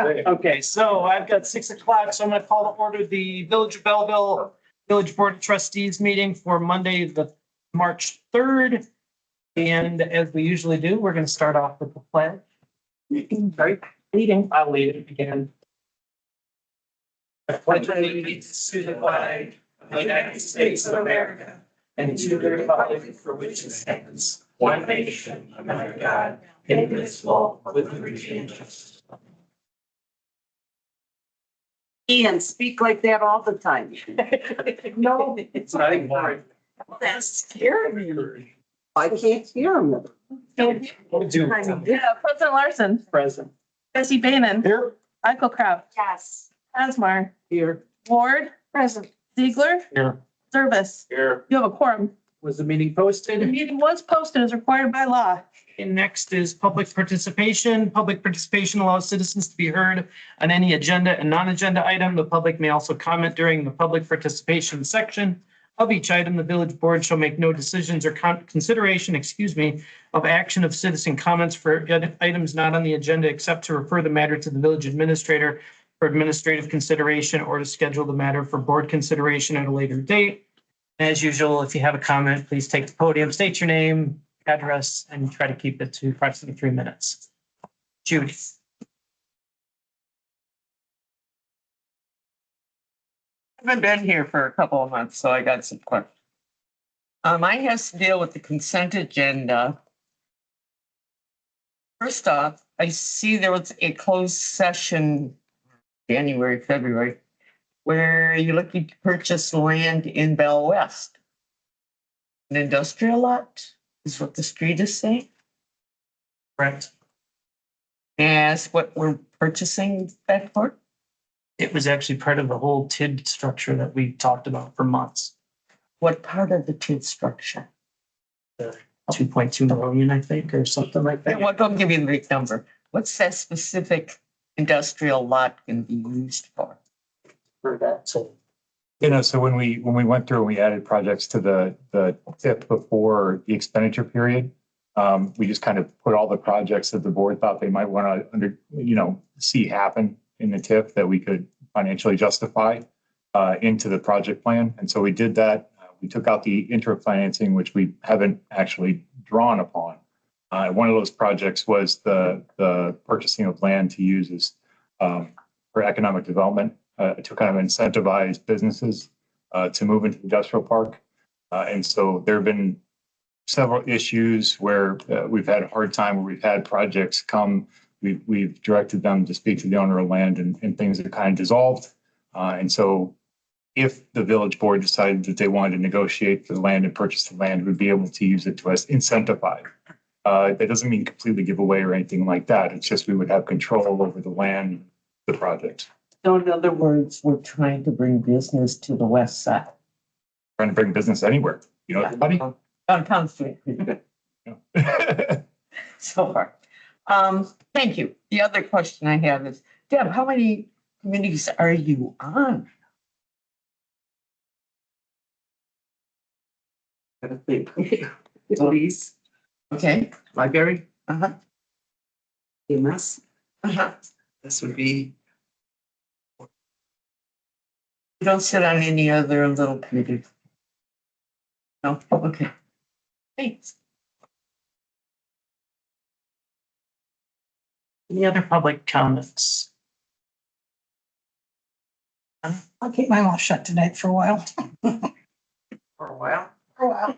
Okay, so I've got 6 o'clock, so I'm gonna call to order the Village of Belleville Village Board of Trustees meeting for Monday, the March 3rd. And as we usually do, we're gonna start off with the pledge. Sorry, leading. I'll lead it again. I pledge allegiance to the flag of the United States of America and to the republic for which it stands, one nation, under God, indivisible, with liberty and justice. Ian, speak like that all the time. No, it's not important. That's scary me. I can't hear him. Yeah, President Larson, Present. Bessie Bayman, Here. Michael Kraut, Yes. Asmar, Here. Ward, Present. Ziegler, Here. Service. Here. You have a quorum. Was the meeting The posted? meeting was posted as required by law. And next is public participation. Public participation allows citizens to be heard on any agenda and non-agenda item. The public may also comment during the public participation section of each item. The village board shall make no decisions or consideration, of action of citizen comments for items not on the agenda, except to refer the matter to the village administrator for administrative consideration or to schedule the matter for board consideration at a later date. As usual, if you have a comment, please take the podium, state your name, address, and try to keep it to approximately 3 minutes. Judy. I haven't been here for a couple of months, so I got some questions. Mine has to deal with the consent agenda. First off, I see there was a closed session, January, February, where you're looking to purchase land in Bell West. An industrial lot is what the street is saying. Correct. As what we're purchasing that for? It was actually part of the whole TID structure that we talked about for months. What part of the TID structure? 2.2 million, I think, or something like that. Well, don't give me the big number. What's that specific industrial lot can be used for? For that, so. So when we went through and we added projects to the TIP before the expenditure period, we just kind of put all the projects that the board thought they might want to see happen in the TIP that we could financially justify into the project plan. And so we did that. We took out the interfinancing, which we haven't actually drawn upon. One of those projects was the purchasing of land to use as for economic development. To kind of incentivize businesses to move into the industrial park. And so there have been several issues where we've had a hard time, where we've had projects come, we've directed them to speak to the owner of land and things have kind of dissolved. And so if the village board decided that they wanted to negotiate the land and purchase the land, we'd be able to use it to incentivize. That doesn't mean completely give away or anything like that. It's just we would have control over the land, the project. So in other words, we're trying to bring business to the west side. Trying to bring business anywhere, everybody. Downtown Street. So far. Thank you. The other question I have is, Deb, how many committees are you on? Police, Okay. library, Uh-huh. EMS. Uh-huh. This would be. You don't sit on any other little committees? No? Okay. Thanks. Any other public comments? I'll keep my mouth shut tonight for a while. For a while. For a while.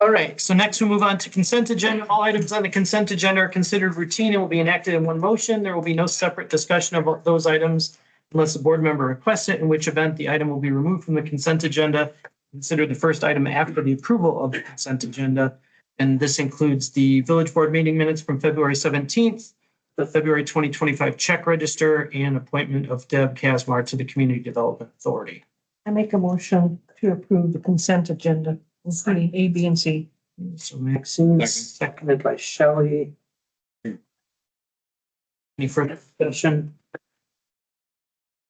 All right, so next we move on to consent agenda. All items on the consent agenda are considered routine and will be enacted in one motion. There will be no separate discussion of those items unless a board member requests it, in which event the item will be removed from the consent agenda. Consider the first item after the approval of the consent agenda. And this includes the village board meeting minutes from February 17th, the February 2025 check register, and appointment of Deb Casmar to the Community Development Authority. I make a motion to approve the consent agenda, including A, B, and C. So Maxine, seconded by Shelley. Any further discussion?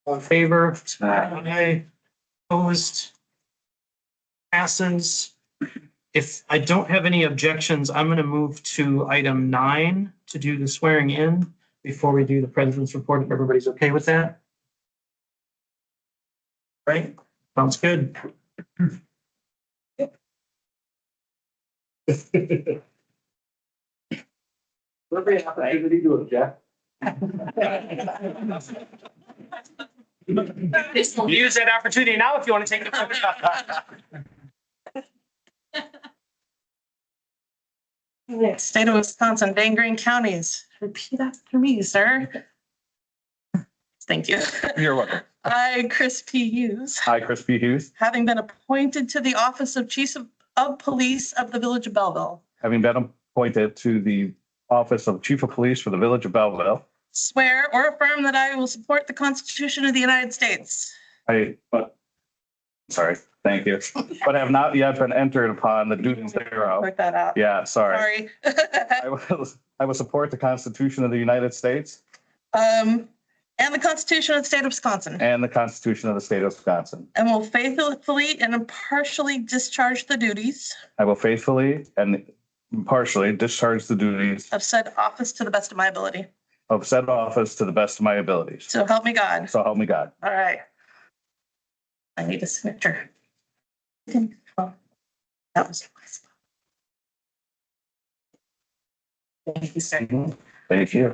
All in favor? Aye. Opposed? Passes. If I don't have any objections, I'm going to move to item 9 to do the swearing in. before we do the president's report, if everybody's okay with that? Right? Sounds good. Use that opportunity now if you want to take the photo. State of Wisconsin, Dane Green counties. Repeat after me, sir. Thank you. You're welcome. I, Chris P. Hughes, Hi, Chris P. Hughes. having been appointed to the office of Chief of Police of the Village of Belleville, Having been appointed to the office of Chief of Police for the Village of Belleville, swear or affirm that I will support the Constitution of the United States. sorry, thank you, but have not yet been entered upon the duties thereof. Work that out. Yeah, sorry. Sorry. I will support the Constitution of the United States And the Constitution of the State of Wisconsin, and the Constitution of the State of Wisconsin. and will faithfully and impartially discharge the duties I will faithfully and impartially discharge the duties of said office to the best of my ability. of said office to the best of my abilities. So help me God. So help me God. All right. I need a signature. That was my spot. Thank you, sir. Thank you.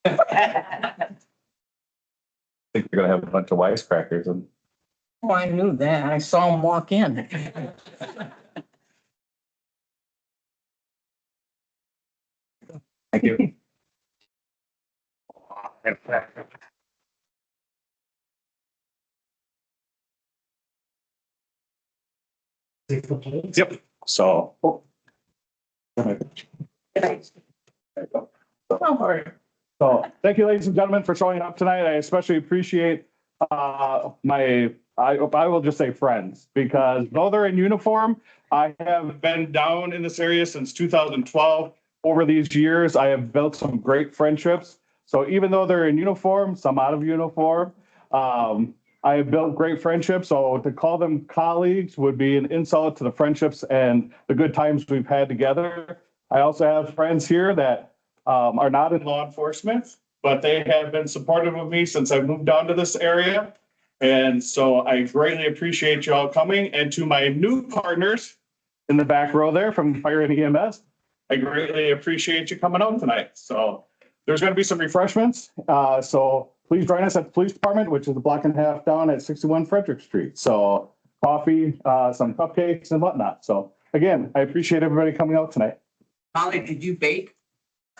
I think we're gonna have a bunch of wisecrackers and Oh, I knew that. I saw him walk in. thank you. Yep, so. So, thank you, ladies and gentlemen, for showing up tonight. I especially appreciate I will just say friends, because though they're in uniform, I have been down in this area since 2012. Over these years, I have built some great friendships. So even though they're in uniform, some out of uniform, I have built great friendships. So to call them colleagues would be an insult to the friendships and the good times we've had together. I also have friends here that are not in law enforcement, but they have been supportive of me since I moved down to this area. And so I greatly appreciate you all coming. And to my new partners in the back row there from Fire and EMS, I greatly appreciate you coming out tonight. So there's going to be some refreshments. So please join us at the police department, which is a block and a half down at 61 Frederick Street. So coffee, some cupcakes and whatnot. So again, I appreciate everybody coming out tonight. Molly, did you bake?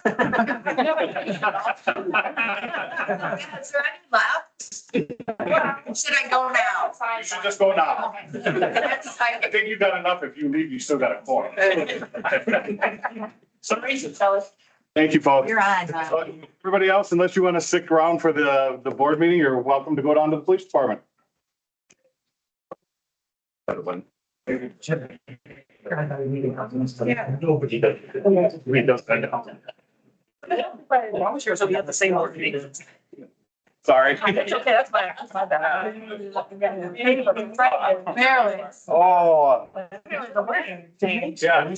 Is there any left? Should I go now? You should just go now. I think you've got enough. If you leave, you still got a quorum. Sorry, tell us. Thank you, folks. You're on. Huh? Everybody else, unless you want to stick around for the board meeting, you're welcome to go down to the police department. Everyone. Nobody does. We don't. I'm sure we have the same order. Sorry. Okay, that's fine. That's my bad. Barely. Oh, Barely the word change. yeah. Do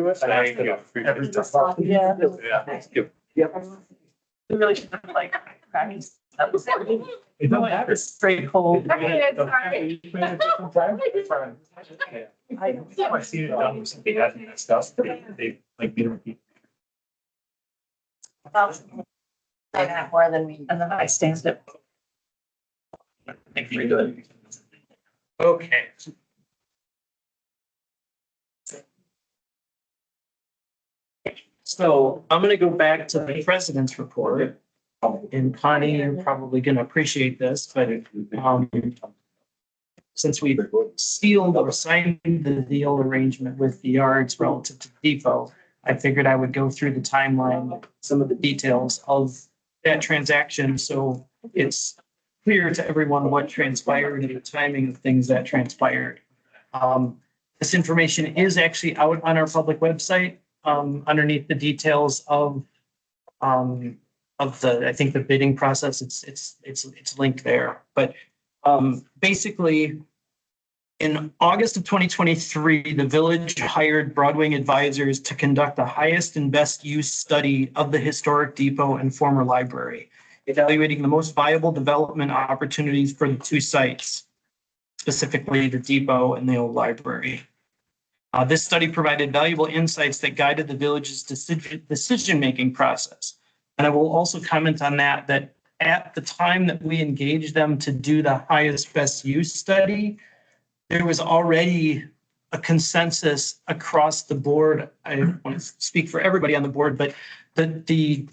it. Thank you. Every time. Yeah. Yeah. Thank you. We really should have like practice. It doesn't matter. Straight hold. Okay, sorry. I see it done with something that stuff. They like me to repeat. I have more than me. And then I stand it. Thank you for doing it. Okay. So I'm gonna go back to the president's report. And Connie, you're probably gonna appreciate this, but since we sealed or signed the deal arrangement with the yards relative to the depot, I figured I would go through the timeline, some of the details of that transaction, so it's clear to everyone what transpired and the timing of things that transpired. This information is actually out on our public website, underneath the details of the, I think the bidding process, it's linked there. But basically, in August of 2023, the village hired Broadwing advisors to conduct the highest and best use study of the historic depot and former library, evaluating the most viable development opportunities for the two sites, specifically the depot and the old library. This study provided valuable insights that guided the village's decision-making process. And I will also comment on that at the time that we engaged them to do the highest best use study, there was already a consensus across the board. I don't want to speak for everybody on the board, but the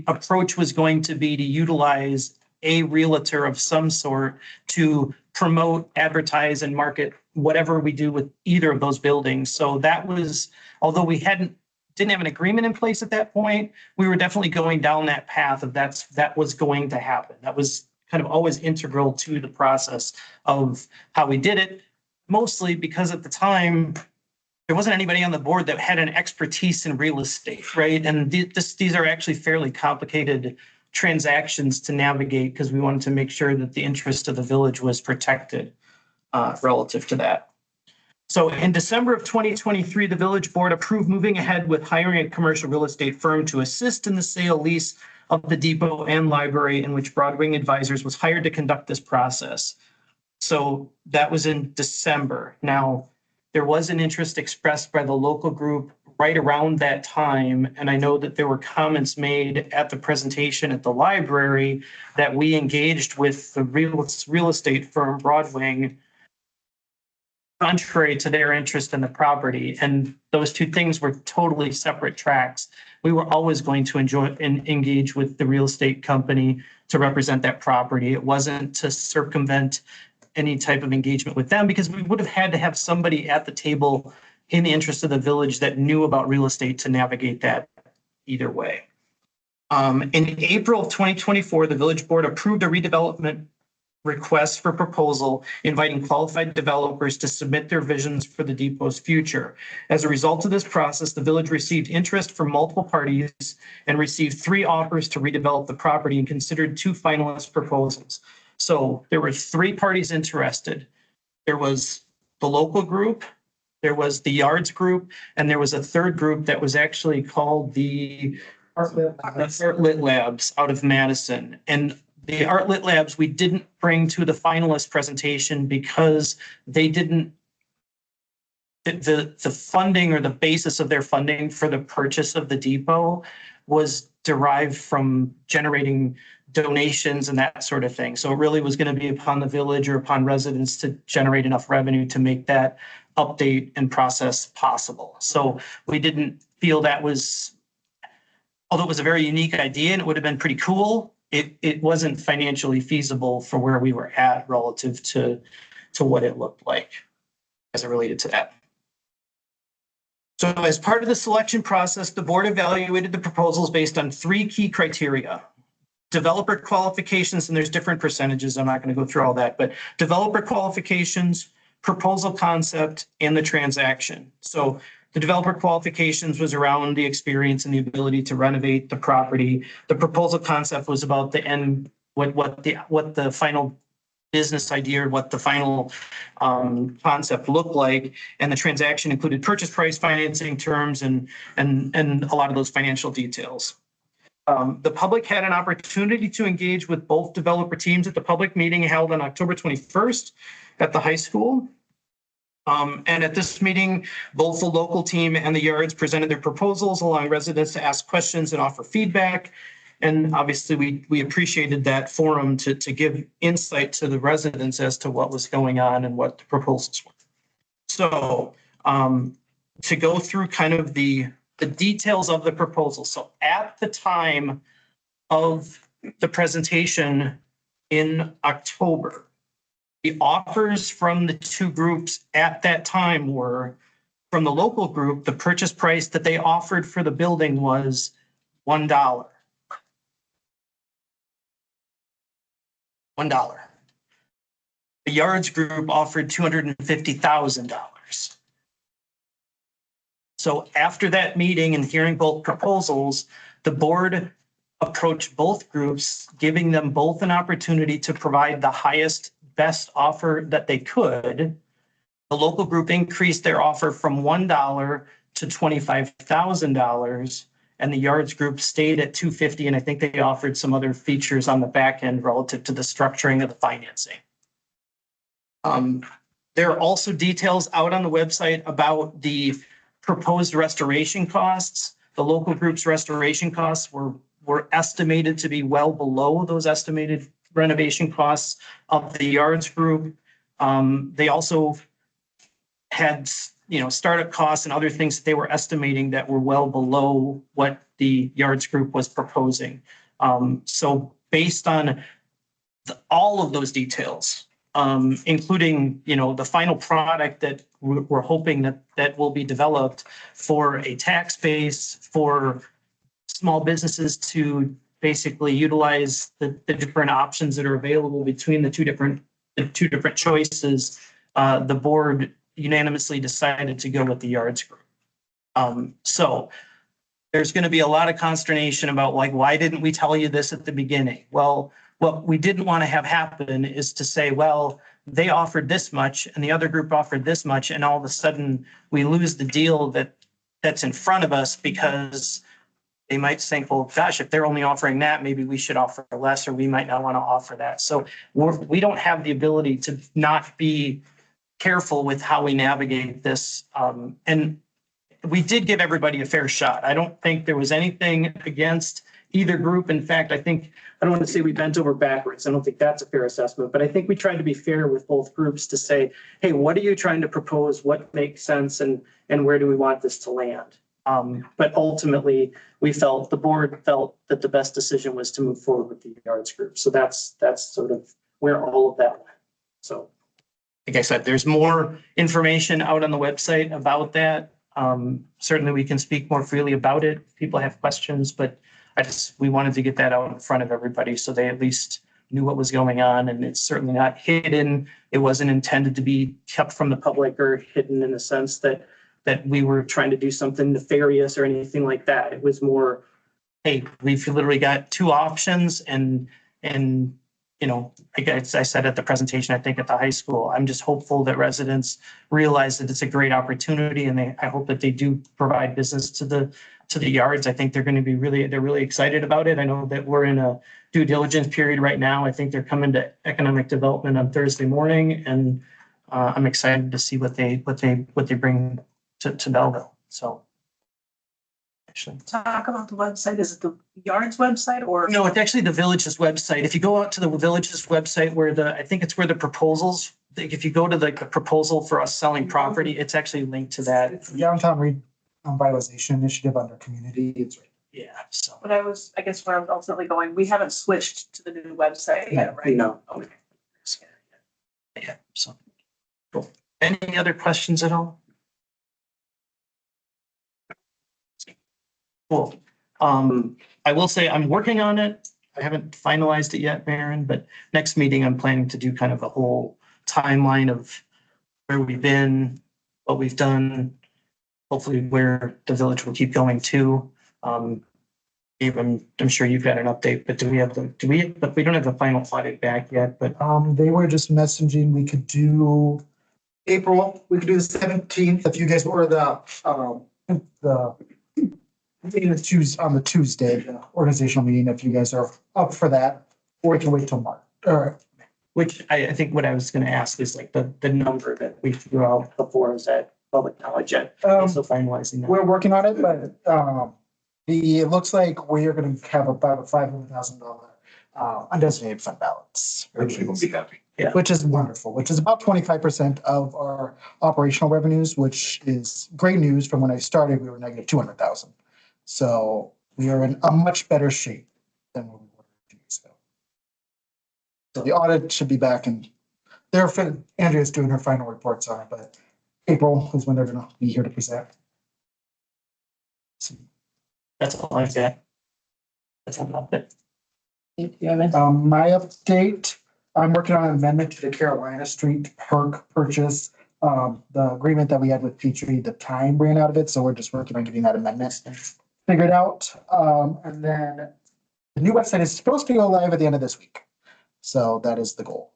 approach was going to be to utilize a realtor of some sort to promote, advertise, and market whatever we do with either of those buildings. So that was, although we didn't have an agreement in place at that point, we were definitely going down that path of that was going to happen. That was kind of always integral to the process of how we did it, mostly because at the time, there wasn't anybody on the board that had an expertise in real estate, right? And these are actually fairly complicated transactions to navigate because we wanted to make sure that the interest of the village was protected relative to that. So in December of 2023, the village board approved moving ahead with hiring a commercial real estate firm to assist in the sale lease of the depot and library, in which Broadwing Advisors was hired to conduct this process. So that was in December. Now, there was an interest expressed by the local group right around that time. And I know that there were comments made at the presentation at the library that we engaged with the real estate firm Broadwing, contrary to their interest in the property. And those two things were totally separate tracks. We were always going to enjoy and engage with the real estate company to represent that property. It wasn't to circumvent any type of engagement with them, because we would have had to have somebody at the table in the interest of the village that knew about real estate to navigate that either way. In April of 2024, the village board approved a redevelopment request for proposal, inviting qualified developers to submit their visions for the depot's future. As a result of this process, the village received interest from multiple parties and received 3 offers to redevelop the property and considered 2 finalist proposals. So there were 3 parties interested. There was the local group, there was the Yards group, and there was a third group that was actually called the Artlit Labs out of Madison. And the Artlit Labs, we didn't bring to the finalist presentation because they didn't, the funding or the basis of their funding for the purchase of the depot was derived from generating donations and that sort of thing. So it really was going to be upon the village or upon residents to generate enough revenue to make that update and process possible. So we didn't feel that was, although it was a very unique idea and it would have been pretty cool, it wasn't financially feasible for where we were at relative to what it looked like as it related to that. So as part of the selection process, the board evaluated the proposals based on 3 key criteria. Developer qualifications, and there's different percentages. I'm not going to go through all that, but developer qualifications, proposal concept, and the transaction. So the developer qualifications was around the experience and the ability to renovate the property. The proposal concept was about the end, what the final business idea, what the final concept looked like, and the transaction included purchase price, financing terms, and a lot of those financial details. The public had an opportunity to engage with both developer teams at the public meeting held on October 21st at the high school. And at this meeting, both the local team and the Yards presented their proposals, allowing residents to ask questions and offer feedback. And obviously, we appreciated that forum to give insight to the residents as to what was going on and what the proposals were. So to go through kind of the details of the proposal. So at the time of the presentation in October, the offers from the 2 groups at that time were, from the local group, the purchase price that they offered for the building was $1. $1. The yards group offered $250,000. So after that meeting and hearing both proposals, the board approached both groups, giving them both an opportunity to provide the highest, best offer that they could. The local group increased their offer from $1 to $25,000, and the yards group stayed at $250,000. And I think they offered some other features on the back end relative to the structuring of the financing. There are also details out on the website about the proposed restoration costs. The local group's restoration costs were estimated to be well below those estimated renovation costs of the yards group. They also had, startup costs and other things that they were estimating that were well below what the yards group was proposing. So based on all of those details, including, the final product that we're hoping that will be developed for a tax base for small businesses to basically utilize the different options that are available between the two different choices. The board unanimously decided to go with the yards group. So there's going to be a lot of consternation about why didn't we tell you this at the beginning? Well, what we didn't want to have happen is to say, well, they offered this much and the other group offered this much, and all of a sudden we lose the deal that's in front of us because they might think, well, gosh, if they're only offering that, maybe we should offer less, or we might not want to offer that. So we don't have the ability to not be careful with how we navigate this. And we did give everybody a fair shot. I don't think there was anything against either group. In fact, I don't want to say we bent over backwards. I don't think that's a fair assessment, but I think we tried to be fair with both groups to say, hey, what are you trying to propose? What makes sense? And where do we want this to land? But ultimately, the board felt that the best decision was to move forward with the yards group. So that's sort of where all of that went. So, like I said, there's more information out on the website about that. Certainly we can speak more freely about it if people have questions, but we wanted to get that out in front of everybody so they at least knew what was going on, and it's certainly not hidden. It wasn't intended to be kept from the public or hidden in the sense that we were trying to do something nefarious or anything like that. It was more, hey, we've literally got two options, and like I said at the presentation, I think at the high school, I'm just hopeful that residents realize that it's a great opportunity, and I hope that they do provide business to the yards. I think they're going to be really excited about it. I know that we're in a due diligence period right now. I think they're coming to economic development on Thursday morning, and I'm excited to see what they bring to Belleville. So. Actually. Talk about the website. Is it the Yards website or? No, it's actually the Village's website. If you go out to the Village's website where I think it's where the proposals, if you go to the proposal for us selling property, it's actually linked to that. It's the Downtown Revitalization Initiative under community. It's right. Yeah, so. But I guess where I'm ultimately going, we haven't switched to the new website yet, right? No. Okay. Yeah, so. Cool. Any other questions at all? Cool. I will say I'm working on it. I haven't finalized it yet, Baron, but next meeting I'm planning to do kind of a whole timeline of where we've been, what we've done, hopefully where the village will keep going to. Dave, I'm sure you've got an update, but but we don't have the final audit back yet, but. They were just messaging, we could do April, we could do the 17th if you guys were choose on the Tuesday, the organizational meeting, if you guys are up for that, or we can wait till March. All right. Which I think what I was going to ask is like the number that we threw out before, is that public knowledge yet? So finalizing that. We're working on it, but it looks like we're going to have about a $500,000 undesignated fund balance. Everybody will be happy. Yeah. Which is wonderful, which is about 25% of our operational revenues, which is great news. From when I started, we were negative 200,000. So we are in a much better shape than when we were 2 years ago. So the audit should be back, and Andrea's doing her final reports on it, but April is when they're going to be here to present. So, That's all I've got. That's all I've got. Thank you, Evan. my update, I'm working on an amendment to the Carolina Street Park purchase. The agreement that we had with Petrie, the time ran out of it, so we're just working on getting that amendment figured out. And then the new website is supposed to go live at the end of this week. So that is the goal.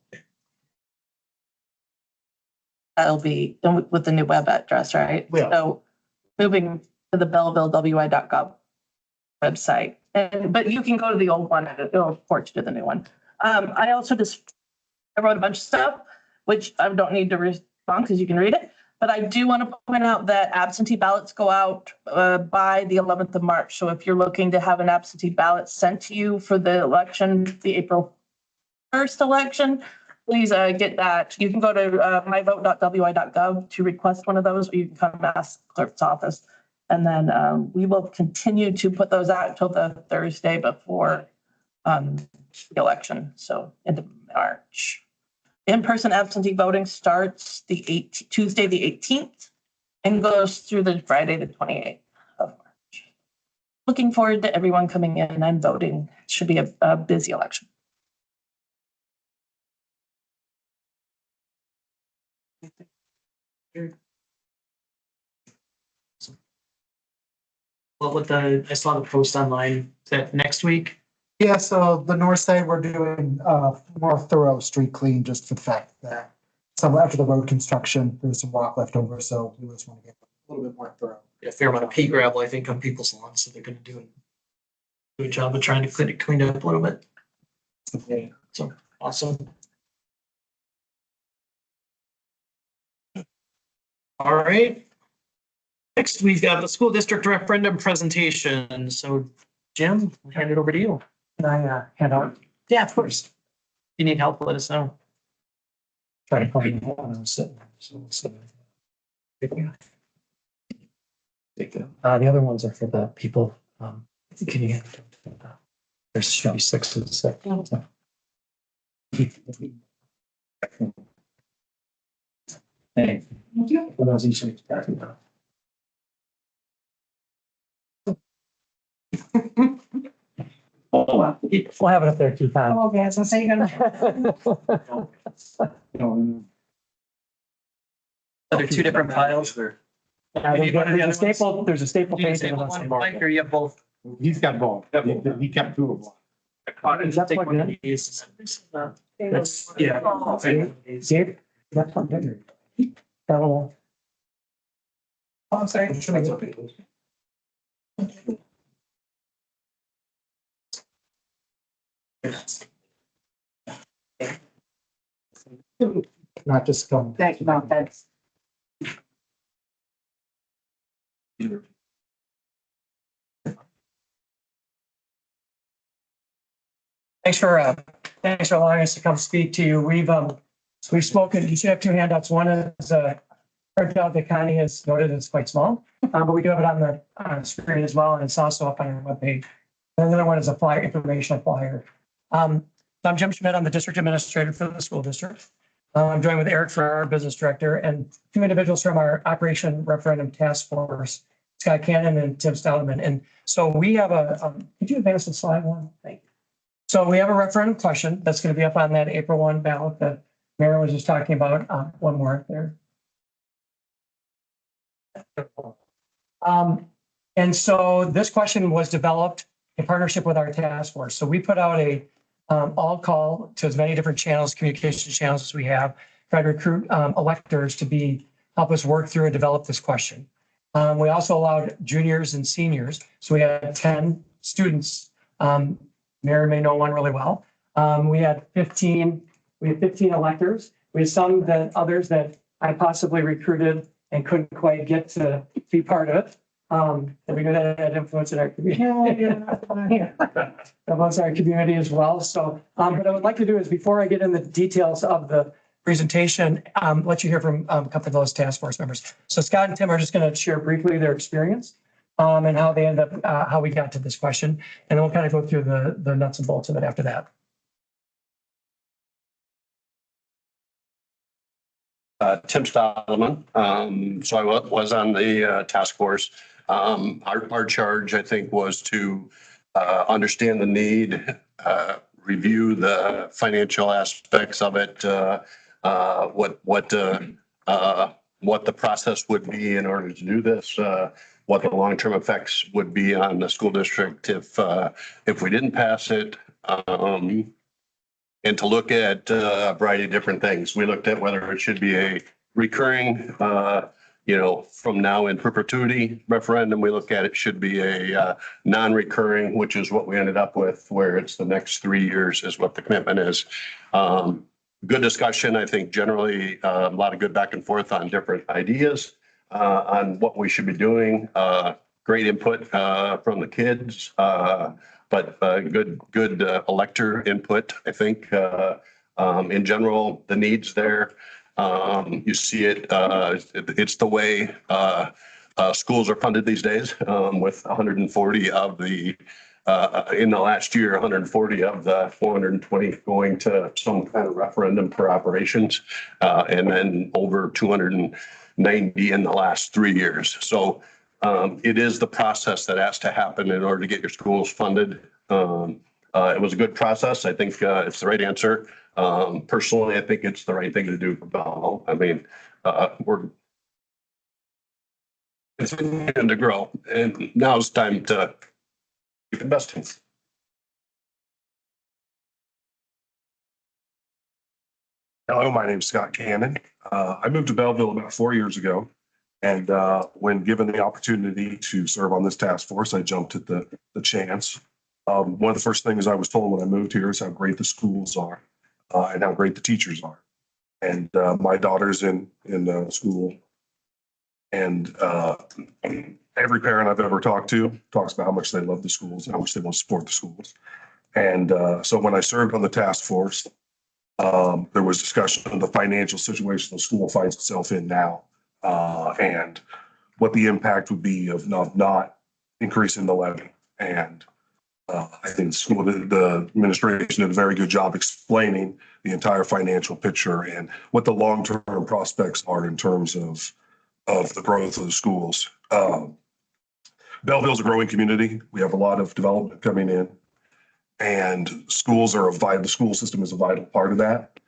That'll be with the new web address, right? Yeah. So moving to the belleville.wi.gov website, but you can go to the old one and it'll port you to the new one. I wrote a bunch of stuff, which I don't need to respond because you can read it. But I do want to point out that absentee ballots go out by the 11th of March. So if you're looking to have an absentee ballot sent to you for the election, the April 1st election, please get that. You can go to myvote.wi.gov to request one of those, or you can come ask the clerk's office. And then we will continue to put those out until the Thursday before the election, so into March. In-person absentee voting starts Tuesday, the 18th, and goes through the Friday, the 28th of March. Looking forward to everyone coming in and voting. It should be a busy election. What with I saw the post online that next week. Yeah, so the north side, we're doing more thorough street clean just for the fact that some after the road construction, there was some rock left over, so we just want to get a little bit more thorough. A fair amount of pea gravel, I think, on people's lawns, so they're gonna do a good job of trying to clean it up a little bit. So awesome. All right. Next, we've got the school district referendum presentation. So Jim, I'll hand it over to you. Can I hand out? Yeah, of course. If you need help, let us know. Try to find one. I'm sitting. The other ones are for the people. Can you? There should be 6 of the second. Hey. For those each. We'll have it up there 2 times. Oh, okay, so say you're gonna. Are there two different files? There's a staple page. and then some more. Mike, or you have both? He's got both. He kept 2 of them. Just take one of these. That's, Yeah. Gabe, that's one bigger. That little. Oh, I'm sorry. Not just come. Thank you, Mom, that's. Thanks for allowing us to come speak to you. We've spoken, you should have 2 handouts. One is our job that Connie has noted is quite small, but we do have it on the screen as well, and it's also up on our webpage. And the other one is a flyer, informational flyer. So I'm Jim Schmidt. I'm the district administrator for the school district. I'm joined with Eric, for our business director, and 2 individuals from our Operation Referendum Task Force, Scott Cannon and Tim Stoutman. And so we have could you advance the slide one? Thank you. So we have a referendum question that's going to be up on that April 1 ballot that Mary was just talking about. One more there. And so this question was developed in partnership with our task force. So we put out a all call to as many different channels, communication channels as we have, try to recruit electors to help us work through and develop this question. We also allowed juniors and seniors. So we had 10 students. Mary may know one really well. We had 15 electors. We had others that I possibly recruited and couldn't quite get to be part of it. And we know that had influence in our community. Influence our community as well. So what I would like to do is, before I get in the details of the presentation, let you hear from a couple of those task force members. So Scott and Tim are just going to share briefly their experience and how they ended up, how we got to this question. And then we'll kind of go through the nuts and bolts of it after that. Tim Stoutman. So I was on the task force. Our charge, I think, was to understand the need, review the financial aspects of it, what the process would be in order to do this, what the long-term effects would be on the school district if we didn't pass it. And to look at a variety of different things. We looked at whether it should be a recurring, from now in perpetuity referendum. We look at it should be a non-recurring, which is what we ended up with, where it's the next 3 years is what the commitment is. Good discussion. I think generally a lot of good back and forth on different ideas on what we should be doing. Great input from the kids. But good elector input, I think. In general, the needs there. You see it, it's the way schools are funded these days, with 140 of the, in the last year, 140 of the 420 going to some kind of referendum for operations, and then over 290 in the last 3 years. So it is the process that has to happen in order to get your schools funded. It was a good process. I think it's the right answer. Personally, I think it's the right thing to do for Belleville. I mean, we're continuing to grow, and now it's time to keep investing. Hello, my name's Scott Cannon. I moved to Belleville about 4 years ago. And when given the opportunity to serve on this task force, I jumped at the chance. One of the first things I was told when I moved here is how great the schools are and how great the teachers are. And my daughter's in school, and every parent I've ever talked to talks about how much they love the schools and how much they want to support the schools. And so when I served on the task force, there was discussion of the financial situation the school finds itself in now. And what the impact would be of not increasing the levy. And I think the administration did a very good job explaining the entire financial picture and what the long-term prospects are in terms of the growth of the schools. Belleville's a growing community. We have a lot of development coming in, and schools are the school system is a vital part of that.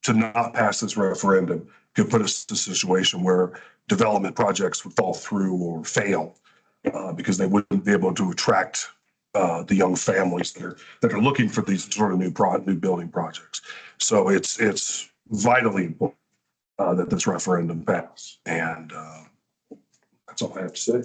To not pass this referendum could put us in a situation where development projects would fall through or fail because they wouldn't be able to attract the young families that are looking for these sort of new building projects. So it's vitally important that this referendum pass, and that's all I have to say.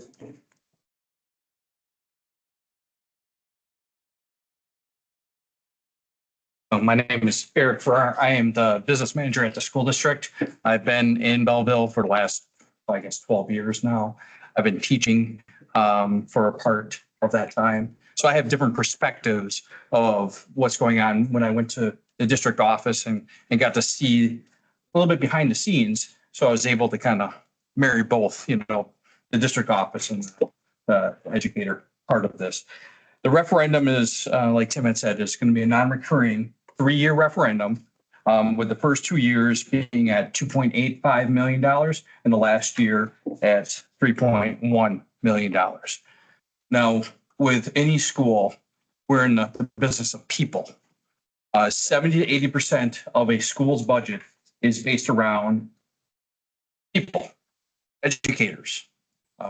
My name is Eric Farrar. I am the business manager at the school district. I've been in Belleville for the last, 12 years now. I've been teaching for a part of that time. So I have different perspectives of what's going on when I went to the district office and got to see a little bit behind the scenes. So I was able to kind of marry both, the district office and the educator part of this. The referendum is, like Tim had said, is going to be a non-recurring 3-year referendum, with the first 2 years being at $2.85 million and the last year at $3.1 million. Now, with any school, we're in the business of people. 70 to 80% of a school's budget is based around people, educators,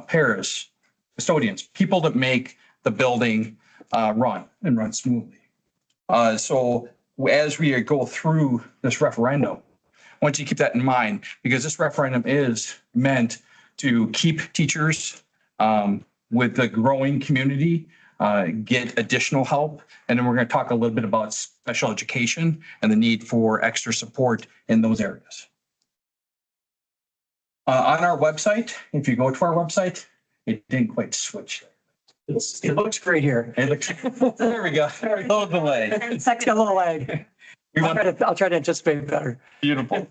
paras, custodians, people that make the building run smoothly. So as we go through this referendum, I want you to keep that in mind, because this referendum is meant to keep teachers with the growing community, get additional help. And then we're going to talk a little bit about special education and the need for extra support in those areas. On our website, if you go to our website, it didn't quite switch. It looks great here. It looks, there we go. There we go. The leg. It's got a little lag. I'll try to anticipate better. Beautiful.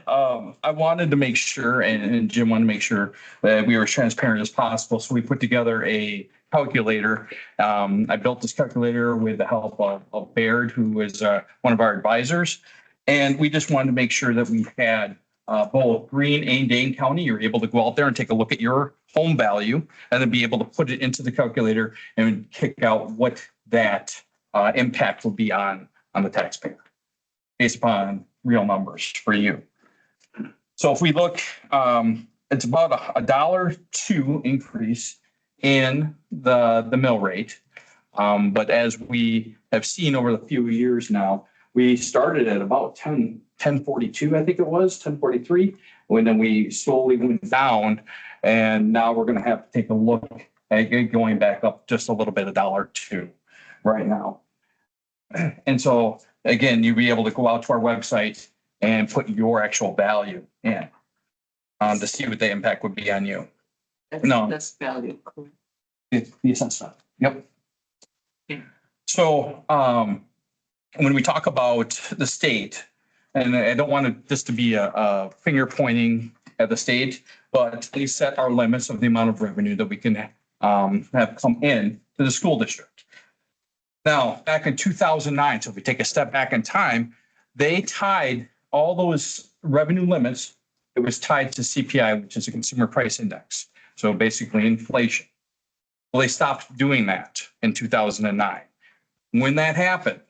I wanted to make sure, and Jim wanted to make sure that we were as transparent as possible. So we put together a calculator. I built this calculator with the help of Baird, who is one of our advisors. And we just wanted to make sure that we had both Greene and Dane County. You're able to go out there and take a look at your home value and then be able to put it into the calculator and kick out what that impact will be on the taxpayer based upon real numbers for you. So if we look, it's about $1.02 increase in the mill rate. But as we have seen over the few years now, we started at about 1042, I think it was 1043, when then we slowly went down, and now we're going to have to take a look at going back up just a little bit, $1.02 right now. And so again, you'll be able to go out to our website and put your actual value in to see what the impact would be on you. No. That's value. It's the assessment. Yep. So when we talk about the state, and I don't want this to be a finger pointing at the state, but they set our limits of the amount of revenue that we can have come in to the school district. Now, back in 2009, so if we take a step back in time, they tied all those revenue limits. It was tied to CPI, which is a consumer price index. So basically inflation. Well, they stopped doing that in 2009. When that happened,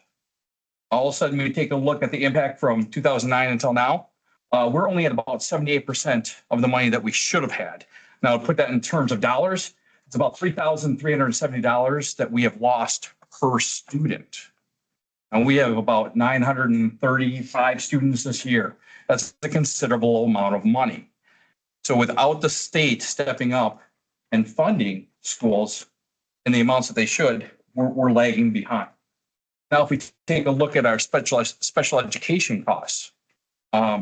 all of a sudden we take a look at the impact from 2009 until now. We're only at about 78% of the money that we should have had. Now, to put that in terms of dollars, it's about $3,370 that we have lost per student. And we have about 935 students this year. That's a considerable amount of money. So without the state stepping up and funding schools in the amounts that they should, we're lagging behind. Now, if we take a look at our special education costs,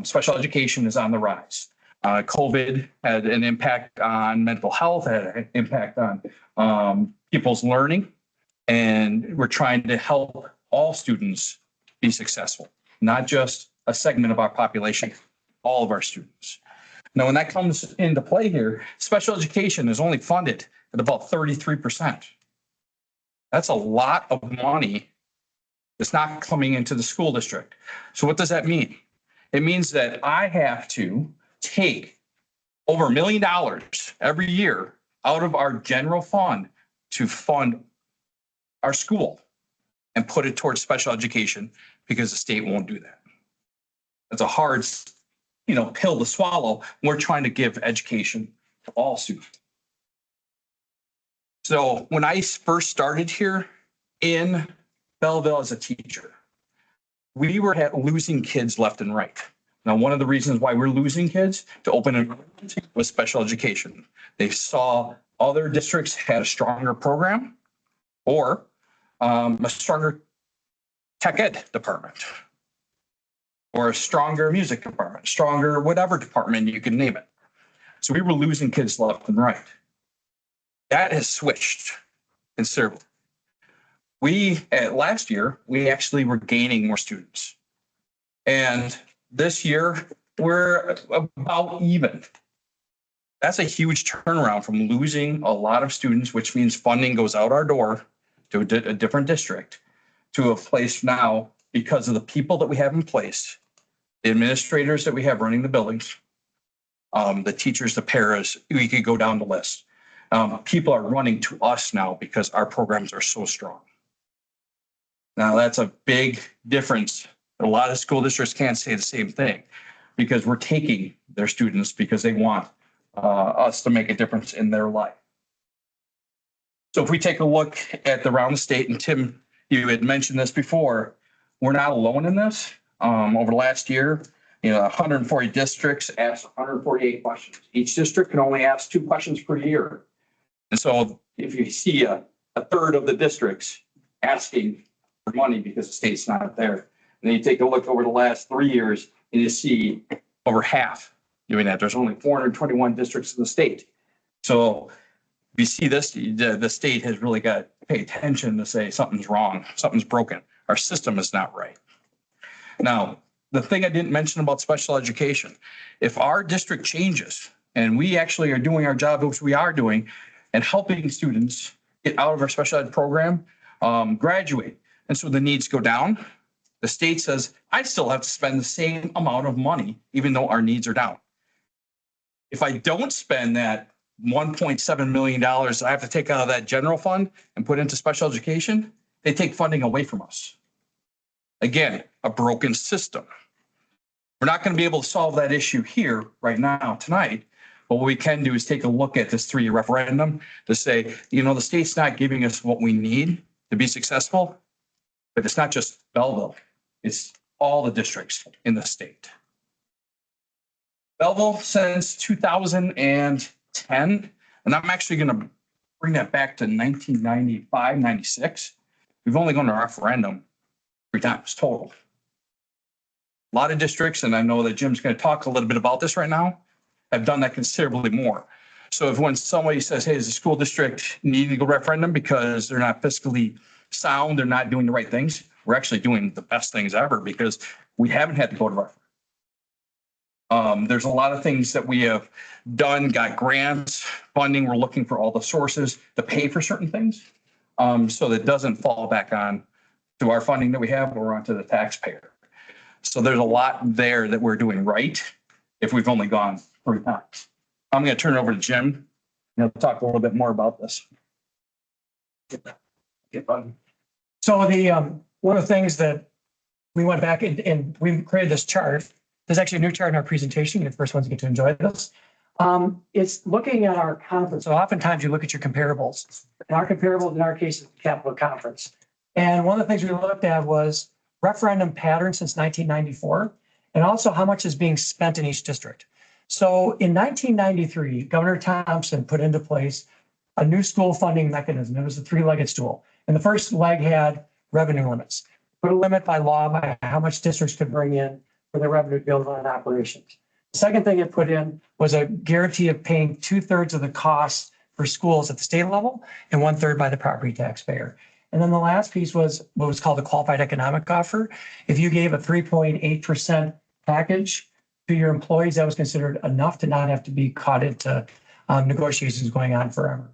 special education is on the rise. COVID had an impact on mental health, had an impact on people's learning, and we're trying to help all students be successful, not just a segment of our population, all of our students. Now, when that comes into play here, special education is only funded at about 33%. That's a lot of money that's not coming into the school district. So what does that mean? It means that I have to take over $1 million every year out of our general fund to fund our school and put it towards special education because the state won't do that. That's a hard, pill to swallow. We're trying to give education to all students. So when I first started here in Belleville as a teacher, we were losing kids left and right. Now, one of the reasons why we're losing kids to open enrollment was special education. They saw other districts had a stronger program or a stronger tech ed department or a stronger music department, stronger whatever department you can name it. So we were losing kids left and right. That has switched considerably. Last year, we actually were gaining more students. And this year, we're about even. That's a huge turnaround from losing a lot of students, which means funding goes out our door to a different district, to a place now because of the people that we have in place, the administrators that we have running the buildings, the teachers, the paras, we could go down the list. People are running to us now because our programs are so strong. Now, that's a big difference. A lot of school districts can't say the same thing because we're taking their students because they want us to make a difference in their life. So if we take a look at around the state, and Tim, you had mentioned this before, we're not alone in this. Over the last year, 140 districts asked 148 questions. Each district can only ask 2 questions per year. And so if you see a third of the districts asking for money because the state's not there, and then you take a look over the last 3 years and you see over half doing that. There's only 421 districts in the state. So if you see this, the state has really got to pay attention to say something's wrong, something's broken. Our system is not right. Now, the thing I didn't mention about special education, if our district changes and we actually are doing our job, which we are doing, and helping students get out of our special ed program, graduate, and so the needs go down, the state says, I still have to spend the same amount of money, even though our needs are down. If I don't spend that $1.7 million that I have to take out of that general fund and put into special education, they take funding away from us. Again, a broken system. We're not going to be able to solve that issue here right now tonight. But what we can do is take a look at this 3-year referendum to say, the state's not giving us what we need to be successful. But it's not just Belleville. It's all the districts in the state. Belleville since 2010, and I'm actually going to bring that back to 1995, 96. We've only gone to referendum 3 times total. A lot of districts, and I know that Jim's going to talk a little bit about this right now, have done that considerably more. So if when somebody says, hey, is the school district needing to go referendum because they're not fiscally sound, they're not doing the right things, we're actually doing the best things ever because we haven't had to go to referendum. There's a lot of things that we have done, got grants, funding. We're looking for all the sources to pay for certain things. So that doesn't fall back on to our funding that we have or onto the taxpayer. So there's a lot there that we're doing right if we've only gone 3 times. I'm going to turn it over to Jim and he'll talk a little bit more about this. So one of the things that we went back and we created this chart. There's actually a new chart in our presentation. You're the first ones to get to enjoy this. It's looking at our conference. So oftentimes you look at your comparables. And our comparables in our case is the Capital Conference. And one of the things we looked at was referendum patterns since 1994, and also how much is being spent in each district. So in 1993, Governor Thompson put into place a new school funding mechanism. It was a 3-legged stool. And the first leg had revenue limits. Put a limit by law by how much districts could bring in for their revenue to build on operations. The second thing it put in was a guarantee of paying 2/3 of the costs for schools at the state level and 1/3 by the property taxpayer. And then the last piece was what was called the qualified economic offer. If you gave a 3.8% package to your employees, that was considered enough to not have to be caught into negotiations going on forever.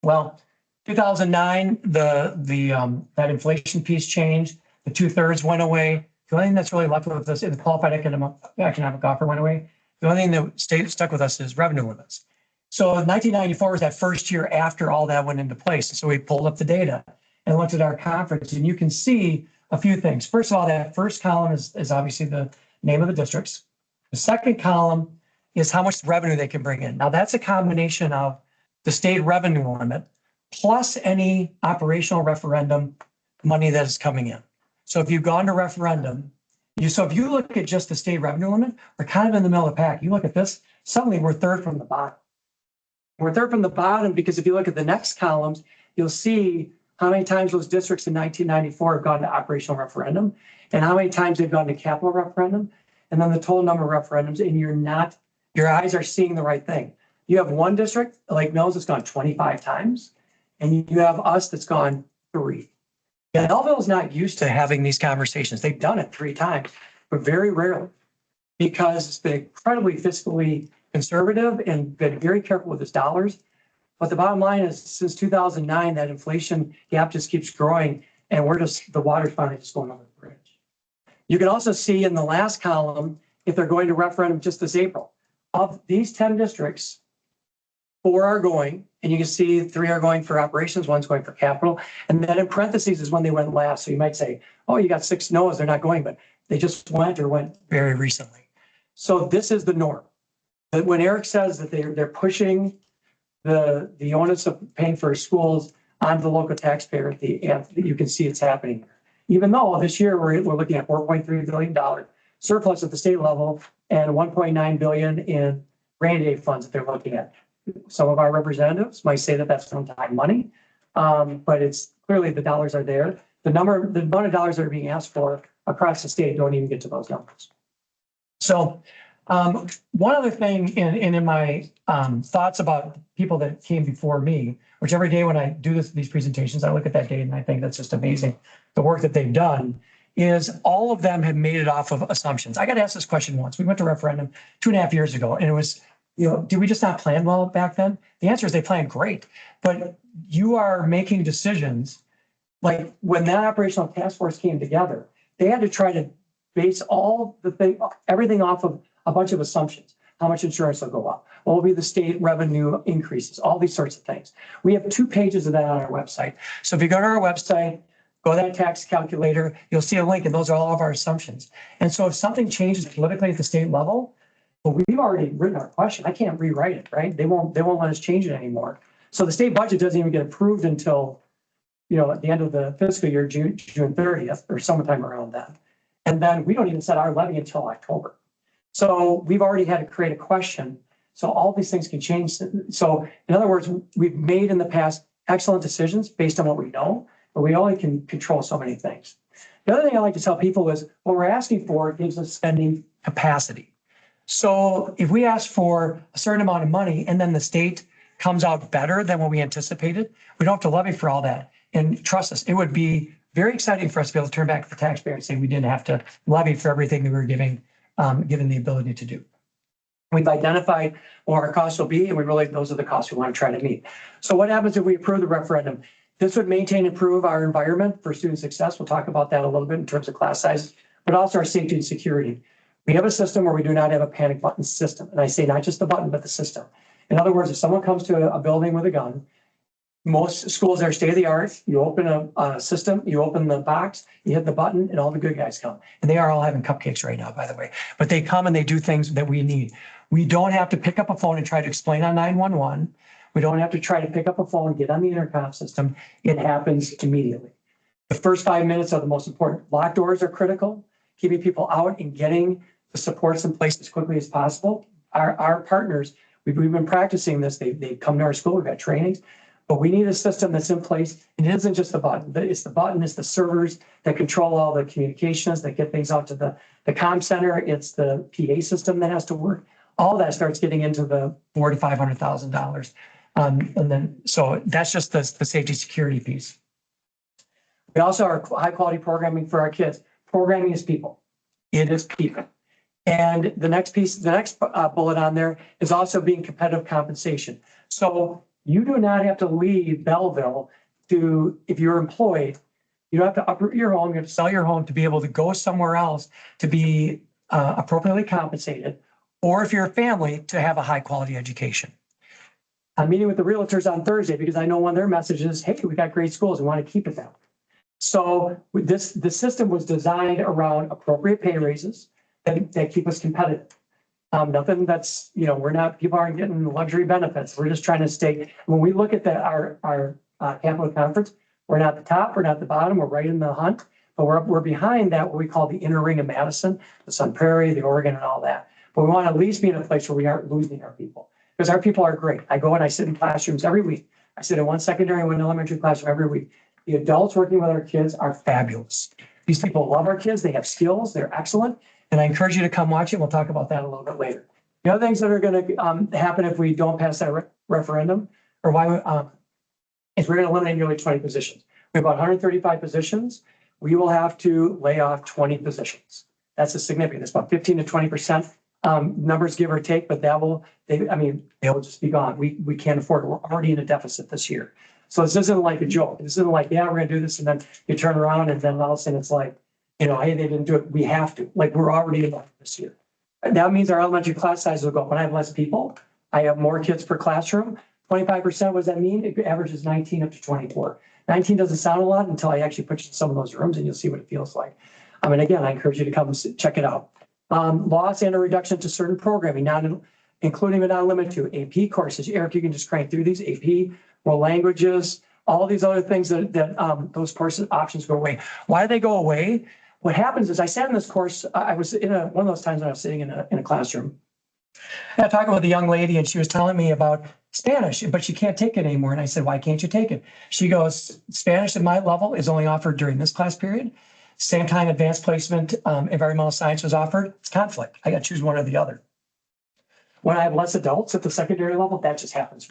Well, 2009, that inflation piece changed. The 2/3 went away. The only thing that's really left with us is the qualified economic offer went away. The only thing that stuck with us is revenue limits. So 1994 was that first year after all that went into place. So we pulled up the data and looked at our conference, and you can see a few things. First of all, that first column is obviously the name of the districts. The second column is how much revenue they can bring in. Now that's a combination of the state revenue limit plus any operational referendum money that is coming in. So if you've gone to referendum, if you look at just the state revenue limit, we're kind of in the middle of the pack. You look at this, suddenly we're 3rd from the bottom. We're 3rd from the bottom because if you look at the next columns, you'll see how many times those districts in 1994 have gone to operational referendum and how many times they've gone to capital referendum, and then the total number of referendums, and your eyes are seeing the right thing. You have one district, Lake Mills, that's gone 25 times, and you have us that's gone 3. Yeah, Belleville is not used to having these conversations. They've done it 3 times, but very rarely because it's been incredibly fiscally conservative and been very careful with its dollars. But the bottom line is since 2009, that inflation gap just keeps growing and the water's finally just going over the bridge. You can also see in the last column, if they're going to referendum just this April, of these 10 districts, 4 are going, and you can see 3 are going for operations, 1's going for capital. And then in parentheses is when they went last. So you might say, oh, you got 6 no's, they're not going, but they just went very recently. So this is the norm. But when Eric says that they're pushing the onus of paying for schools onto the local taxpayer, you can see it's happening. Even though this year we're looking at $4.3 billion surplus at the state level and $1.9 billion in rainy day funds that they're looking at. Some of our representatives might say that that's one-time money, but it's clearly the dollars are there. The amount of dollars that are being asked for across the state don't even get to those numbers. So one other thing in my thoughts about people that came before me, which every day when I do these presentations, I look at that data and I think that's just amazing, the work that they've done, is all of them have made it off of assumptions. I got asked this question once. We went to referendum 2.5 years ago, and it was, did we just not plan well back then? The answer is they planned great, but you are making decisions. Like when that operational task force came together, they had to try to base everything off of a bunch of assumptions. How much insurance will go up? What will be the state revenue increases? All these sorts of things. We have 2 pages of that on our website. So if you go to our website, Go to that tax calculator, you'll see a link, and those are all of our assumptions. And so if something changes politically at the state level, well, we've already written our question. I can't rewrite it, right? They won't let us change it anymore. So the state budget doesn't even get approved until, at the end of the fiscal year, June 30th, or sometime around that. And then we don't even set our levy until October. So we've already had to create a question. So all these things can change. So in other words, we've made in the past excellent decisions based on what we know, but we only can control so many things. The other thing I like to tell people is what we're asking for gives us spending capacity. So if we ask for a certain amount of money and then the state comes out better than what we anticipated, we don't have to levy for all that. And trust us, it would be very exciting for us to be able to turn back to the taxpayer and say we didn't have to levy for everything that we were given the ability to do. We've identified what our costs will be, and those are the costs we want to try to meet. So what happens if we approve the referendum? This would maintain and improve our environment for student success. We'll talk about that a little bit in terms of class sizes, but also our safety and security. We have a system where we do not have a panic button system. And I say not just the button, but the system. In other words, if someone comes to a building with a gun, most schools are state of the art. You open a system, you open the box, you hit the button, and all the good guys come. And they are all having cupcakes right now, by the way. But they come and they do things that we need. We don't have to pick up a phone and try to explain on 911. We don't have to try to pick up a phone and get on the intercom system. It happens immediately. The first 5 minutes are the most important. Locked doors are critical, keeping people out and getting the supports in place as quickly as possible. Our partners, we've been practicing this. They come to our school, we've got trainings, but we need a system that's in place. And it isn't just the button, it's the servers that control all the communications, that get things out to the comm center. It's the PA system that has to work. All that starts getting into the $400,000 to $500,000. And then, so that's just the safety security piece. We also are high quality programming for our kids. Programming is people. It is people. And the next piece, the next bullet on there is also being competitive compensation. So you do not have to leave Belleville if you're employed, you don't have to uproot your home, you have to sell your home to be able to go somewhere else to be appropriately compensated, or if you're a family, to have a high quality education. I'm meeting with the realtors on Thursday because I know one of their messages, hey, we got great schools, we want to keep it that way. So the system was designed around appropriate pay raises that keep us competitive. Nothing that's, people aren't getting luxury benefits. We're just trying to stay, when we look at our capital conference, we're not the top, we're not the bottom, we're right in the hunt, but we're behind that, what we call the inner ring of Madison, the Sun Prairie, the Oregon and all that. But we want to at least be in a place where we aren't losing our people, because our people are great. I go and I sit in classrooms every week. I sit in one secondary and one elementary classroom every week. The adults working with our kids are fabulous. These people love our kids. They have skills. They're excellent. And I encourage you to come watch it. We'll talk about that a little bit later. The other things that are going to happen if we don't pass that referendum, or is we're going to eliminate nearly 20 positions. We have about 135 positions. We will have to lay off 20 positions. That's a significant. It's about 15 to 20%. Numbers give or take, but they'll just be gone. We can't afford it. We're already in a deficit this year. So this isn't like a joke. This isn't like, yeah, we're going to do this. And then you turn around and then all of a sudden it's like, hey, they didn't do it. We have to. Like, we're already in deficit this year. That means our elementary class size will go up. When I have less people, I have more kids per classroom. 25%, what does that mean? It averages 19 up to 24. 19 doesn't sound a lot until I actually put you in some of those rooms and you'll see what it feels like. And again, I encourage you to come check it out. Loss and a reduction to certain programming, not including but not limited to AP courses. Eric, you can just crank through these AP, world languages, all these other things that those course options go away. Why do they go away? What happens is I sat in this course. I was in one of those times when I was sitting in a classroom. And I talked with a young lady and she was telling me about Spanish, but she can't take it anymore. And I said, why can't you take it? She goes, Spanish at my level is only offered during this class period. Same time advanced placement, environmental science was offered. It's conflict. I got to choose one or the other. When I have less adults at the secondary level, that just happens.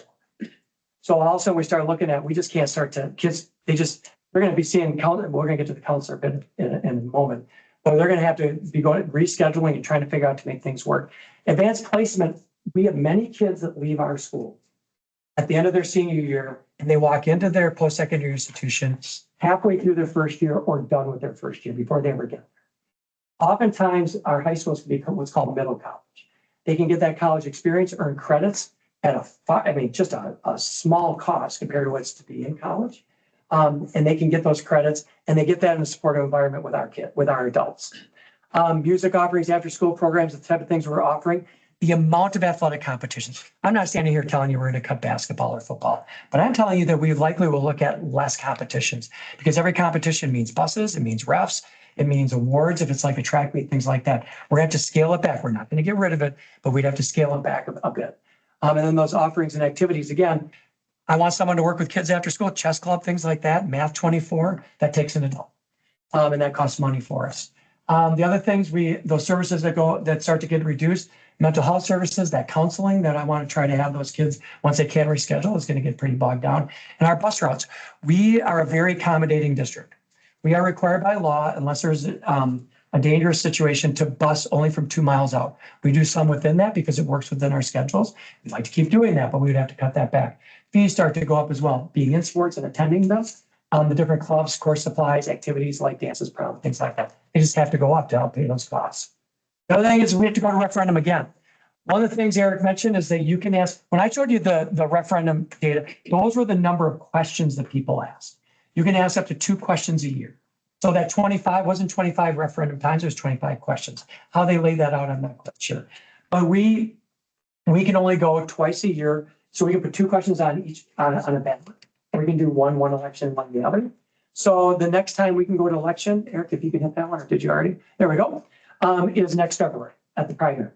So also we start looking at, we just can't start to, kids, they're going to be seeing, we're going to get to the counselor bit in a moment, but they're going to have to be going rescheduling and trying to figure out to make things work. Advanced placement, we have many kids that leave our school at the end of their senior year and they walk into their post-secondary institution halfway through their first year or done with their first year before they ever get there. Oftentimes our high schools can become what's called middle college. They can get that college experience, earn credits at just a small cost compared to what's to be in college. And they can get those credits and they get that in a supportive environment with our adults. Music offerings, after school programs, the type of things we're offering, the amount of athletic competitions. I'm not standing here telling you we're going to cut basketball or football, but I'm telling you that we likely will look at less competitions because every competition means buses, it means refs, it means awards. If it's like a track meet, things like that, we're going to have to scale it back. We're not going to get rid of it, but we'd have to scale it back a bit. And then those offerings and activities, again, I want someone to work with kids after school, chess club, things like that, math 24, that takes an adult. And that costs money for us. The other things those services that start to get reduced, mental health services, that counseling that I want to try to have those kids once they can reschedule is going to get pretty bogged down. And our bus routes, we are a very accommodating district. We are required by law, unless there's a dangerous situation, to bus only from 2 miles out. We do some within that because it works within our schedules. We'd like to keep doing that, but we would have to cut that back. Fees start to go up as well, being in sports and attending them. The different clubs, course supplies, activities like dances, prom, things like that. They just have to go up to help pay those costs. The other thing is we have to go to referendum again. One of the things Eric mentioned is that you can ask, when I showed you the referendum data, those were the number of questions that people asked. You can ask up to 2 questions a year. So that 25 wasn't 25 referendum times, it was 25 questions. How they lay that out, I'm not quite sure. But we can only go twice a year. So we can put 2 questions on a ballot. We can do one election, one the other. So the next time we can go to election, Eric, if you can hit that one, or did you already? There we go. Is next February at the primary.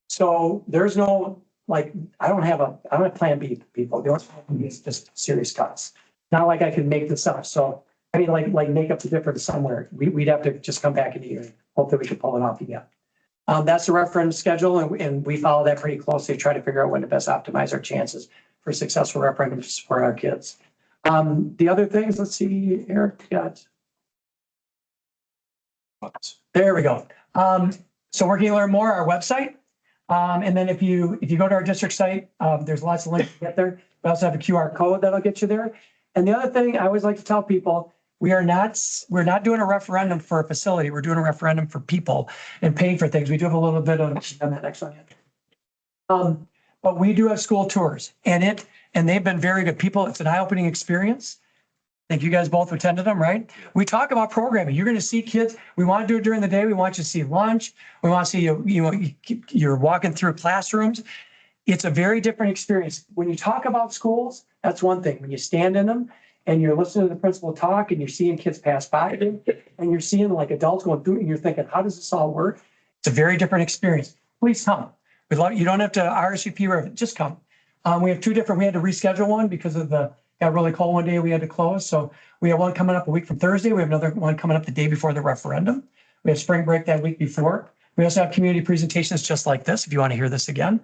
So there's no, I don't have plan B, people. The only plan B is just serious costs. Not like I could make this up. So, I mean, like make up the difference somewhere. We'd have to just come back in a year and hope that we could pull it off again. That's the referendum schedule, and we follow that pretty closely, try to figure out when to best optimize our chances for successful referendums for our kids. The other things, let's see, Eric got. There we go. So where can you learn more? Our website. And then if you go to our district site, there's lots of links to get there. We also have a QR code that'll get you there. And the other thing I always like to tell people, we're not doing a referendum for a facility. We're doing a referendum for people and paying for things. We do have a little bit on that next one. But we do have school tours and they've been very good. People, it's an eye-opening experience. I think you guys both attended them, right? We talk about programming. You're going to see kids. We want to do it during the day. We want you to see lunch. We want to see you're walking through classrooms. It's a very different experience. When you talk about schools, that's one thing. When you stand in them and you're listening to the principal talk and you're seeing kids pass by and you're seeing like adults going through it and you're thinking, how does this all work? It's a very different experience. Please come. You don't have to RSVP or just come. We have 2 different, we had to reschedule one because of got really cold one day, we had to close. So we have one coming up a week from Thursday. We have another one coming up the day before the referendum. We have spring break that week before. We also have community presentations just like this, if you want to hear this again,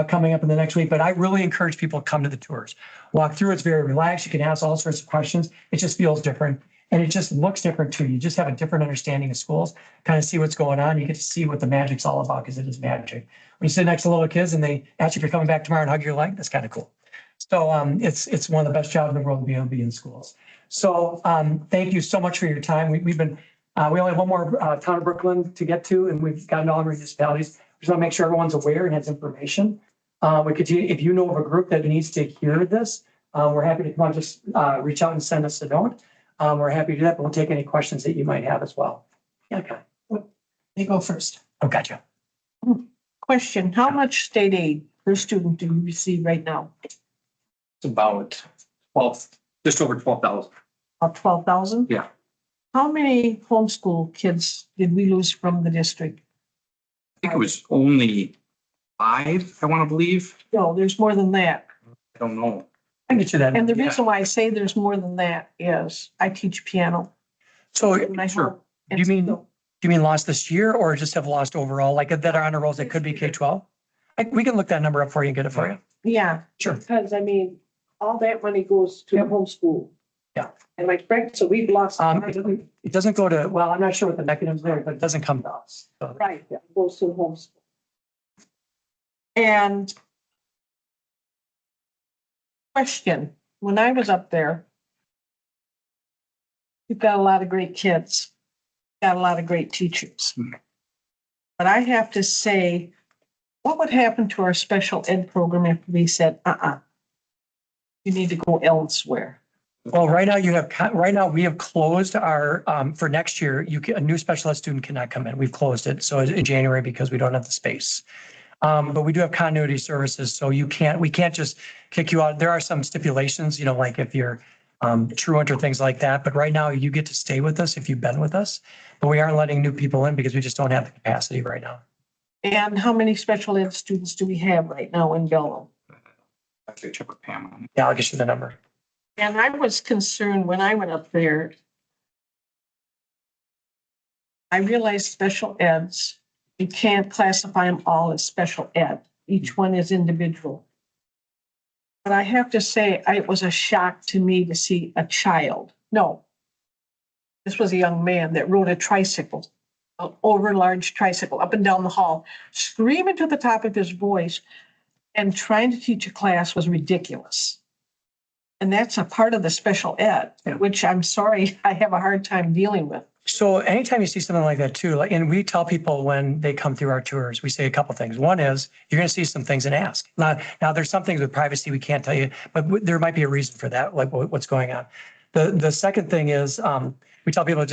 coming up in the next week. But I really encourage people to come to the tours. Walk through, it's very relaxed. You can ask all sorts of questions. It just feels different. And it just looks different too. You just have a different understanding of schools, kind of see what's going on. You get to see what the magic's all about because it is magic. When you sit next to little kids and they ask you if you're coming back tomorrow and hug your leg, that's kind of cool. So it's one of the best jobs in the world to be able to be in schools. So thank you so much for your time. We only have one more town of Brooklyn to get to, and we've gotten all the municipalities. We just want to make sure everyone's aware and has information. We continue, if you know of a group that needs to hear this, we're happy to come on, just reach out and send us a note. We're happy to do that, but we'll take any questions that you might have as well. Okay. You go first. Oh, gotcha. Question, how much state aid per student do you receive right now? It's about 12, just over 12,000. About 12,000? Yeah. How many homeschool kids did we lose from the district? I think it was only 5, I want to believe. No, there's more than that. I don't know. I can get you that. And the reason why I say there's more than that is I teach piano. So in my home. do you mean lost this year or just have lost overall, like that are on the rolls that could be K-12? We can look that number up for you and get it for you. Yeah. Sure. Because I mean, all that money goes to the homeschool. Yeah. And like Frank, so we've lost. It doesn't go to, well, I'm not sure what the mechanism there, but it doesn't come to us. So, Right, it goes to the homeschool. And question, when I was up there, you've got a lot of great kids, got a lot of great teachers. But I have to say, what would happen to our special ed program if we said, you need to go elsewhere? Well, right now you have, right now we have closed our, for next year, a new special ed student cannot come in. We've closed it. So in January because we don't have the space. But we do have continuity services, so we can't just kick you out. There are some stipulations, like if you're truant or things like that. But right now you get to stay with us if you've been with us. But we aren't letting new people in because we just don't have the capacity right now. And how many special ed students do we have right now in Belleville? Actually, check with Pam on it. Yeah, I'll get you the number. And I was concerned when I went up there. I realized special eds, you can't classify them all as special ed. Each one is individual. But I have to say, it was a shock to me to see a child. No, this was a young man that rode a tricycle, an over large tricycle up and down the hall, screaming to the top of his voice, and trying to teach a class was ridiculous. And that's a part of the special ed, which I'm sorry, I have a hard time dealing with. So anytime you see something like that too, and we tell people when they come through our tours, we say a couple of things. One is you're going to see some things and ask. Now there's some things with privacy we can't tell you, but there might be a reason for that, like what's going on. The second thing is we tell people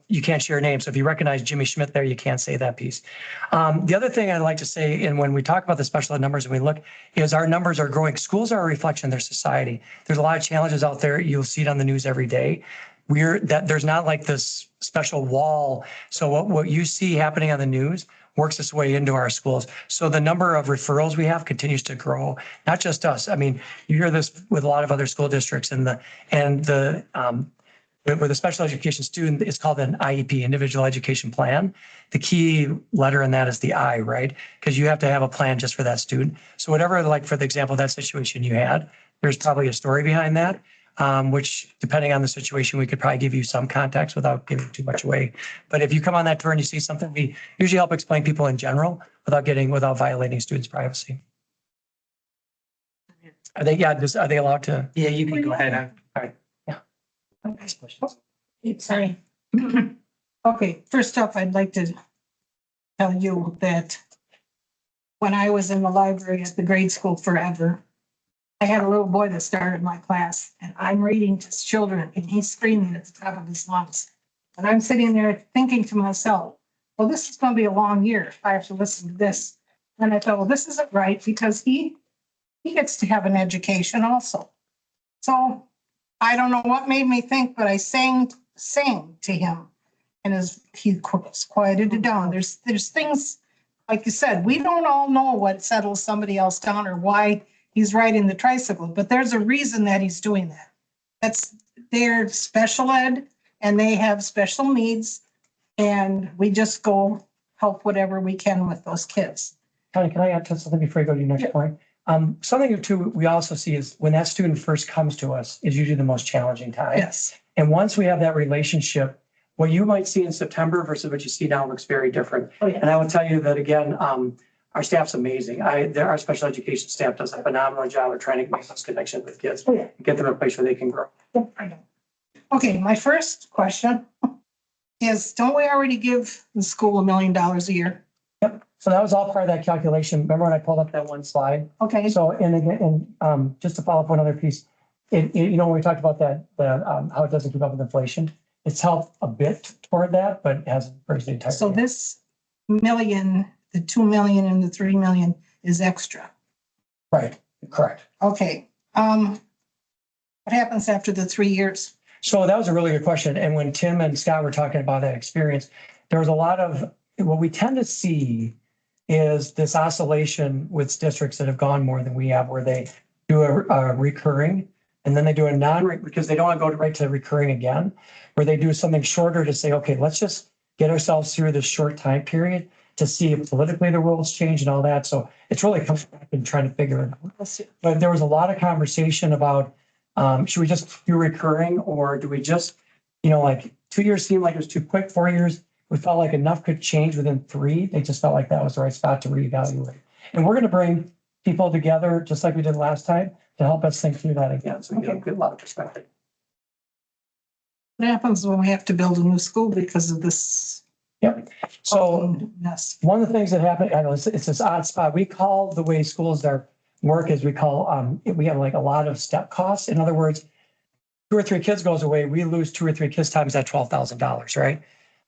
you can't share names. So if you recognize Jimmy Schmidt there, you can't say that piece. The other thing I'd like to say, and when we talk about the special ed numbers and we look, is our numbers are growing. Schools are a reflection of their society. There's a lot of challenges out there. You'll see it on the news every day. There's not like this special wall. So what you see happening on the news works its way into our schools. So the number of referrals we have continues to grow, not just us. I mean, you hear this with a lot of other school districts with a special education student, it's called an IEP, individual education plan. The key letter in that is the I, right? Because you have to have a plan just for that student. So whatever, like for the example, that situation you had, there's probably a story behind that. Which depending on the situation, we could probably give you some context without giving too much away. But if you come on that tour and you see something, we usually help explain people in general without violating students' privacy. Are they allowed to? Yeah, you can go ahead. All right. Yeah. Sorry. Okay, first off, I'd like to tell you that when I was in the library at the grade school forever, I had a little boy that started my class and I'm reading to children and he's screaming at the top of his lungs. And I'm sitting there thinking to myself, well, this is going to be a long year if I have to listen to this. And I thought, well, this isn't right because he gets to have an education also. So I don't know what made me think, but I sang to him and he quieted it down. There's things, like you said, we don't all know what settles somebody else down or why he's riding the tricycle, but there's a reason that he's doing that. That's their special ed and they have special needs and we just go help whatever we can with those kids. Connie, can I add to something before you go to your next point? Something too we also see is when that student first comes to us is usually the most challenging time. Yes. And And once we have that relationship, what you might see in September versus what you see now looks very different. Oh, yeah. And I will tell you that again, our staff's amazing. Our special education staff does a phenomenal job of trying to make those connections with kids, Oh, yeah. get them a place where they can grow. I know. Okay, my first question is, don't we already give the school $1 million a year? Yep. So that was all part of that calculation. Remember when I pulled up that one slide? Okay, So, and again, just to follow up one other piece, when we talked about that, how it doesn't keep up with inflation, it's helped a bit toward that, but it hasn't bridged the entire. so this million, the 2 million and the 3 million is extra. Right, correct. Okay, what happens after the 3 years? So that was a really good question. And when Tim and Scott were talking about that experience, there was a lot of, what we tend to see is this oscillation with districts that have gone more than we have, where they do a recurring and then they do a because they don't want to go right to recurring again, where they do something shorter to say, okay, let's just get ourselves through this short time period to see if politically the world's changed and all that. So it's really coming back and trying to figure it out. But there was a lot of conversation about, should we just do recurring or do we just, like 2 years seemed like it was too quick, 4 years, we felt like enough could change within 3. They just felt like that was the right spot to reevaluate. And we're going to bring people together, just like we did last time, to help us think through that again. So we get a lot of perspective. What happens when we have to build a new school because of this? Yep. So Yes. one of the things that happened, I know it's this odd spot. We call the way schools work is we have like a lot of step costs. In other words, 2 or 3 kids goes away, we lose 2 or 3 kids times that $12,000, right?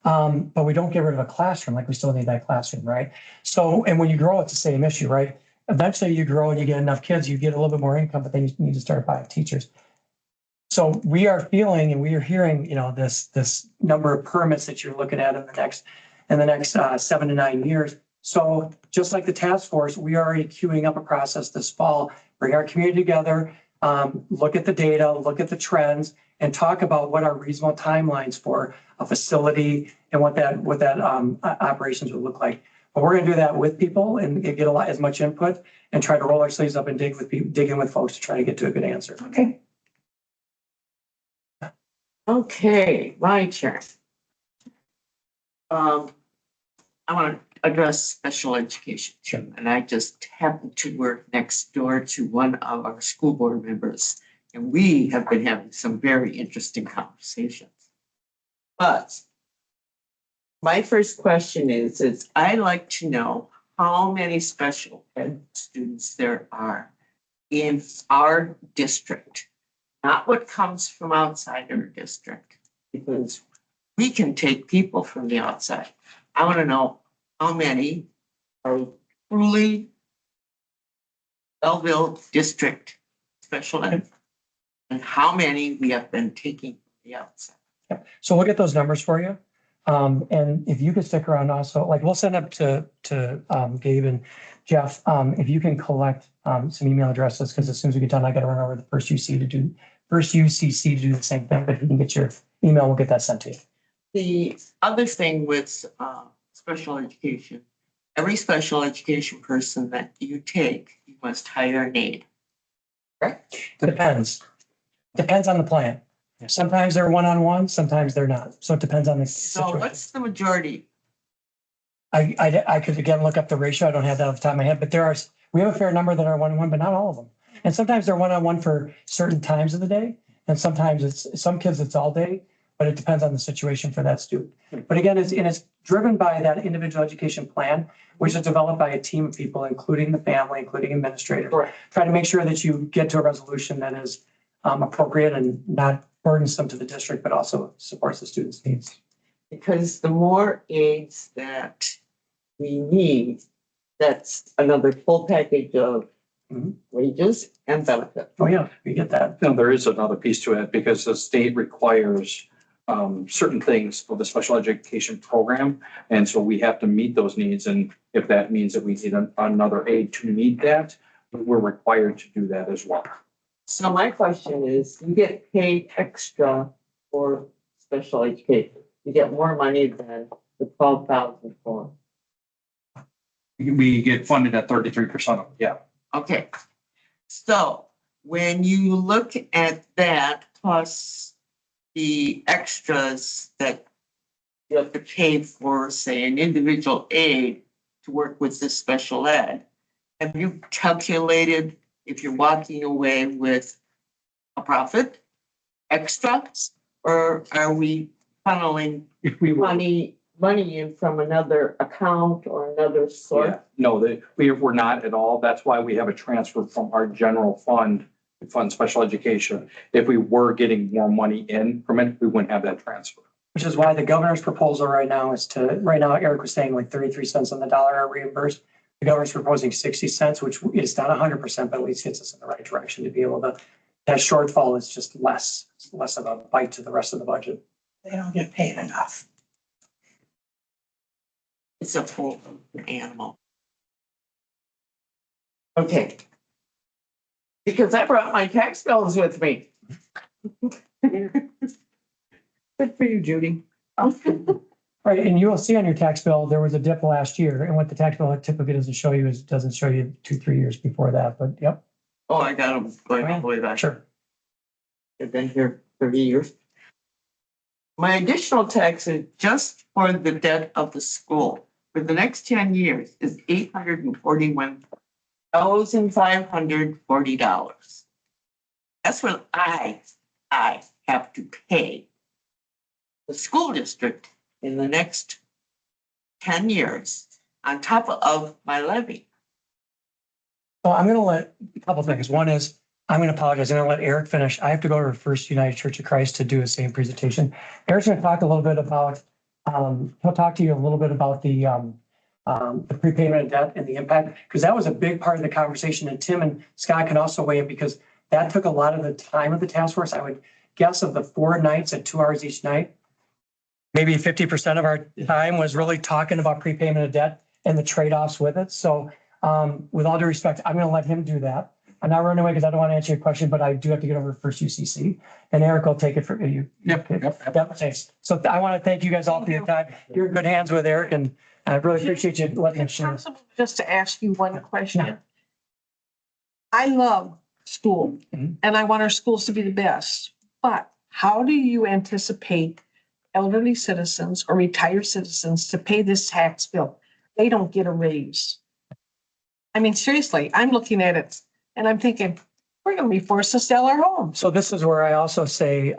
But we don't get rid of a classroom, like we still need that classroom, right? So, and when you grow, it's the same issue, right? Eventually you grow and you get enough kids, you get a little bit more income, but then you need to start buying teachers. So we are feeling and we are hearing, this number of permits that you're looking at in the next 7 to 9 years. So just like the task force, we are already queuing up a process this fall, bring our community together, look at the data, look at the trends, and talk about what our reasonable timelines for a facility and what that operations would look like. But we're going to do that with people and get as much input and try to roll our sleeves up and dig in with folks to try to get to a good answer. Okay. Okay, my turn. I want to address special education. Sure. And I just happen to work next door to one of our school board members. And we have been having some very interesting conversations. But my first question is I'd like to know how many special ed students there are in our district, not what comes from outside our district, because we can take people from the outside. I want to know how many are truly Belleville district special ed, and how many we have been taking from the outside. So we'll get those numbers for you. And if you could stick around also, like we'll send up to Gabe and Jeff, if you can collect some email addresses, because as soon as we get done, I got to run over to the first UCC to do the same thing. But if you can get your email, we'll get that sent to you. The other thing with special education, every special education person that you take, you must hire an aide. Correct? Depends on the plan. Sometimes they're one-on-one, sometimes they're not. So it depends on the So situation. what's the majority? I could again look up the ratio. I don't have that off the top of my head, but we have a fair number that are one-on-one, but not all of them. And sometimes they're one-on-one for certain times of the day. And sometimes some kids it's all day, but it depends on the situation for that student. But again, it's driven by that individual education plan, which is developed by a team of people, including the family, including administrators. Correct. Try to make sure that you get to a resolution that is appropriate and not burdensome to the district, but also supports the students' needs. Because the more aides that we need, that's another full package of wages and benefits. Oh, yeah, we get that. No, there is another piece to it because the state requires certain things for the special education program. And so we have to meet those needs. And if that means that we need another aide to meet that, we're required to do that as well. So my question is, you get paid extra for special education. You get more money than the 12,000 for. We get funded at 33%. Yeah. Okay. So when you look at that plus the extras that you have to pay for, say, an individual aide to work with this special ed, have you calculated if you're walking away with a profit, extras, or are we funneling If we were, money in from another account or another source? no, we're not at all. That's why we have a transfer from our general fund to fund special education. If we were getting more money in from it, we wouldn't have that transfer. Which is why the governor's proposal right now Eric was saying like 33 cents on the dollar are reimbursed. The governor's proposing 60 cents, which is not 100%, but at least hits us in the right direction to be able to, that shortfall is just less of a bite to the rest of the budget. They don't get paid enough. It's a full animal. Okay. Because I brought my tax bills with me. Good for you, Judy. Right, and you will see on your tax bill, there was a dip last year, and what the tax bill typically doesn't show you is, it doesn't show you 2-3 years before that, but yep, Oh, I got them going all the way back. sure. I've been here 30 years. My additional taxes just for the debt of the school for the next 10 years is $841,540. That's what I have to pay the school district in the next 10 years on top of my levy. So I'm gonna let a couple things. One is, I'm going to apologize. I'm going to let Eric finish. I have to go to First United Church of Christ to do the same presentation. Eric's going to talk a little bit about, he'll talk to you a little bit about the prepayment of debt and the impact, because that was a big part of the conversation. And Tim and Scott can also weigh in because that took a lot of the time of the task force. I would guess of the 4 nights at 2 hours each night, maybe 50% of our time was really talking about prepayment of debt and the trade-offs with it. So with all due respect, I'm going to let him do that. I'm not running away because I don't want to answer your question, but I do have to get over to First UCC, and Eric will take it for you. Yep. Thanks. So I want to thank you guys all for your time. You're in good hands with Eric, and I really appreciate you letting him share. Possible just to ask you one question. I love school Mhm. and I want our schools to be the best, but how do you anticipate elderly citizens or retired citizens to pay this tax bill? They don't get a raise. I mean, seriously, I'm looking at it and I'm thinking, we're going to be forced to sell our homes. So this is where I also say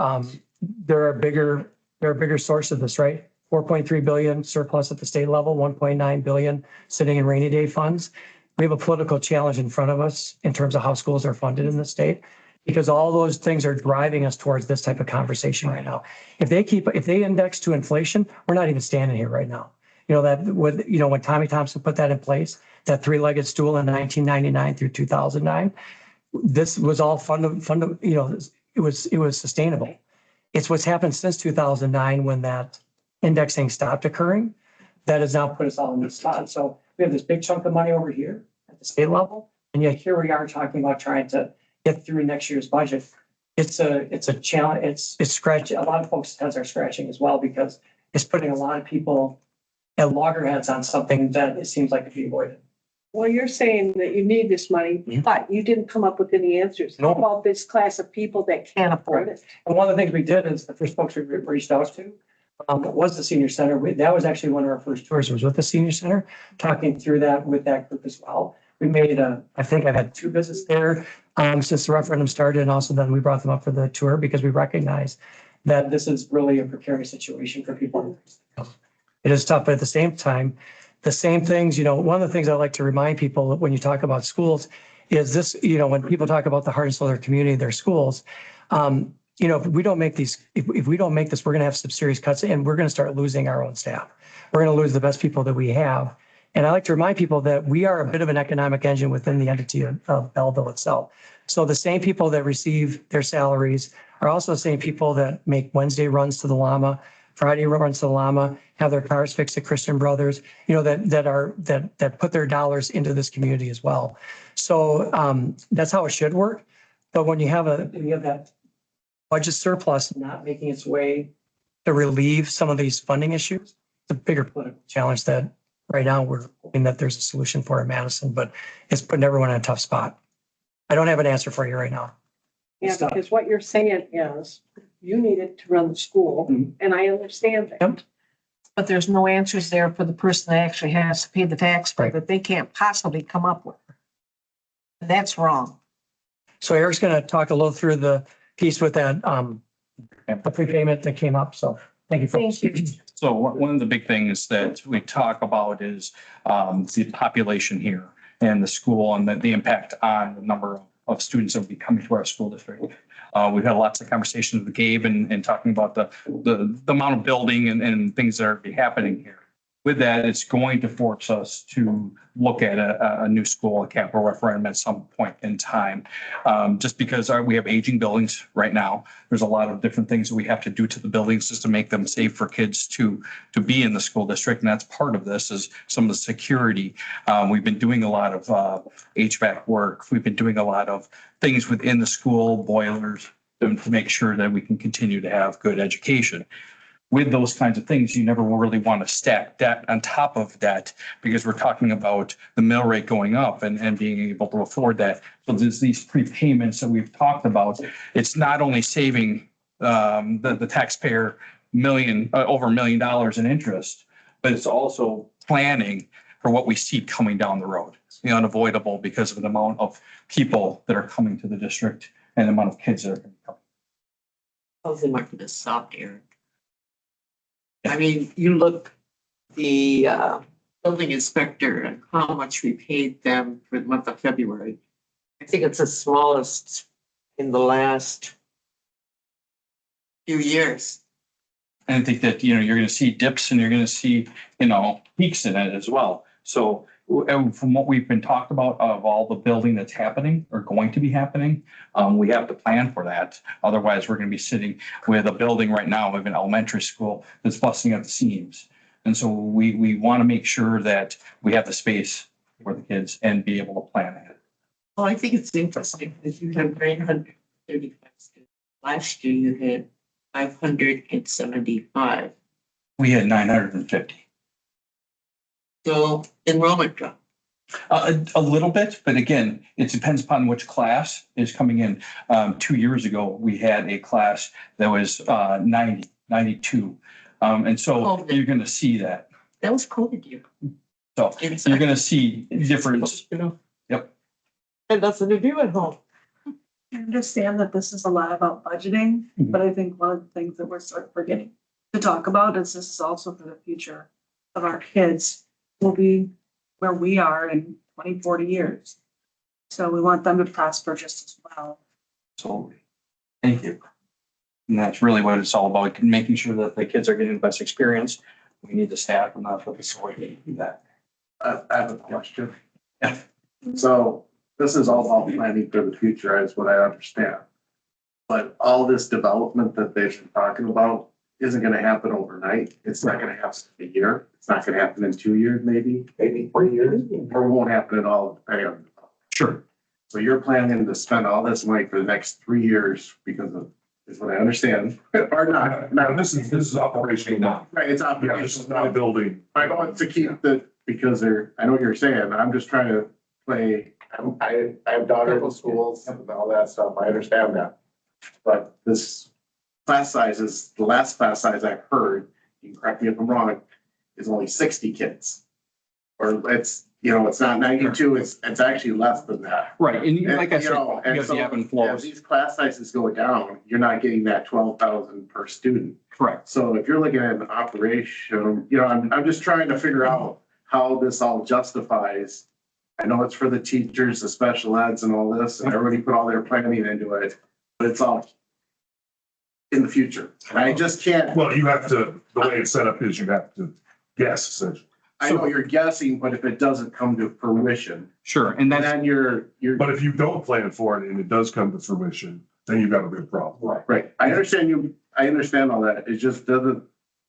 there are bigger sources of this, right? 4.3 billion surplus at the state level, 1.9 billion sitting in rainy day funds. We have a political challenge in front of us in terms of how schools are funded in the state, because all those things are driving us towards this type of conversation right now. If they index to inflation, we're not even standing here right now. When Tommy Thompson put that in place, that 3-legged stool in 1999 through 2009, this was all it was sustainable. It's what's happened since 2009 when that indexing stopped occurring that has now put us all in this spot. So we have this big chunk of money over here at the state level, and yet here we are talking about trying to get through next year's budget. It's a challenge. It's scratching. A lot of folks' heads are scratching as well because it's putting a lot of people at loggerheads on something that it seems like to be avoided. Well, you're saying that you need this money, but you didn't come up with any answers. How No. about this class of people that can't afford it? And one of the things we did is the first folks we reached out to was the senior center. That was actually one of our first tours, was with the senior center, talking through that with that group as well. We made I think I've had 2 visits there since the referendum started, and also then we brought them up for the tour because we recognize that this is really a precarious situation for people. It is tough, but at the same time, the same things, one of the things I like to remind people when you talk about schools is this, when people talk about the heart and soul of their community, their schools, if we don't make these, if we don't make this, we're going to have some serious cuts and we're going to start losing our own staff. We're going to lose the best people that we have. And I like to remind people that we are a bit of an economic engine within the entity of Belleville itself. So the same people that receive their salaries are also the same people that make Wednesday runs to the Llama, Friday runs to the Llama, have their cars fixed at Christian Brothers, that put their dollars into this community as well. So that's how it should work. But when you have that budget surplus not making its way to relieve some of these funding issues, it's a bigger political challenge that right now we're hoping that there's a solution for in Madison, but it's putting everyone in a tough spot. I don't have an answer for you right now. Yeah, because what you're saying is you need it to run the school, and I understand that. Yep. But there's no answers there for the person that actually has to pay the tax bill Right. that they can't possibly come up with. That's wrong. So Eric's going to talk a little through the piece with that, the prepayment that came up. So thank you. Thank you. So one of the big things that we talk about is the population here and the school and the impact on the number of students that will be coming to our school district. We've had lots of conversations with Gabe and talking about the amount of building and things that are happening here. With that, it's going to force us to look at a new school, a capital referendum at some point in time. Just because we have aging buildings right now, there's a lot of different things that we have to do to the buildings just to make them safe for kids to be in the school district. And that's part of this is some of the security. We've been doing a lot of HVAC work. We've been doing a lot of things within the school, boilers, to make sure that we can continue to have good education. With those kinds of things, you never really want to stack debt on top of debt because we're talking about the mill rate going up and being able to afford that. So there's these prepayments that we've talked about. It's not only saving the taxpayer over $1 million in interest, but it's also planning for what we see coming down the road. It's unavoidable because of the amount of people that are coming to the district and the amount of kids that are going to be coming. Housing market is soft, Eric. I mean, you look, the building inspector and how much we paid them for the month of February. I think it's the smallest in the last few years. And I think that, you're gonna see dips and you're gonna see, peaks in it as well. So from what we've been talked about of all the building that's happening or going to be happening, we have to plan for that. Otherwise, we're gonna be sitting with a building right now of an elementary school that's busting at the seams. And so we want to make sure that we have the space for the kids and be able to plan ahead. Well, I think it's interesting that you have 935 students. Last year you had 575. We had 950. So enrollment dropped. A little bit, but again, it depends upon which class is coming in. 2 years ago, we had a class that was 90, 92. And so Oh, you're going to see that. That was COVID year. So you're going to see difference. Yep. Had nothing to do at home. I understand that this is a lot about budgeting, Mhm. but I think one of the things that we're sort of forgetting to talk about is this is also for the future of our kids. Will be where we are in 20, 40 years. So we want them to prosper just as well. Absolutely. Thank you. And that's really what it's all about, making sure that the kids are getting the best experience. We need the staff and that's what the story to do that. I have a question. Yeah. So this is all about planning for the future, is what I understand. But all this development that they've been talking about isn't gonna happen overnight. It's not gonna happen in a year. It's not gonna happen in 2 years, maybe 3 years, or it won't happen at all, depending on. Sure. So you're planning to spend all this money for the next 3 years because of, is what I understand, or not? Now, this is operational now. Right, it's Yeah, this operational. is not a building. I don't want to keep the, because they're, I know what you're saying, I'm just trying to play, I have daughters in schools and all that stuff, I understand that. But this class size is, the last class size I've heard, you can correct me if I'm wrong, is only 60 kids. Or it's, it's not 92, it's actually less than that. Right. And like I And, said, you and have so the ebb and as flows. these class sizes go down, you're not getting that 12,000 per student. Correct. So if you're looking at an operation, I'm just trying to figure out how this all justifies. I know it's for the teachers, the special eds and all this, and everybody put all their planning into it, but it's all in the future. And I just can't, Well, you have to, the way it's set up is you have to guess essentially. I know you're guessing, but if it doesn't come to fruition, Sure. And that's, then you're, But if you don't plan for it and it does come to fruition, then you've got a big problem. right. I understand all that. It's just the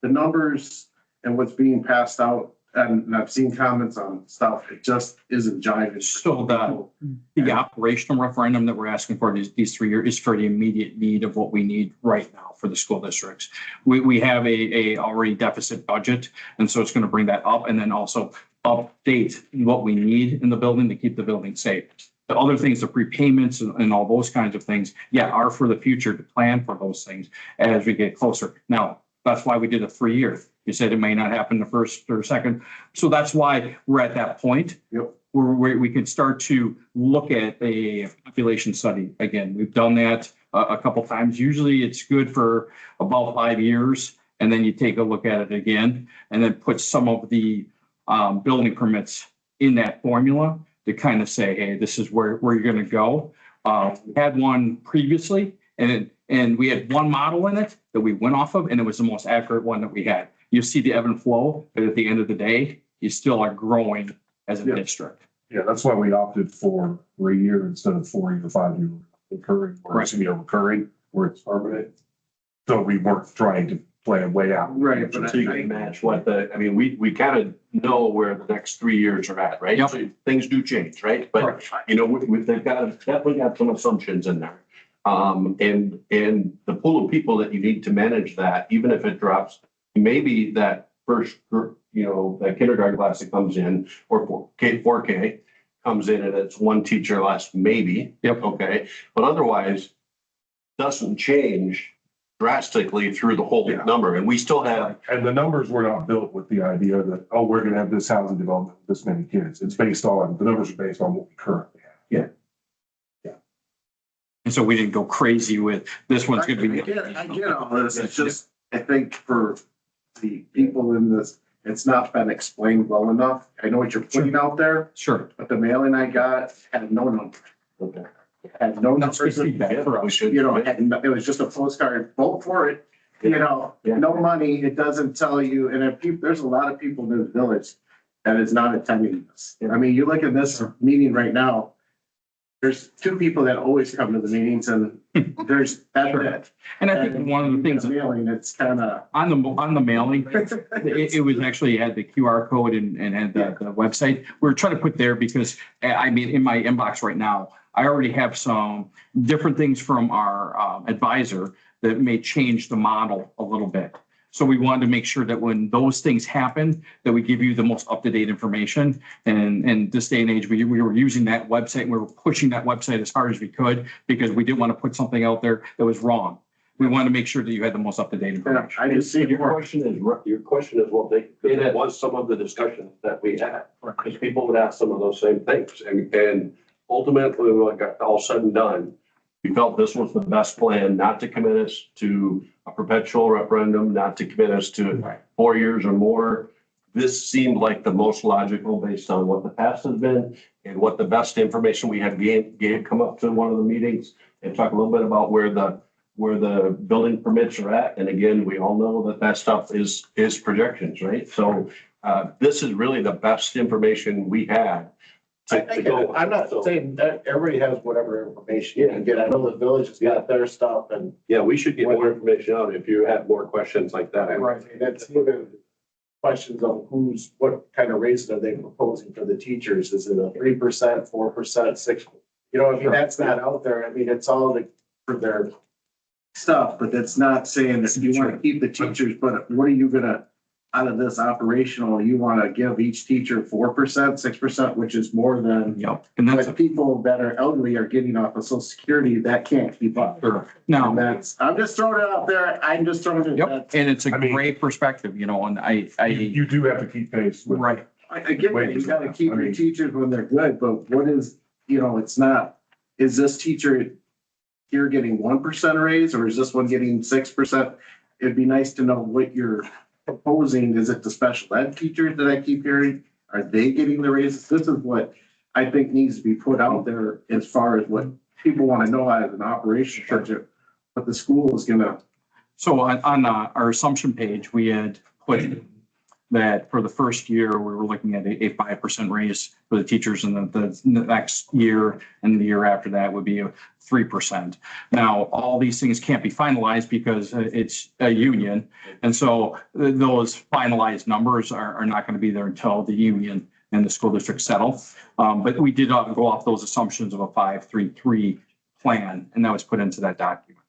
numbers and what's being passed out, and I've seen comments on stuff, it just isn't jiving. So the operational referendum that we're asking for these 3 years is for the immediate need of what we need right now for the school districts. We have a already deficit budget, and so it's going to bring that up and then also update what we need in the building to keep the building safe. The other things, the prepayments and all those kinds of things, are for the future to plan for those things as we get closer. Now, that's why we did a 3 year. You said it may not happen the first or second. So that's why we're at that point. Yep. Where we can start to look at a population study. Again, we've done that a couple times. Usually it's good for about 5 years. And then you take a look at it again and then put some of the building permits in that formula to kind of say, hey, this is where you're going to go. We had one previously and we had one model in it that we went off of, and it was the most accurate one that we had. You see the ebb and flow, but at the end of the day, you still are growing as a district. Yeah, that's why we opted for 3 year instead of 4 year, 5 year recurring, or it's recurring where it's permanent. So we weren't trying to plan way out. Right, but So you can match what we kind of know where the next 3 years are at, right? Yep. So things do change, right? But, they've definitely got some assumptions in there. And the pool of people that you need to manage that, even if it drops, maybe that first, that kindergarten class that comes in, or 4K comes in and it's one teacher less, maybe. Yep. Okay, but otherwise doesn't change drastically through the whole Yeah. number. And we still have, And the numbers were not built with the idea that, oh, we're gonna have this housing development, with this many kids. It's based on, the numbers are based on what we currently have. And so we didn't go crazy with this one's going to be. I get all this, it's just, I think for the people in this, it's not been explained well enough. I know what you're putting out there, Sure. but the mailing I got had no number. okay. had no That's good numbers, feedback for us. you know, it was just a postcard, vote for it. You know, no money, it doesn't tell you, and if people, there's a lot of people in this village that is not attending this. I mean, you look at this meeting right now, there's two people that always come to the meetings and there's, that's it. And I think one of the things Mailing, it's kind of. on the mailing, it was actually had the QR code and had the website. We were trying to put there because, I mean, in my inbox right now, I already have some different things from our advisor that may change the model a little bit. So we wanted to make sure that when those things happen, that we give you the most up-to-date information. And this day and age, we were using that website, and we were pushing that website as hard as we could because we didn't want to put something out there that was wrong. We wanted to make sure that you had the most up-to-date information. I just see Your more. question is, what they, because it was some of the discussion that we had. Because people would ask some of those same things. And ultimately, when it got all said and done, we felt this was the best plan, not to commit us to a perpetual referendum, not to commit us to 4 years or more. This seemed like the most logical based on what the past has been and what the best information we had gained come up to one of the meetings and talk a little bit about where the building permits are at. And again, we all know that stuff is projections, right? So this is really the best information we had. I'm not saying that everybody has whatever information you can get. I know the village has got their stuff and. Yeah, we should get more information out if you have more questions like that. Right, and that's even questions on what kind of raises are they proposing for the teachers? Is it a 3%, 4%, 6%? You know, I mean, that's not out there. I mean, it's all for their stuff, but that's not saying that you want to keep the teachers, but what are you gonna, out of this operational, you want to give each teacher 4%, 6%, which is more than Yep. And that's what people that are elderly are getting off of social security that can't keep up. sure. Now, And that's, I'm just throwing it out there. I'm just throwing it. yep, and it's a I mean- great perspective, you know, and You do have to keep pace with. right. I get that, you gotta keep your teachers when they're good, but what is, you know, it's not, is this teacher here getting 1% raise or is this one getting 6%? It'd be nice to know what you're proposing. Is it the special ed teachers that I keep hearing? Are they getting the raises? This is what I think needs to be put out there as far as what people want to know as an operation budget, what the school is gonna. So on our assumption page, we had put that for the first year, we were looking at a 5% raise for the teachers, and the next year and the year after that would be a 3%. Now, all these things can't be finalized because it's a union. And so those finalized numbers are not going to be there until the union and the school district settle. But we did go off those assumptions of a 5-3-3 plan, and that was put into that document.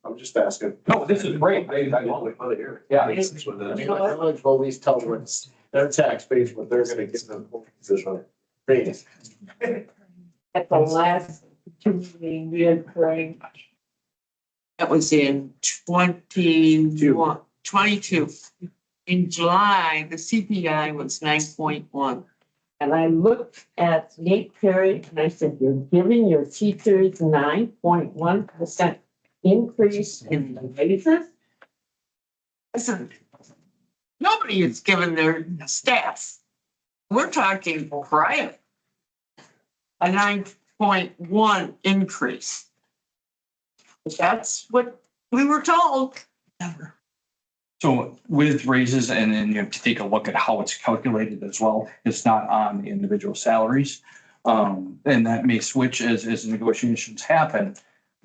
I'm just asking. No, this is great. I love it. I hear it. Yeah. I mean, the village will at least tell them what's their tax base, what they're gonna give them for position raise. At the last community reoccurring. That was in 22. In July, the CPI was 9.1. And I looked at Nate Perry and I said, you're giving your teachers 9.1% increase in the raises? I said, nobody is giving their staff. We're talking private. A 9.1 increase. That's what we were told. So with raises, and then you have to take a look at how it's calculated as well. It's not on the individual salaries. And that may switch as negotiations happen.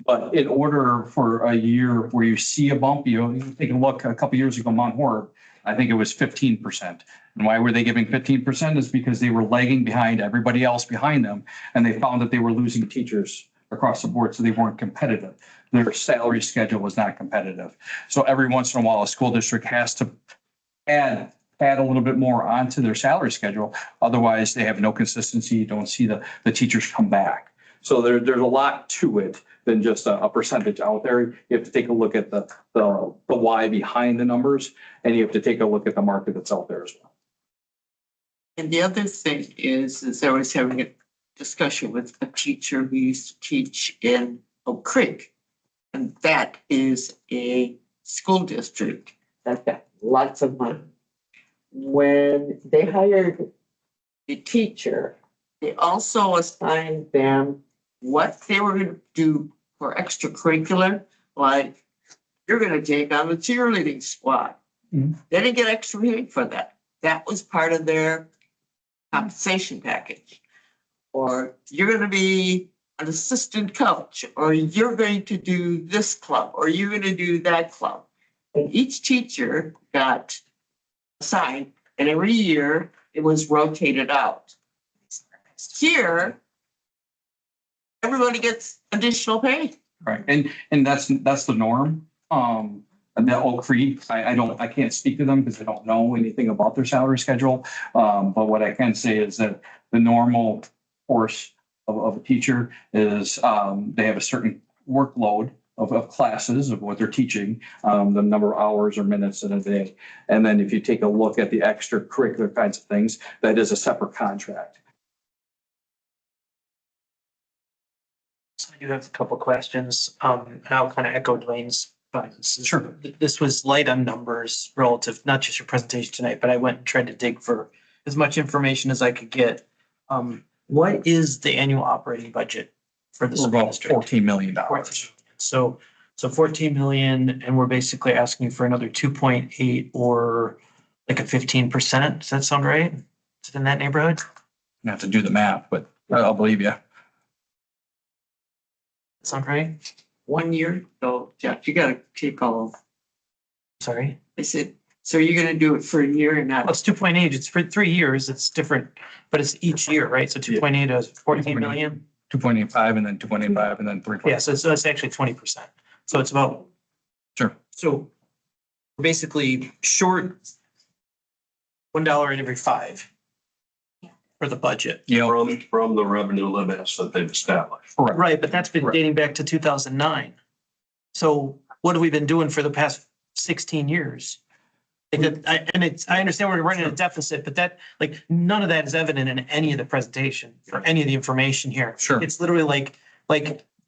But in order for a year where you see a bump, you take a look a couple years ago, Mount Horeb, I think it was 15%. And why were they giving 15%? Is because they were lagging behind everybody else behind them. And they found that they were losing teachers across the board, so they weren't competitive. Their salary schedule was not competitive. So every once in a while, a school district has to add a little bit more onto their salary schedule. Otherwise, they have no consistency. You don't see the teachers come back. So there's a lot to it than just a percentage out there. You have to take a look at the why behind the numbers, and you have to take a look at the market that's out there as well. And the other thing is I was having a discussion with a teacher who used to teach in Oak Creek. And that is a school district that got lots of money. When they hired the teacher, they also assigned them what they were gonna do for extracurricular, like you're gonna take on the cheerleading squad. Mhm. They didn't get extra pay for that. That was part of their compensation package. Or you're gonna be an assistant coach, or you're going to do this club, or you're gonna do that club. And each teacher got assigned, and every year it was rotated out. Here, everybody gets additional pay. Right, and that's the norm. And that Oak Creek, I can't speak to them because I don't know anything about their salary schedule. But what I can say is that the normal course of a teacher is, they have a certain workload of classes of what they're teaching, the number of hours or minutes in a day. And then if you take a look at the extracurricular kinds of things, that is a separate contract. So I do have a couple questions, and I'll kind of echo Dwayne's. Sure. This was light on numbers relative, not just your presentation tonight, but I went and tried to dig for as much information as I could get. What is the annual operating budget for the We're school about district? $14 million. So 14 million, and we're basically asking for another 2.8 or like a 15%. Does that sound right? Is it in that neighborhood? You have to do the math, but I'll believe you. Sound right? 1 year, so Jeff, you gotta take all, Sorry. I said, so you're gonna do it for a year and Well, not, it's 2.8. It's for 3 years. It's different, but it's each year, right? So 2.8 is 14 million. 2.85 and then 2.85 and then 3. Yeah, so it's actually 20%. So it's about, Sure. so we're basically short $1 in every 5 for the budget. You know, From the revenue limits that they've established. correct. Right, but that's been Correct. dating back to 2009. So what have we been doing for the past 16 years? Like, I understand we're running a deficit, but that, like, none of that is evident in any of the presentation or any of the information here. Sure. It's literally like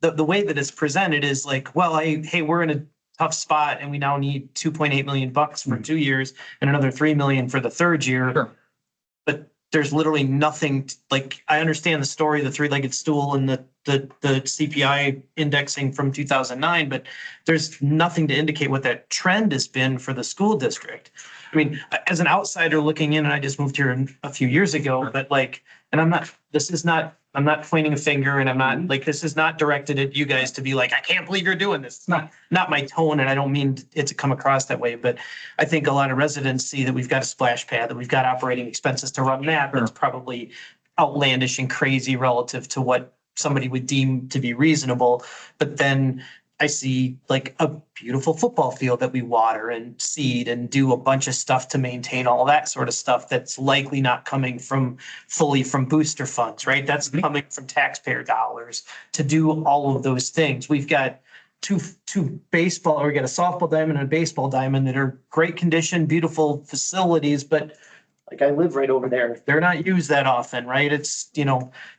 the way that it's presented is like, well, hey, we're in a tough spot and we now need 2.8 million bucks for 2 years and another 3 million for the third year. Sure. But there's literally nothing, like, I understand the story, the three-legged stool and the CPI indexing from 2009, but there's nothing to indicate what that trend has been for the school district. I mean, as an outsider looking in, and I just moved here a few years ago, but like, and I'm not pointing a finger, and I'm not like, this is not directed at you guys to be like, I can't believe you're doing this. It's not my tone, and I don't mean it to come across that way, but I think a lot of residents see that we've got a splash pad, that we've got operating expenses to run that. That's probably outlandish and crazy relative to what somebody would deem to be reasonable. But then I see like a beautiful football field that we water and seed and do a bunch of stuff to maintain all that sort of stuff that's likely not coming fully from booster funds, right? That's coming from taxpayer dollars to do all of those things. We've got two baseball, or we got a softball diamond and a baseball diamond that are great condition, beautiful facilities, but like, I live right over there. They're not used that often, right? It's,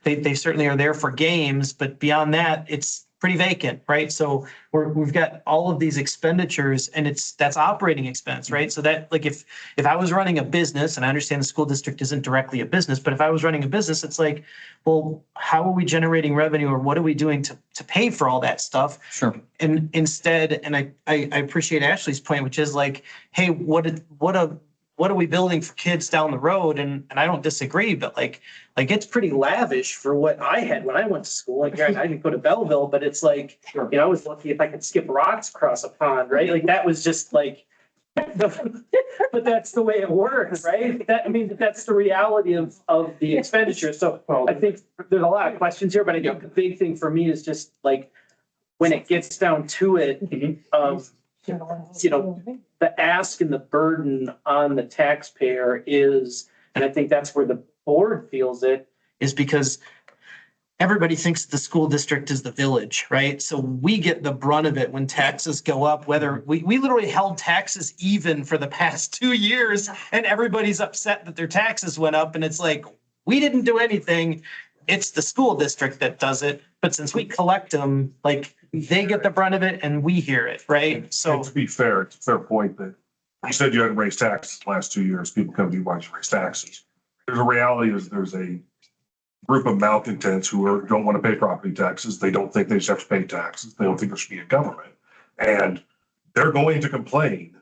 they certainly are there for games, but beyond that, it's pretty vacant, right? So we've got all of these expenditures, and that's operating expense, right? So that, like, if I was running a business, and I understand the school district isn't directly a business, but if I was running a business, it's like, well, how are we generating revenue, or what are we doing to pay for all that stuff? Sure. And instead, and I appreciate Ashley's point, which is like, hey, what are we building for kids down the road? And I don't disagree, but like it's pretty lavish for what I had when I went to school. Like, I didn't go to Belleville, but it's like, I was lucky if I could skip rocks across a pond, right? Like, that was just like, but that's the way it works, right? That's the reality of the expenditure. So I think there's a lot of questions here, but I think the big thing for me is just like, when it gets down to it, the ask and the burden on the taxpayer is, and I think that's where the board feels it, is because everybody thinks the school district is the village, right? So we get the brunt of it when taxes go up, whether we literally held taxes even for the past 2 years, and everybody's upset that their taxes went up. And it's like, we didn't do anything. It's the school district that does it. But since we collect them, like, they get the brunt of it and we hear it, right? So And to be fair, it's a fair point that you said you hadn't raised taxes the last 2 years. People come to you, why don't you raise taxes? There's a reality is there's a group of malcontents don't want to pay property taxes. They don't think they should have to pay taxes. They don't think there should be a government. And they're going to complain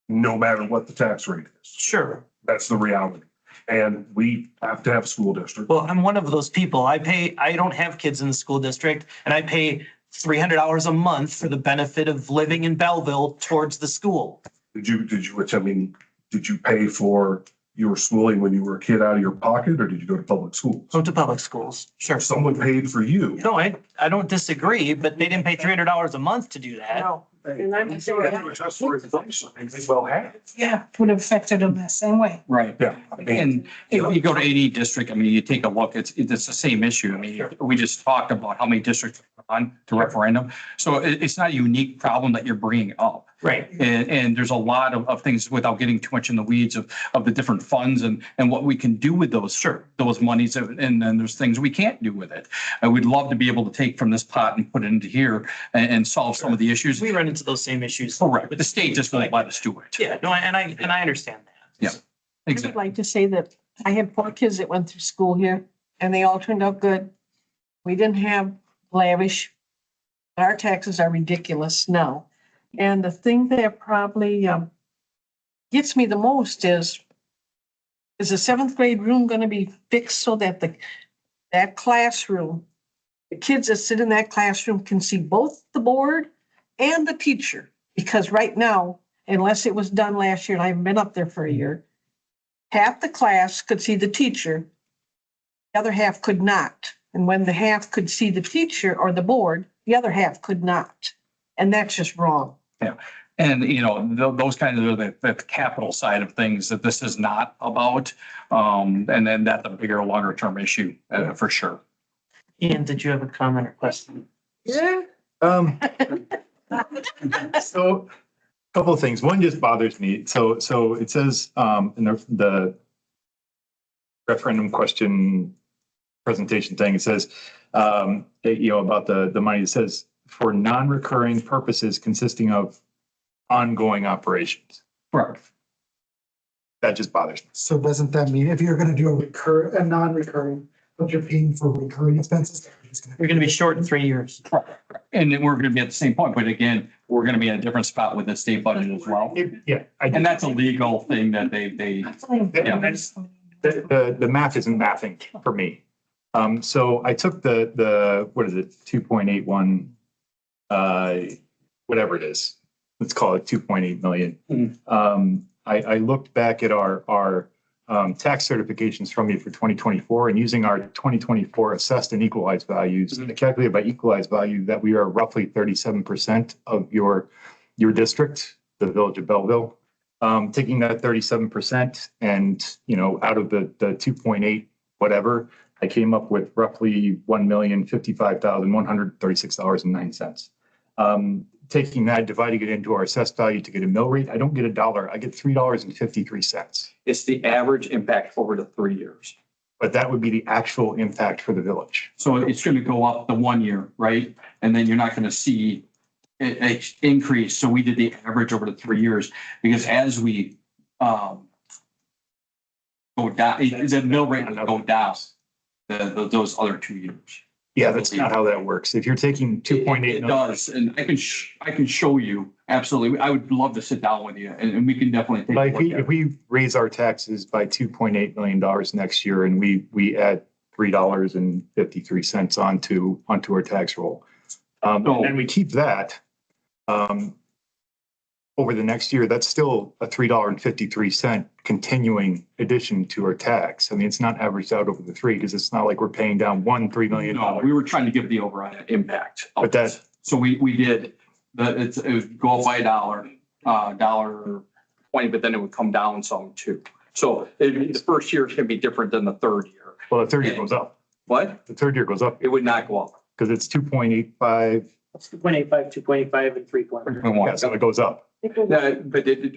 no matter what the tax rate is. Sure. That's the reality. And we have to have a school district. Well, I'm one of those people. I don't have kids in the school district and I pay $300 a month for the benefit of living in Belleville towards the school. Did you pay for your schooling when you were a kid out of your pocket, or did you go to public schools? Go to public schools. Sure. Someone paid for you. No, I don't disagree, but they didn't pay $300 a month to do that. No, and I'm You sorry. have to adjust for inflation, and they well have. Yeah, would have affected them the same way. Right. Yeah. And if you go to any district, I mean, you take a look, it's the same issue. I mean, we just talked about how many districts are on to referendum. So it's not a unique problem that you're bringing up. Right. And there's a lot of things without getting too much in the weeds of the different funds and what we can do with those, those monies. And then there's things we can't do with it. I would love to be able to take from this pot and put it into here and solve some of the issues. We run into those same issues. Correct. But the state just won't let us do it. Yeah, no, and I understand that. Yeah. I would Exactly. like to say that I had 4 kids that went through school here and they all turned out good. We didn't have lavish. Our taxes are ridiculous now. And the thing that probably gets me the most is the 7th grade room going to be fixed so that that classroom, the kids that sit in that classroom can see both the board and the teacher? Because right now, unless it was done last year, and I haven't been up there for a year, half the class could see the teacher, the other half could not. And when the half could see the teacher or the board, the other half could not. And that's just wrong. Yeah. And, you know, those kind of the capital side of things that this is not about. And then that's a bigger, longer term issue for sure. Ian, did you have a comment or question? Yeah. So a couple of things. One just bothers me. So it says in the referendum question presentation thing, it says, about the money, it says for non-recurring purposes consisting of ongoing operations. Right. That just bothers me. So doesn't that mean if you're gonna do a non-recurring, but you're paying for recurring expenses? You're going to be short in 3 years. And then we're going to be at the same point, but again, we're going to be in a different spot with the state budget as well. Yeah. And that's a legal thing that they, The math isn't mathing for me. So I took the what is it, 2.81, whatever it is, let's call it 2.8 million. I looked back at our tax certifications from you for 2024 and using our 2024 assessed and equalized values, calculated by equalized value, that we are roughly 37% of your district, the village of Belleville. Taking that 37% and, out of the 2.8, whatever, I came up with roughly $1,055,136.09. Taking that, dividing it into our assessed value to get a mill rate, I don't get $1, I get $3.53. it's the average impact over the 3 years. But that would be the actual impact for the village. So it's going to go up the 1 year, right? And then you're not going to see an increase. So we did the average over the 3 years because as we go down, the mill rate will go down those other 2 years. Yeah, that's not how that works. If you're taking 2.8. It does, and I can show you, absolutely. I would love to sit down with you and we can definitely take a Like look at if it. we raise our taxes by $2.8 million next year and we add $3.53 onto our tax roll. And we keep that over the next year, that's still a $3.53 continuing addition to our tax. I mean, it's not averaged out over the 3 because it's not like we're paying down $3 million. No, we were trying to give the overall impact. But that, So we did, it would go up by $1.20, but then it would come down some too. So the first year can be different than the third year. well, the third year goes up. What? The third year goes up It would not go up. because it's 2.85. It's 2.85, 2.85 and 3.1. Yeah, so it goes up. But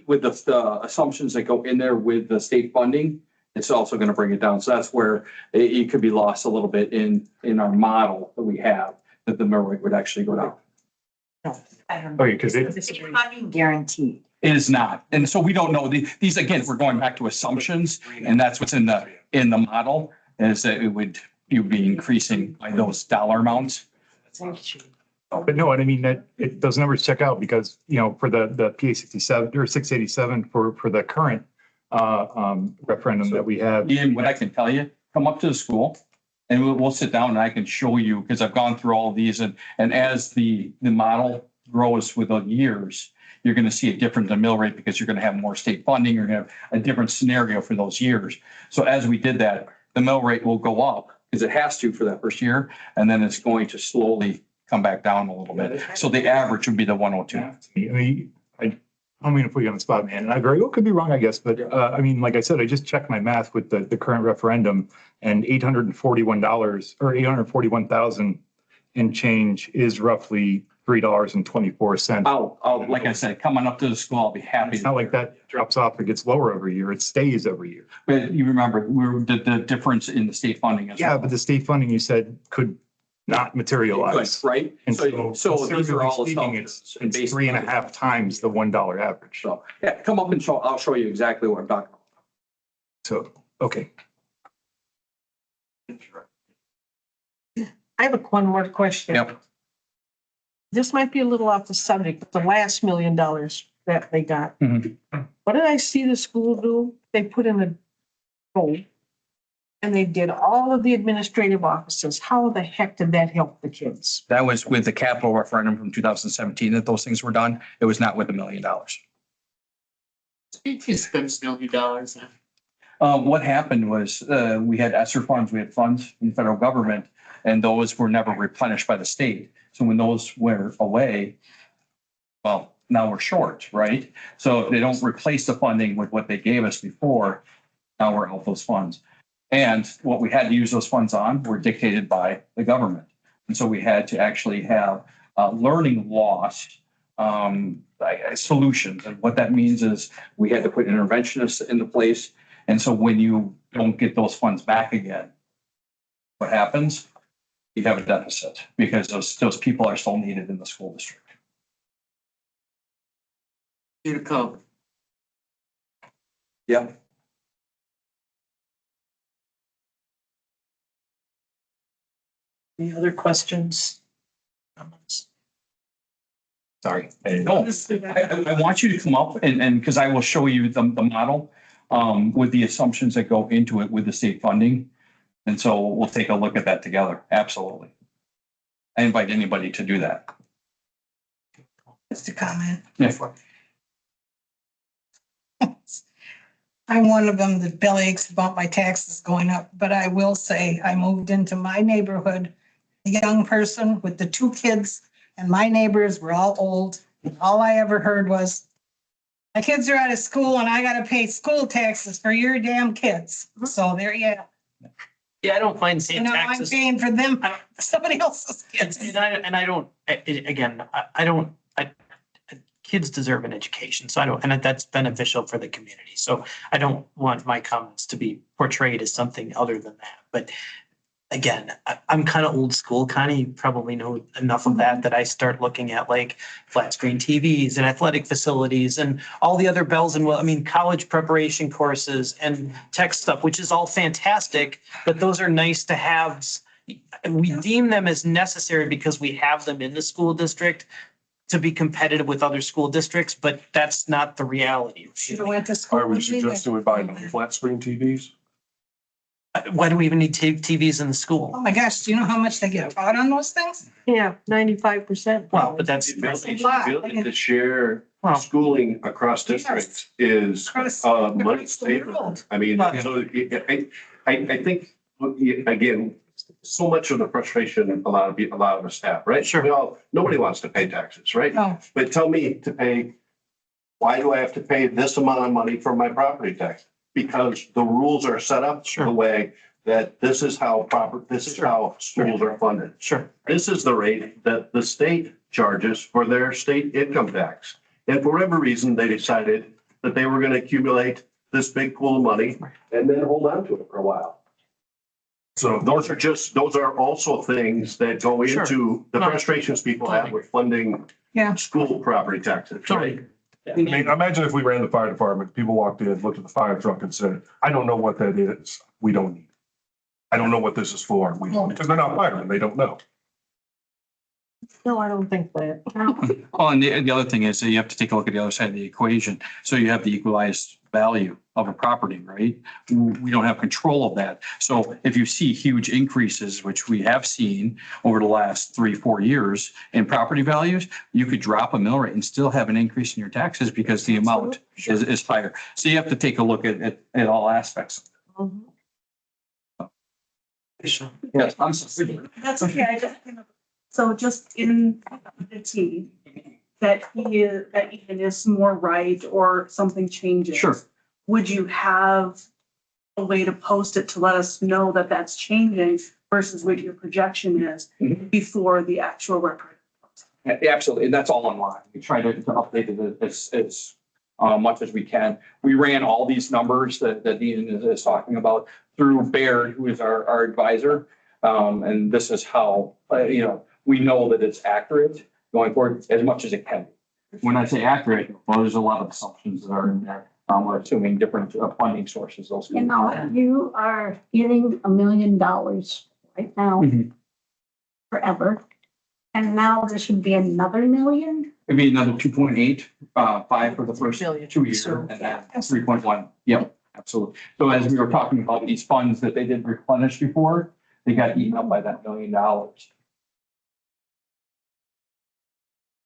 with the assumptions that go in there with the state funding, it's also going to bring it down. So that's where it could be lost a little bit in our model that we have, that the mill rate would actually go down. Okay, because Funding guaranteed. It is not. And so we don't know these, again, we're going back to assumptions and that's what's in the model is that it would you'd be increasing by those dollar amounts. But no, and I mean, those numbers check out because, for the PA 67 or 687 for the current referendum that we have. Ian, what I can tell you, come up to the school and we'll sit down and I can show you, because I've gone through all of these and as the model grows with the years, you're going to see a different mill rate because you're going to have more state funding. You're going to have a different scenario for those years. So as we did that, the mill rate will go up because it has to for that first year. And then it's going to slowly come back down a little bit. So the average would be the 102. I mean, I don't mean to put you on the spot, man, and I very well could be wrong, I guess, but I mean, like I said, I just checked my math with the current referendum, and $841 or 841,000 and change is roughly $3.24. I'll, like I said, coming up to the school, I'll be happy. It's not like that drops off or gets lower every year. It stays every year. But you remember, the difference in the state funding as well. Yeah, but the state funding, you said, could not materialize. Right? And So these are all conservatively speaking, it's 3.5 times the $1 average. So, yeah, come up and I'll show you exactly what I'm talking about. So, okay. I have one more question. Yep. This might be a little off the subject, but the last $1 million that they got. Mhm. What did I see the school do? They put in a goal and they did all of the administrative offices. How the heck did that help the kids? That was with the capital referendum from 2017 that those things were done. It was not with $1 million. You spend $1 million. What happened was, we had ESSER funds, we had funds from the federal government, and those were never replenished by the state. So when those were away, well, now we're short, right? So if they don't replace the funding with what they gave us before, now we're out those funds. And what we had to use those funds on were dictated by the government. And so we had to actually have learning loss solutions. And what that means is we had to put interventionists into place. And so when you don't get those funds back again, what happens? You have a deficit because those people are still needed in the school district. Here to come. Yep. Any other questions? Comments? Sorry. No, I want you to come up and because I will show you the model with the assumptions that go into it with the state funding. And so we'll take a look at that together. Absolutely. I invite anybody to do that. Just a comment. Yeah. I'm one of them that bellyaches about my taxes going up, but I will say I moved into my neighborhood, a young person with the 2 kids, and my neighbors were all old. And all I ever heard was, my kids are out of school and I gotta pay school taxes for your damn kids. So there you have. Yeah, I don't mind You saying know, I'm taxes. paying for them, somebody else's kids. Kids deserve an education, so I don't, and that's beneficial for the community. So I don't want my comments to be portrayed as something other than that. But again, I'm kind of old school, kind of, you probably know enough of that I start looking at like flat screen TVs and athletic facilities and all the other bells and college preparation courses and tech stuff, which is all fantastic, but those are nice to haves. We deem them as necessary because we have them in the school district to be competitive with other school districts, but that's not the reality. Should have went to school. Are we with me suggesting we buy flat screen TVs? Why do we even need TVs in the Oh school? my gosh, do you know how much they get taught on those things? Yeah, 95%. Well, but that's, Ability to share Well- schooling across districts is Across money the saver. world. I mean, so I think, again, so much of the frustration a lot of us have, right? Sure. Nobody wants to pay taxes, right? No. But tell me why do I have to pay this amount of money for my property tax? Because the rules are set up the way that this is how schools are funded. sure. This is the rate that the state charges for their state income tax. And for whatever reason, they decided that they were going to accumulate this big pool of money and then hold on to it for a while. So those are also things that go Sure. into the frustrations people have with funding Yeah. school property taxes, right? I mean, imagine if we ran the fire department, people walked in, looked at the fire truck and said, I don't know what that is. We don't need it. I don't know what this is for, because they're not firemen, they don't know. No, I don't think that. Well, and the other thing is that you have to take a look at the other side of the equation. So you have the equalized value of a property, right? We don't have control of that. So if you see huge increases, which we have seen over the last 3-4 years in property values, you could drop a mill rate and still have an increase in your taxes because the amount is higher. So you have to take a look at all aspects. Yes, I'm sorry. That's okay. So just in the T, that Ian is more right or something changes. Sure. Would you have a way to post it to let us know that that's changing versus what your projection is before the actual record? Yeah, absolutely. And that's all online. We try to update it as much as we can. We ran all these numbers that Ian is talking about through Baird, who is our advisor. And this is how, we know that it's accurate going forward as much as it can be. When I say accurate, well, there's a lot of assumptions that are in there. We're assuming different funding sources. Those You know, you are getting $1 million right now Mhm. forever. And now there should be another million. It'd be another 2.85 for the first 2 years So, and then 3.1. Yep, absolutely. So as we were talking about these funds that they did replenish before, they got eaten up by that $1 million.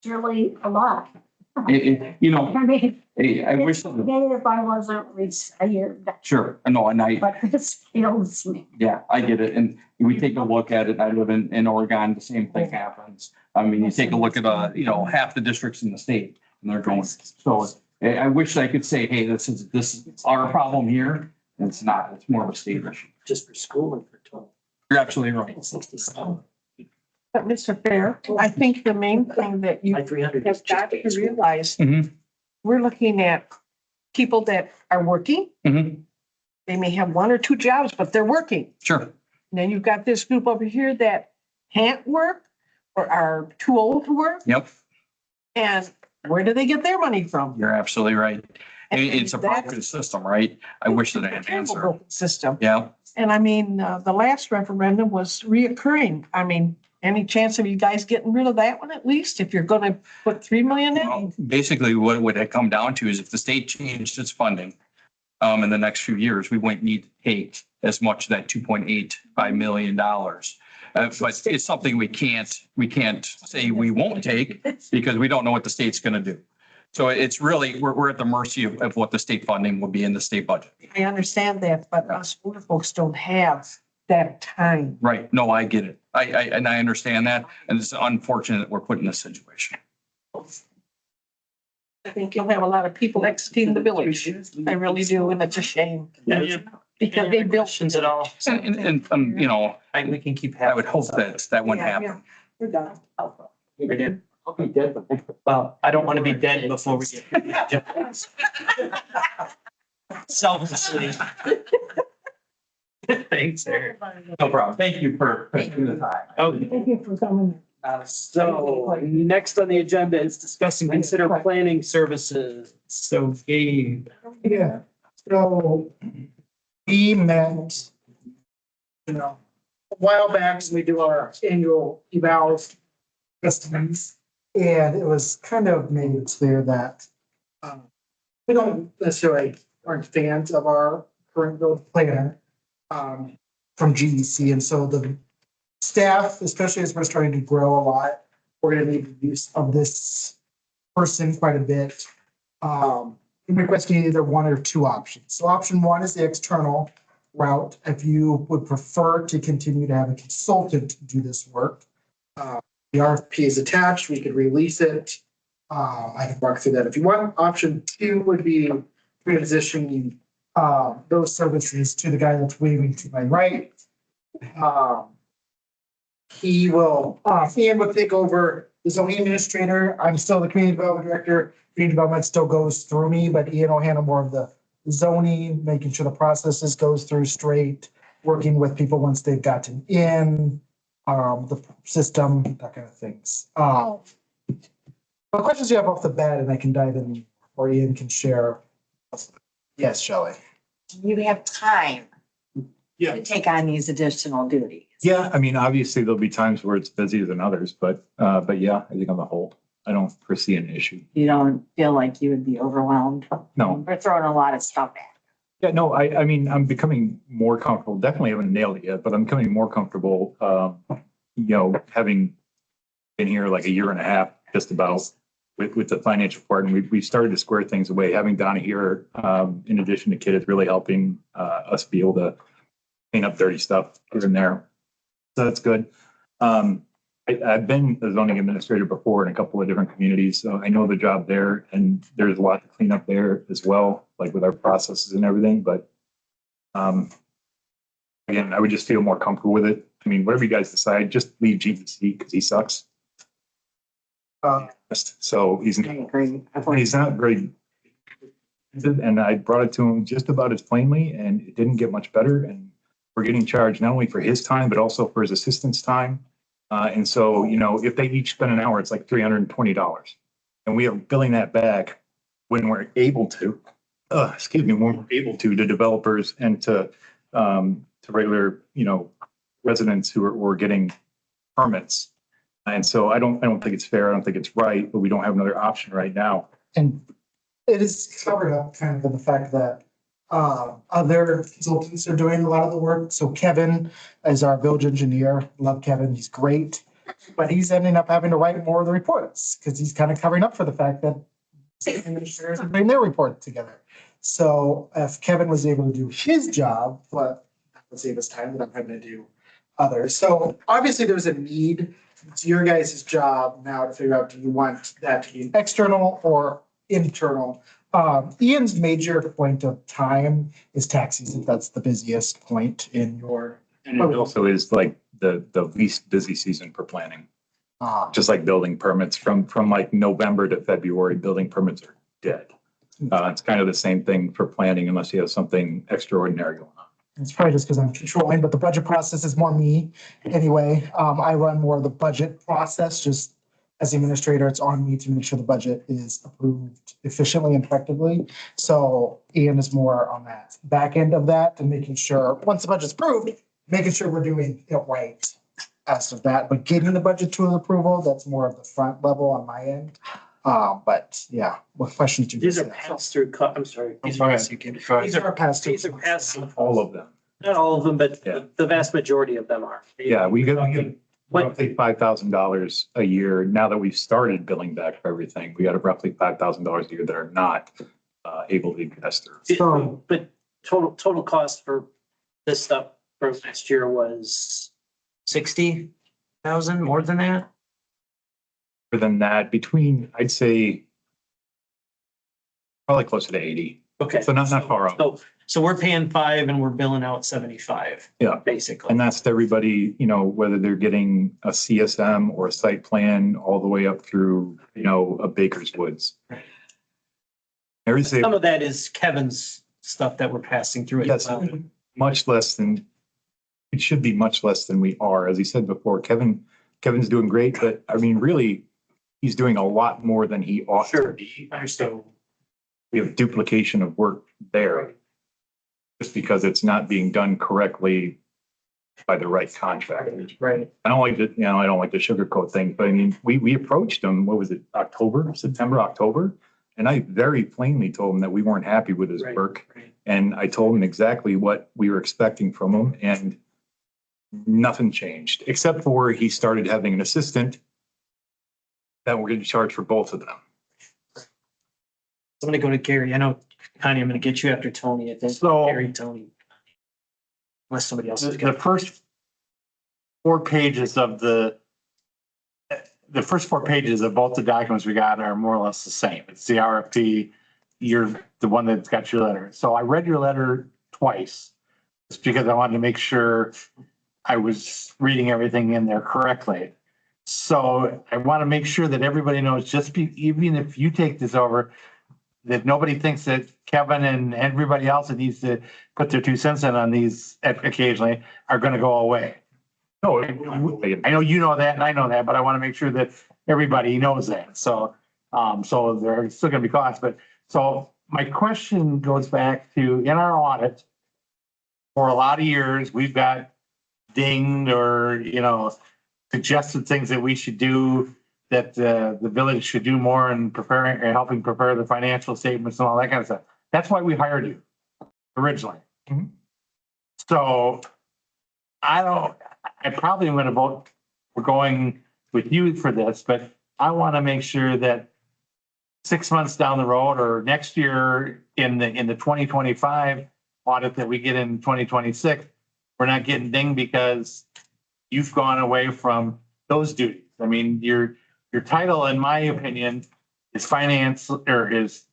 It's really a lot. I mean, I wish, it's okay if I wasn't retired, sure, no, and but this kills me. yeah, I get it. And we take a look at it. I live in Oregon, the same thing happens. I mean, you take a look at, half the districts in the state and they're going, so I wish I could say, hey, this is our problem here. And it's not, it's more of a state issue. Just for school and for total. You're absolutely right. But Mr. Fair, I think the main thing that you have got to realize, Mhm. we're looking at people that are working. Mhm. They may have 1 or 2 jobs, but they're working. Sure. And then you've got this group over here that can't work or are too old to work. Yep, And where do they get their money from? you're absolutely right. And It's a that's broken system, right? I wish that I had an a terrible answer. broken system. Yeah. And I mean, the last referendum was reoccurring. I mean, any chance of you guys getting rid of that one at least, if you're gonna put 3 million in? Well, basically, what it would come down to is if the state changed its funding in the next few years, we wouldn't need to take as much of that $2.85 million. But it's something we can't say we won't take because we don't know what the state's going to do. So it's really, we're at the mercy of what the state funding will be in the state budget. I understand that, but us older folks don't have that time. Right. No, I get it. I understand that. And it's unfortunate that we're put in this situation. I think you'll have a lot of people exiting the village. I really do, and it's a shame. Because they built. Questions at all? And We can keep. I would hope that wouldn't Yeah, happen. yeah. We're done. We're good. I'll be dead. Well, I don't want to be dead before we get. Selflessly. Thanks, Eric. No problem. Thank you for taking the time. Okay. Thank you for coming. So next on the agenda is discuss and consider planning services. So Gabe. Yeah, so we met, a while back, as we do our annual evals estimates. And it was kind of made clear that we don't necessarily aren't fans of our current village planner from GEC. And so the staff, especially as we're starting to grow a lot, we're gonna need use of this person quite a bit. I'm requesting either 1 or 2 options. So option 1 is the external route. If you would prefer to continue to have a consultant do this work, the RFP is attached. We could release it. I can walk through that if you want. Option 2 would be transitioning those services to the guy that's waving to my right. Ian will take over the zoning administrator. I'm still the community development director. Community development still goes through me, but Ian will handle more of the zoning, making sure the processes goes through straight, working with people once they've gotten in, the system, that kind of things. What questions do you have off the bat, and I can dive in, or Ian can share? Yes, Shelley. You have time. Yeah. to take on these additional duties. Yeah, I mean, obviously there'll be times where it's busier than others, but yeah, I think on the whole, I don't foresee an issue. You don't feel like you would be overwhelmed? No. We're throwing a lot of stuff at. Yeah, no, I mean, I'm becoming more comfortable, definitely haven't nailed it yet, but I'm becoming more comfortable, having been here like a year and a half, just about with the financial part. And we've started to square things away. Having Donna here, in addition to Kit, is really helping us be able to clean up dirty stuff here and there. So that's good. I've been a zoning administrator before in a couple of different communities, so I know the job there, and there's a lot to clean up there as well, like with our processes and everything, but again, I would just feel more comfortable with it. I mean, whatever you guys decide, just leave GEC because he sucks. So he's I agree. not very, and I brought it to him just about as plainly, and it didn't get much better, and we're getting charged not only for his time, but also for his assistant's time. And so, if they each spend an hour, it's like $320. And we are billing that back when we're able to, when we're able to developers and to regular, residents who are getting permits. And so I don't think it's fair. I don't think it's right, but we don't have another option right now. And it is covered up kind of in the fact that other consultants are doing a lot of the work. So Kevin is our village engineer. Love Kevin. He's great. But he's ending up having to write more of the reports because he's kind of covering up for the fact that administrators are putting their report together. So if Kevin was able to do his job, but that would save us time that I'm having to do others. So obviously there's a need. It's your guys' job now to figure out, do you want that to be external or internal? Ian's major point of time is tax season. That's the busiest point in your. And it also is like the least busy season for planning. Just like building permits from like November to February, building permits are dead. It's kind of the same thing for planning unless you have something extraordinary going on. It's probably just because I'm controlling, but the budget process is more me anyway. I run more of the budget process, just as the administrator, it's on me to make sure the budget is approved efficiently and effectively. So Ian is more on that back end of that and making sure, once the budget's approved, making sure we're doing it right as of that. But getting the budget to an approval, that's more of the front level on my end. But yeah, what questions do you? These are passed through, I'm sorry. These are passed. These are passed, All of them. not all of them, but Yeah. the vast majority of them are. Yeah, we get roughly $5,000 a year. Now that we've started billing back for everything, we got roughly $5,000 a year that are not able to be passed through. So- But total cost for this stuff for last year was 60,000, more than that? Other than that, I'd say probably closer to 80. okay. So not far off. So we're paying 5 and we're billing out 75. Yeah. Basically. And that's to everybody, whether they're getting a CSM or a site plan all the way up through, a Baker's Woods. Right. Some of that is Kevin's stuff that we're passing through. Yes, much less than, it should be much less than we are. As he said before, Kevin's doing great, but I mean, really, he's doing a lot more than he ought to be. So we have duplication of work there. Just because it's not being done correctly by the right contractors. Right. I don't like to sugarcoat things, but I mean, we approached him, what was it, September, October? And I very plainly told him that we weren't happy with his Right, work. right. And I told him exactly what we were expecting from him, and nothing changed, except for he started having an assistant that we're going to charge for both of them. I'm gonna go to Gary. I know, Connie, I'm gonna get you after Tony. I think So- Gary, Tony. Unless somebody else is The gonna. first 4 pages of the first 4 pages of both the documents we got are more or less the same. It's the RFP. You're the one that's got your letter. So I read your letter twice. It's because I wanted to make sure I was reading everything in there correctly. So I want to make sure that everybody knows, even if you take this over, that nobody thinks that Kevin and everybody else that needs to put their 2 cents in on these occasionally are going to go away. No, I know you know that and I know that, but I want to make sure that everybody knows that. So, so there are still going to be costs, but so my question goes back to, in our audit, for a lot of years, we've got dinged or, suggested things that we should do, that the village should do more in preparing or helping prepare the financial statements and all that kind of stuff. That's why we hired you originally. Mhm. So I probably am going to vote for going with you for this, but I want to make sure that 6 months down the road or next year in the 2025 audit that we get in 2026, we're not getting dinged because you've gone away from those duties. I mean, your title, in my opinion, is finance or is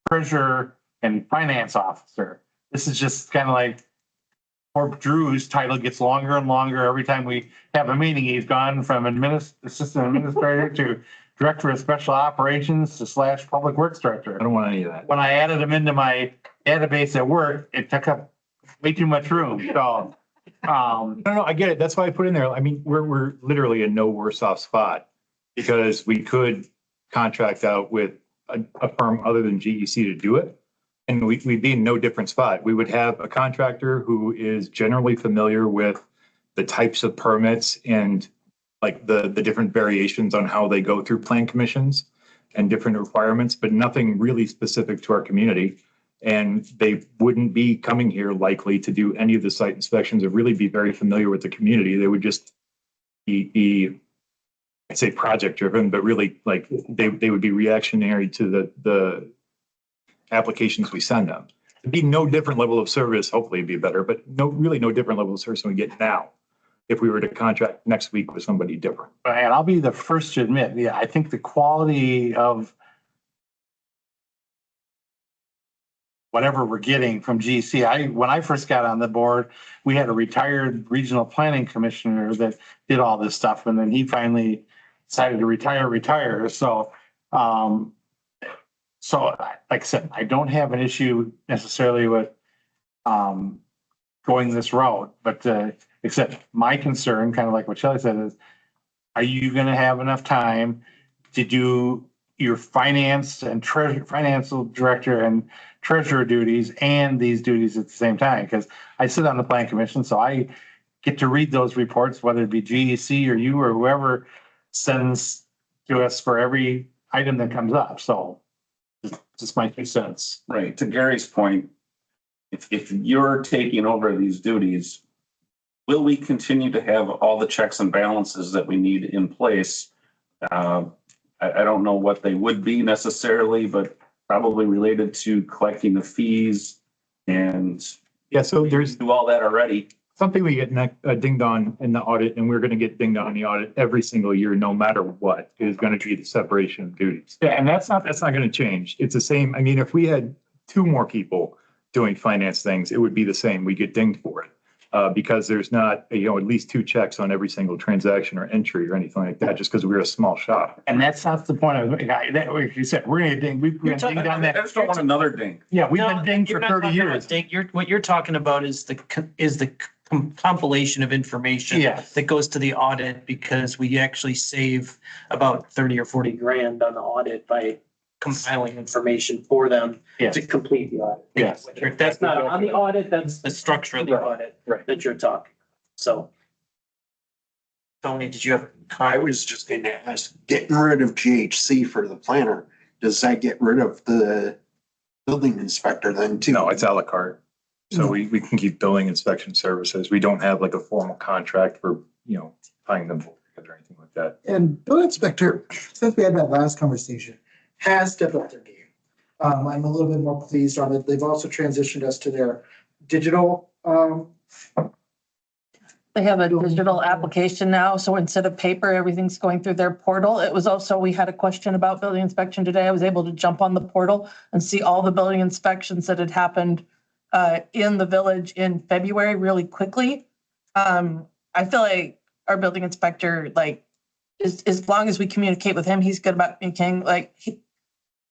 treasurer and finance officer. This is just kind of like poor Drew's title gets longer and longer every time we have a meeting. He's gone from assistant administrator to director of special operations to / public works director. I don't want any of that. When I added him into my database at work, it took up way too much room. So, No, I get it. That's why I put in there. I mean, we're literally in no worse off spot because we could contract out with a firm other than GEC to do it. And we'd be in no different spot. We would have a contractor who is generally familiar with the types of permits and like the different variations on how they go through plan commissions and different requirements, but nothing really specific to our community. And they wouldn't be coming here likely to do any of the site inspections or really be very familiar with the community. They would just be I'd say project driven, but really like they would be reactionary to the applications we send them. It'd be no different level of service, hopefully it'd be better, but really no different level of service than we get now if we were to contract next week with somebody different. and I'll be the first to admit, yeah, I think the quality of whatever we're getting from GC. When I first got on the board, we had a retired regional planning commissioner that did all this stuff, and then he finally decided to retire. So, like I said, I don't have an issue necessarily with going this route, but except my concern, kind of like what Shelley said, is are you going to have enough time to do your finance and financial director and treasurer duties and these duties at the same time? Because I sit on the plan commission, so I get to read those reports, whether it be GEC or you or whoever sends to us for every item that comes up. So just my 2 cents. Right. To Gary's point, if you're taking over these duties, will we continue to have all the checks and balances that we need in place? I don't know what they would be necessarily, but probably related to collecting the fees and. Yeah, so there's do all that already. something we get dinged on in the audit, and we're going to get dinged on the audit every single year, no matter what, is going to be the separation of duties. Yeah, and that's not That's not going to change. It's the same. I mean, if we had 2 more people doing finance things, it would be the same. We get dinged for it. Because there's not, at least 2 checks on every single transaction or entry or anything like that, just because we're a small shop. And that's not the point I was making. Like you said, we're gonna ding, we've been dinged on I that. just don't want another ding. Yeah, we've No, been dinged you're for not 30 talking about years. ding. What you're talking about is the compilation of information Yes. that goes to the audit, because we actually save about 30 or 40 grand on the audit by compiling information for them Yes. to complete the audit. Yes. That's not on the audit, that's the structure of the audit Right. that you're talking. So. Tony, did you have? I was just going to ask, getting rid of GHC for the planner, does that get rid of the building inspector then too? No, it's à la carte. So we can keep billing inspection services. We don't have like a formal contract for, tying them together or anything like that. And building inspector, since we had that last conversation, has stepped up their game. I'm a little bit more pleased on it. They've also transitioned us to their digital, They have a digital application now, so instead of paper, everything's going through their portal. It was also, we had a question about building inspection today. I was able to jump on the portal and see all the building inspections that had happened in the village in February really quickly. I feel like our building inspector, like, as long as we communicate with him, he's good about communicating,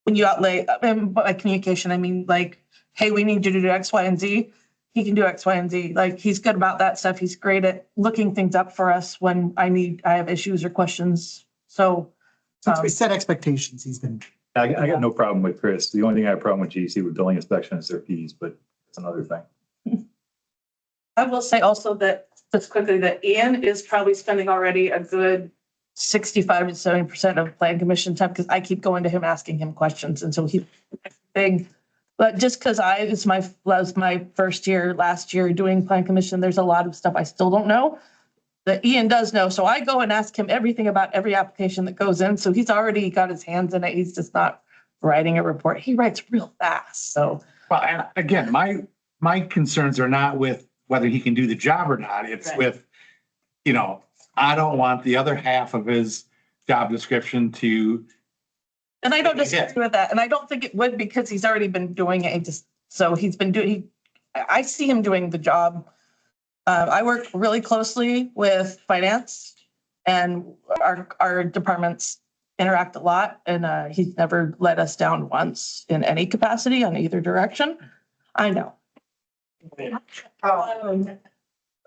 when you outlay, by communication, I mean, like, hey, we need you to do X, Y, and Z. He can do X, Y, and Z. Like, he's good about that stuff. He's great at looking things up for us when I have issues or questions. So. since we set expectations, he's been. I got no problem with Chris. The only thing I have a problem with GC with billing inspection is their fees, but it's another thing. I will say also that, just quickly, that Ian is probably spending already a good 65 to 70% of plan commission time, because I keep going to him, asking him questions, and so he's big. But just because was my first year, last year doing plan commission, there's a lot of stuff I still don't know that Ian does know. So I go and ask him everything about every application that goes in. So he's already got his hands in it. He's just not writing a report. He writes real fast. So Well, and again, my concerns are not with whether he can do the job or not. It's Right. with, I don't want the other half of his job description to, and I don't disagree with that. And I don't think it would, because he's already been doing it. He's been doing, I see him doing the job. I work really closely with finance, and our departments interact a lot, and he's never let us down once in any capacity on either direction. I know.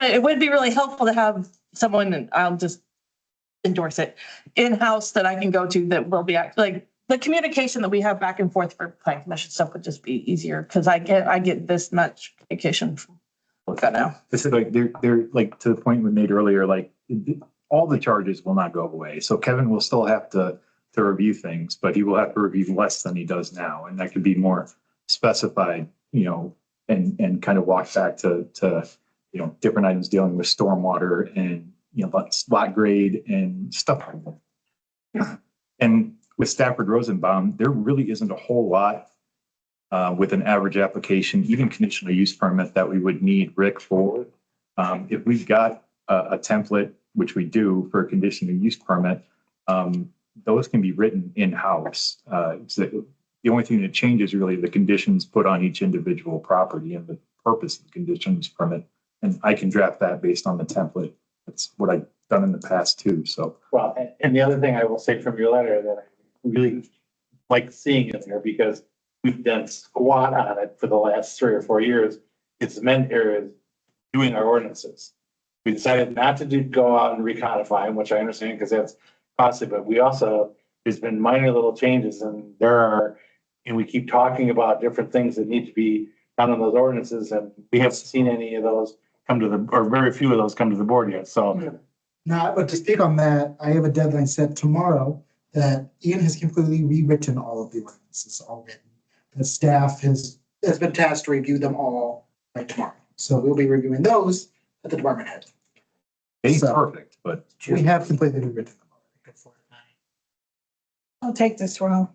It would be really helpful to have someone, and I'll just endorse it, in-house that I can go to that will be like the communication that we have back and forth for plan commission stuff would just be easier, because I get this much communication from what I now. This is like, they're like, to the point we made earlier, like, all the charges will not go away. So Kevin will still have to review things, but he will have to review less than he does now. And that could be more specified, and kind of walk back to, different items dealing with stormwater and, lot grade and stuff like that. And with Stafford Rosenbaum, there really isn't a whole lot with an average application, even conditional use permit, that we would need Rick for. If we've got a template, which we do for a conditional use permit, those can be written in-house. The only thing that changes really the conditions put on each individual property and the purpose of the conditional use permit. And I can draft that based on the template. That's what I've done in the past too, so. well, and the other thing I will say from your letter that I really like seeing in there, because we've done squat on it for the last 3 or 4 years, it's doing our ordinances. We decided not to go out and recodify them, which I understand because that's costly, but there's been minor little changes, and we keep talking about different things that need to be done on those ordinances, and we haven't seen any of those or very few of those come to the board yet, so. Not, but to speak on that, I have a deadline set tomorrow that Ian has completely rewritten all of the ordinances already. The staff has been tasked to review them all by tomorrow. So we'll be reviewing those at the department head. It's So, perfect, but. We have completely rewritten them already. I'll take this wrong.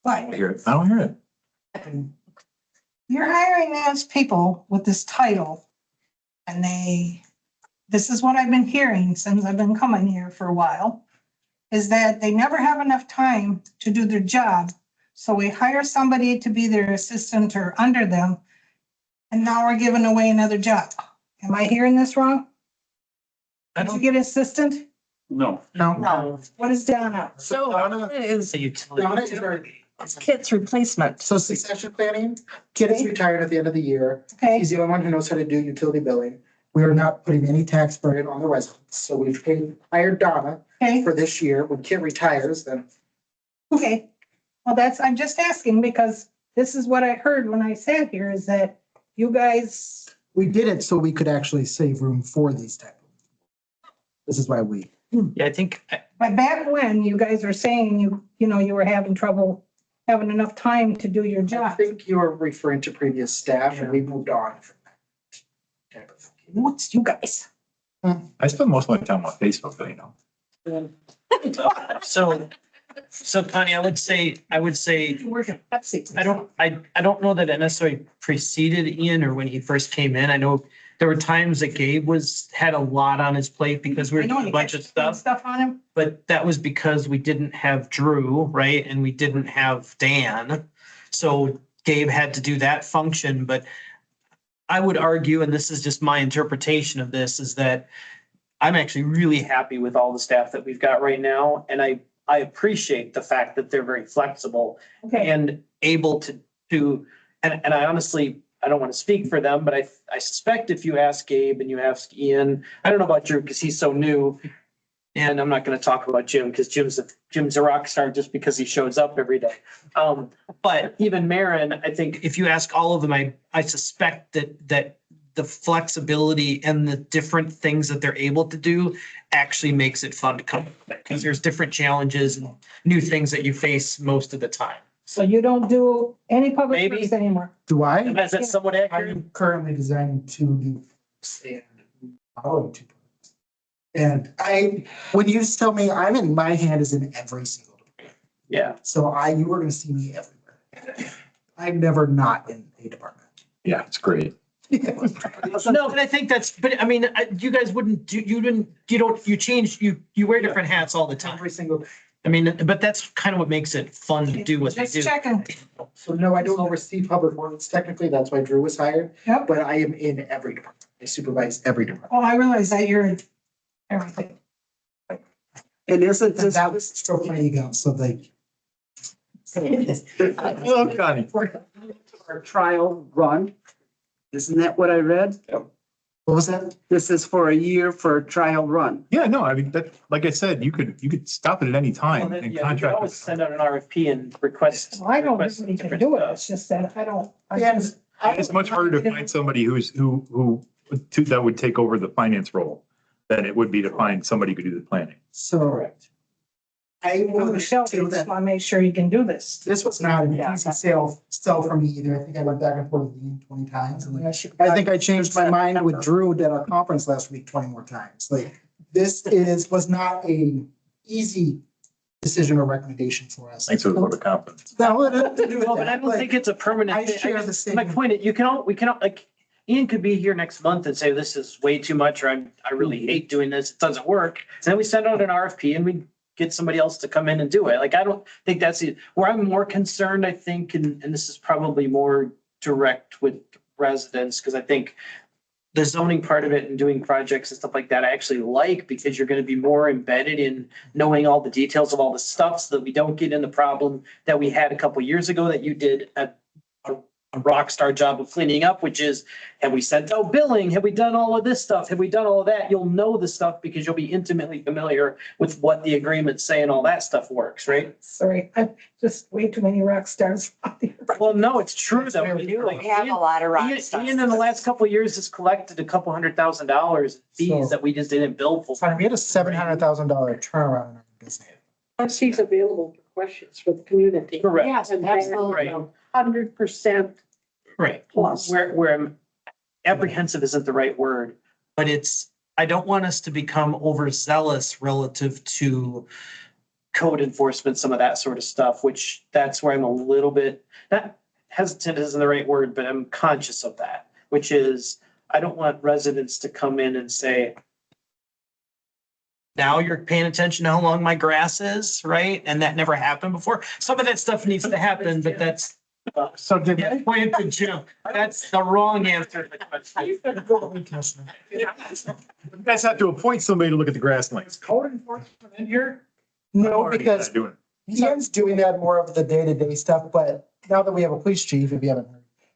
I But hear it. I don't hear it. you're hiring those people with this title, and this is what I've been hearing since I've been coming here for a while, is that they never have enough time to do their job. So we hire somebody to be their assistant or under them, and now we're giving away another job. Am I hearing this wrong? Did you get assistant? No. No. What is Donna? So is The utility. Donna is our, it's Kit's replacement. so succession planning, Kid is retired at the end of the year. Okay, He's the only one who knows how to do utility billing. We are not putting any tax burden on the residents. So we've hired Donna okay, for this year. When Kid retires, then okay. Well, I'm just asking because this is what I heard when I sat here, is that you guys, we did it so we could actually save room for these type of. This is why we. Yeah, I think, but back when you guys were saying you were having trouble having enough time to do your I job. think you are referring to previous staff and we moved on from that type of thing. What's you guys? I spend most of my time on Facebook, but so Connie, I would say, You work at Pepsi. I don't know that it necessarily preceded Ian or when he first came in. I know there were times that Gabe had a lot on his plate because we were I know, doing a you bunch got of stuff. Stuff on him. But that was because we didn't have Drew, right? And we didn't have Dan. So Gabe had to do that function. But I would argue, and this is just my interpretation of this, is that I'm actually really happy with all the staff that we've got right now. And I appreciate the fact that they're very flexible Okay, and able to, and I honestly, I don't want to speak for them, but I suspect if you ask Gabe and you ask Ian, I don't know about Drew because he's so new. And I'm not going to talk about Jim because Jim's a rock star just because he shows up every day. But even Marin, I think if you ask all of them, I suspect that the flexibility and the different things that they're able to do actually makes it fun to come, because there's different challenges and new things that you face most of the time. So you don't do any public Maybe. works anymore? Do I? Is that somewhat accurate? I'm currently designing two new and modeling two. And when you tell me my hand is in every single department. Yeah. So you were gonna see me everywhere. I'm never not in a department. Yeah, it's great. No, but I think that's, but I mean, you guys wouldn't do, you wear different hats all the time. Every single day. I mean, but that's kind of what makes it fun to do what they Just do. checking. So no, I don't oversee public works technically. That's why Drew was hired. Yep. But I am in every department. I supervise every department. Oh, I realize that you're in everything. And isn't this, That was stroke my ego. So like. Oh, Connie. our trial run? Isn't that what I read? What was that? This is for a year for a trial run. Yeah, no, I mean, that, like I said, you could stop it at any time and contract. always send out an RFP and request. Well, I don't request really can different do it. stuff. It's just that I don't. It's much harder to find somebody who that would take over the finance role than it would be to find somebody who could do the planning. So. I will Michelle, tell just that want to make sure you can do this. this was not an easy sell for me either. I think I went back and forth with Dean 20 times. And like, I think I changed my mind with Drew at our conference last week 20 more times. Like was not a easy decision or recommendation for us. Thanks for the vote of confidence. No, it had to do with No, but I that. don't Like, think it's a permanent I thing. share guess the same- My point is, we can, like, Ian could be here next month and say, this is way too much, or I really hate doing this, it doesn't work. And then we send out an RFP and we get somebody else to come in and do it. Like, I don't think that's it. Where I'm more concerned, I think, and this is probably more direct with residents, because I think the zoning part of it and doing projects and stuff like that, I actually like, because you're going to be more embedded in knowing all the details of all the stuff, so that we don't get in the problem that we had a couple years ago that you did a rock star job of cleaning up, which is, have we sent out billing? Have we done all of this stuff? Have we done all of that? You'll know the stuff because you'll be intimately familiar with what the agreements say and all that stuff works, right? Sorry, I'm just way too many rock stars out here. Well, no, it's true though. Like, We have a lot of rock Ian stars. in the last couple of years has collected a couple $100,000 in fees that we just didn't bill for. We had a $700,000 turnaround in our business. Once he's available for questions for the community. Correct. Yes, And absolutely. 100% Right. plus. Where I'm apprehensive isn't the right word, but I don't want us to become overzealous relative to code enforcement, some of that sort of stuff, which that's where I'm a little bit, not hesitant isn't the right word, but I'm conscious of that, which is, I don't want residents to come in and say, now you're paying attention to how long my grass is, right? And that never happened before. Some of that stuff needs to happen, but that's, So did yeah, point it to Jim. That's the wrong answer to the question. You guys have to appoint somebody to look at the grass lines. Code enforcement in here? No, because Doing it. Ian's doing that more of the day-to-day stuff, but now that we have a police chief, if you haven't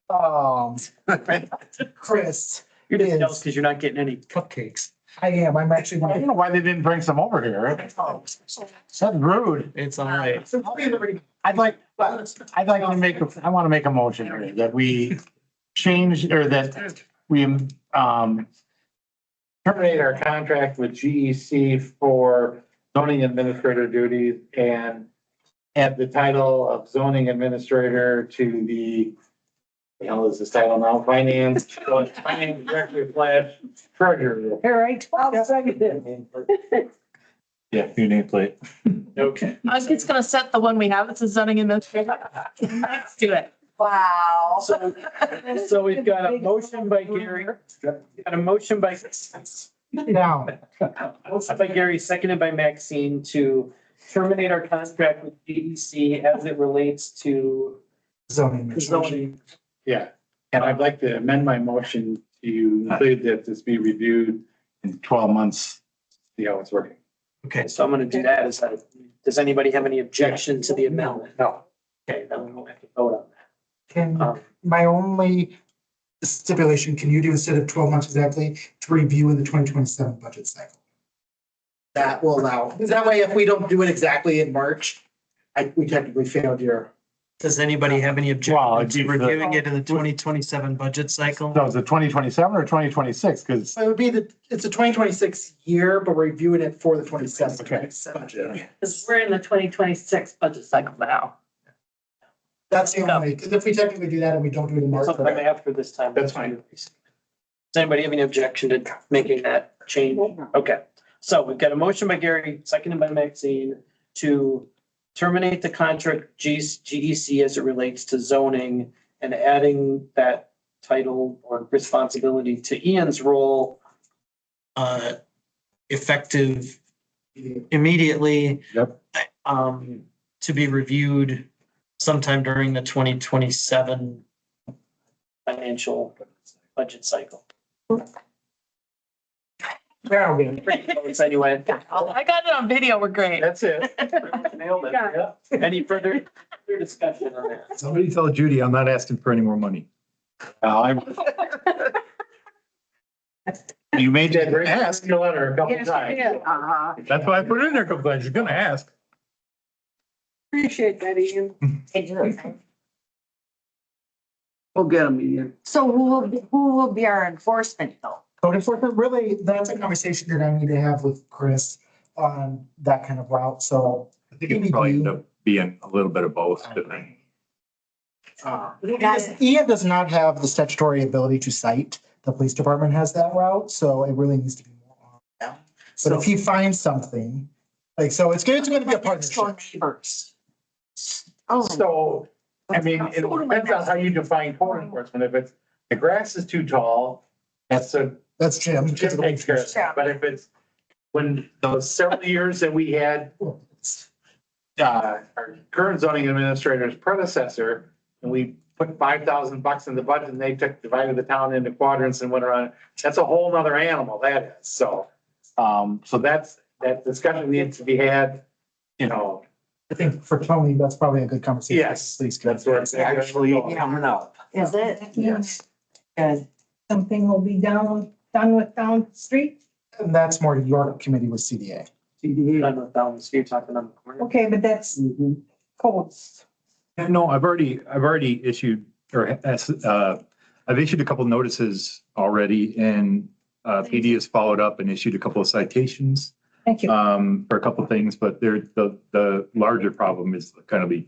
heard, Chris, You're just is- jealous because you're not getting any cupcakes. I am, I'm actually. I don't know why they didn't bring some over here. That's rude. It's all right. I want to make a motion here that we change, or that we terminate our contract with GEC for zoning administrator duties and add the title of zoning administrator to the hell is this title now? Finance director / treasurer. All right, I'll second it. Yeah, your nameplate. Okay. I was just gonna set the one we have. It's a zoning administrator. Next to it. Wow. So we've got a motion by Gary, got a motion by, Down. motion by Gary, seconded by Maxine to terminate our contract with DEC as it relates to Zoning. zoning. Yeah, and I'd like to amend my motion to include that this be reviewed in 12 months, see how it's working. Okay, so I'm gonna do that. Does anybody have any objection to the amendment? No. Okay, then we don't have to vote on Can, that. my only stipulation, can you do instead of 12 months exactly to review in the 2027 budget cycle? That will allow, because that way if we don't do it exactly in March, we technically failed your Does anybody have any Well, objection it'd to be the- reviewing it in the 2027 budget cycle? So is it 2027 or 2026? Because So it would be it's a 2026 year, but we're reviewing it for the 27 Okay. budget. Because we're in the 2026 budget cycle now. That's the only, because if we technically do that and we don't do it in March. Sometime after this time. That's fine. Does anybody have any objection to making that change? Okay, so we've got a motion by Gary, seconded by Maxine, to terminate the contract GEC as it relates to zoning and adding that title or responsibility to Ian's role effective immediately. Yep. To be reviewed sometime during the 2027 financial budget cycle. There we go. Votes anyway. I got it on video. We're great. That's it. Nailed it. Yeah. Any further discussion on that? Somebody tell Judy I'm not asking for any more money. you made that ask. Your letter a couple Yes, times. yeah. That's why I put it in there a couple times. You're gonna ask. Appreciate that, Ian. We'll get them, Ian. So who will be our enforcement though? Code enforcement, really, that's a conversation you're gonna need to have with Chris on that kind of route, so. I think it probably end up being a little bit of both. Because Ian does not have the statutory ability to cite. The police department has that route, so it really needs to be more on them. But if he finds something, like, so it's gonna be a partnership. Neighbors. So, I mean, it depends on how you define code enforcement. If it's, the grass is too tall, that's Jim. Jim takes care of that. But if it's, when those several years that we had, our current zoning administrator's predecessor, and we put $5,000 in the budget and they divided the town into quadrants and went around, that's a whole nother animal, that is. So, so that discussion needs to be had, you know. I think for Tony, that's probably a good conversation. Yes, Please. that's where it's actually coming up. Is it? Yes. Good. Something will be done with down the street. And that's more your committee with CDA. Done with down the street, talking on the corner. Okay, but that's codes. No, I've already issued, or, I've issued a couple notices already and, PD has followed up and issued a couple of citations. Thank you. For a couple of things, but the larger problem is kind of the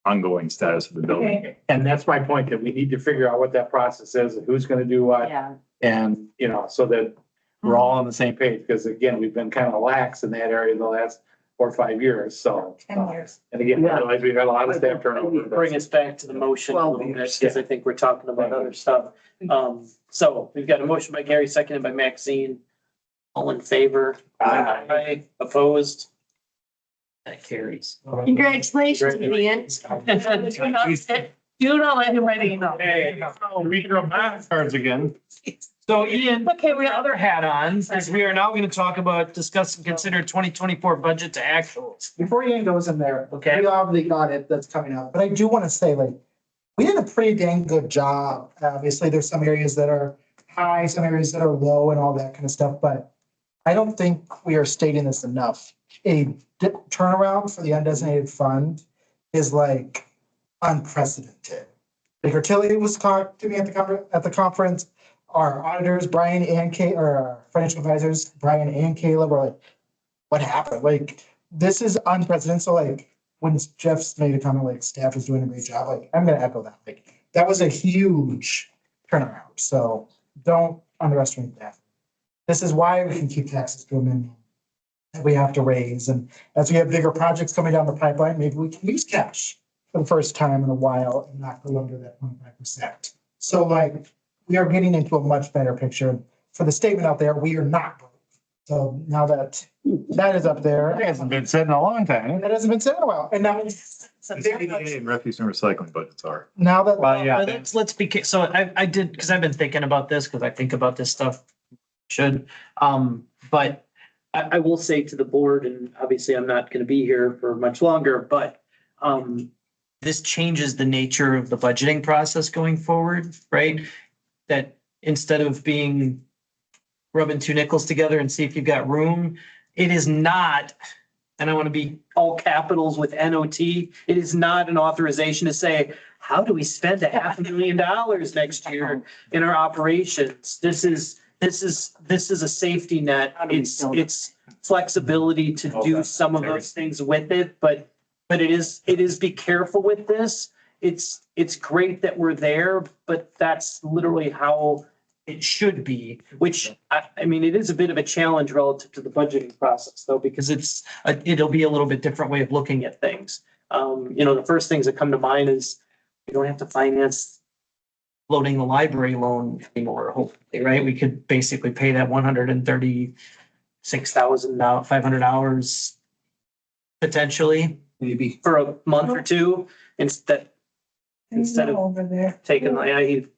ongoing status of the building. Okay. And that's my point, that we need to figure out what that process is and who's gonna do what. Yeah. And, you know, so that we're all on the same page, because again, we've been kind of lax in that area the last 4 or 5 years, so. 10 years. And again, I realize we've got a lot of staff turnover. but- Bring us back to the motion a little bit, because I think we're talking about other stuff. So we've got a motion by Gary, seconded by Maxine. All in favor? Aye. Opposed? That carries. Congratulations, Ian. Do not let him write an email. Hey, we throw math cards again. So Ian, Okay, we the other hat on, is we are now going to talk about discuss and consider 2024 budget to actuals. Before Ian goes in there, Okay. we have the audit that's coming up, but I do want to say, like, we did a pretty dang good job. Obviously, there's some areas that are high, some areas that are low and all that kind of stuff, but I don't think we are stating this enough. A turnaround for the undesignated fund is like unprecedented. Baker Tilly was talking to me at the conference. Our auditors, Brian and Kay, or our financial advisors, Brian and Kayla, were like, what happened? Like, this is unprecedented. So like, when Jeff's made a comment, like, staff is doing a great job, like, I'm gonna echo that. Like, that was a huge turnaround. So don't underestimate that. This is why we can keep taxes to a minimum that we have to raise. And as we have bigger projects coming down the pipeline, maybe we can use cash for the first time in a while and not go under that 25%. So like, we are getting into a much better picture. For the statement out there, we are not broke. So now that is up there. It hasn't been said in a long time. That hasn't been said in a while. And now, And refuse and recycling budgets are. now that. Well, yeah. Let's be, so I did, because I've been thinking about this, because I think about this stuff, should. But I will say to the board, and obviously I'm not going to be here for much longer, but this changes the nature of the budgeting process going forward, right? That instead of being rubbing two nickels together and see if you've got room, it is not and I want to be all capitals with NOT. It is not an authorization to say, how do we spend $500,000 next year in our operations? This is a safety net. It's flexibility to do some of those things with it, but it is be careful with this. It's great that we're there, but that's literally how it should be, which I mean, it is a bit of a challenge relative to the budgeting process though, because it'll be a little bit different way of looking at things. The first things that come to mind is we don't have to finance loading the library loan anymore, hopefully, right? We could basically pay that $136,500 potentially, maybe for a month or two instead of Over there. taking, I'm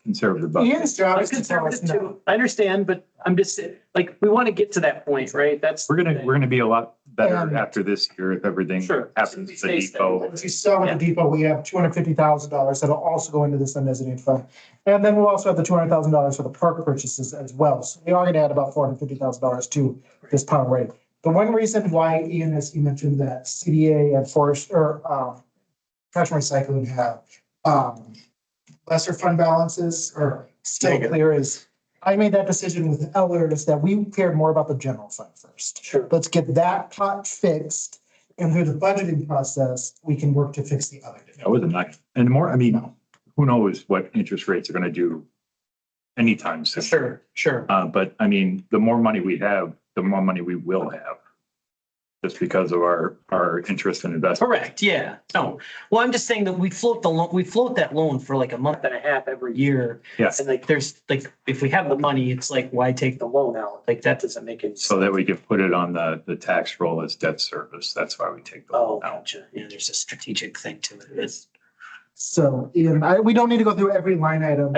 conservative about it. Ian's job I'm is to tell us conservative no. too. I understand, but I'm just like, we want to get to that point, right? That's. We're gonna be a lot better And- after this year if everything Sure. happens at the Stay steady. depot. As you saw with the depot, we have $250,000 that'll also go into this undesignated fund. And then we'll also have the $200,000 for the park purchases as well. So we are gonna add about $450,000 to this pile rate. The one reason why Ian, as you mentioned, that CDA and forest or trash and recycling have lesser fund balances or still clear is I made that decision with Ellers that we cared more about the general fund first. Sure. Let's get that pot fixed, and through the budgeting process, we can work to fix the other. That was a nice, and the more, I mean, who knows what interest rates are gonna do anytime soon. Sure. But I mean, the more money we have, the more money we will have. Just because of our interest in investment. Correct, yeah. No, well, I'm just saying that we float that loan for like a month and a half every year. Yes. And like, there's like, if we have the money, it's like, why take the loan out? Like, that doesn't make any sense. So that we can put it on the tax roll as debt service. That's why we take the Oh, loan out. gotcha. Yeah, there's a strategic thing to it. It's, So Ian, we don't need to go through every line item,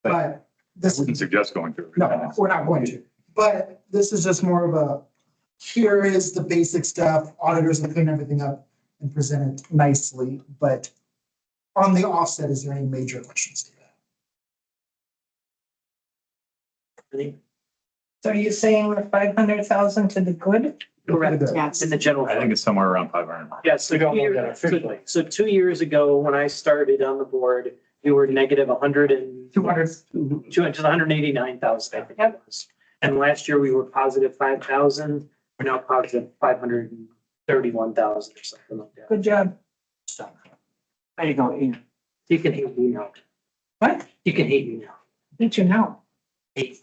but this, We can suggest going through. no, we're not going to. But this is just more of a, here is the basic stuff. Auditors will clean everything up and present it nicely, but on the offset, is there any major questions? So are you saying we're 500,000 to the good? correct. Yes. In the general. I think it's somewhere around 500. Yeah, so We don't know 2 that years, officially. so 2 years ago, when I started on the board, we were negative 200, just 189,000, I think it was. And last year we were positive 5,000. We're now positive 531,000 or something like that. Good job. So, there you go, Ian. You can hate me now. What? You can hate me now. Did you know? Eight.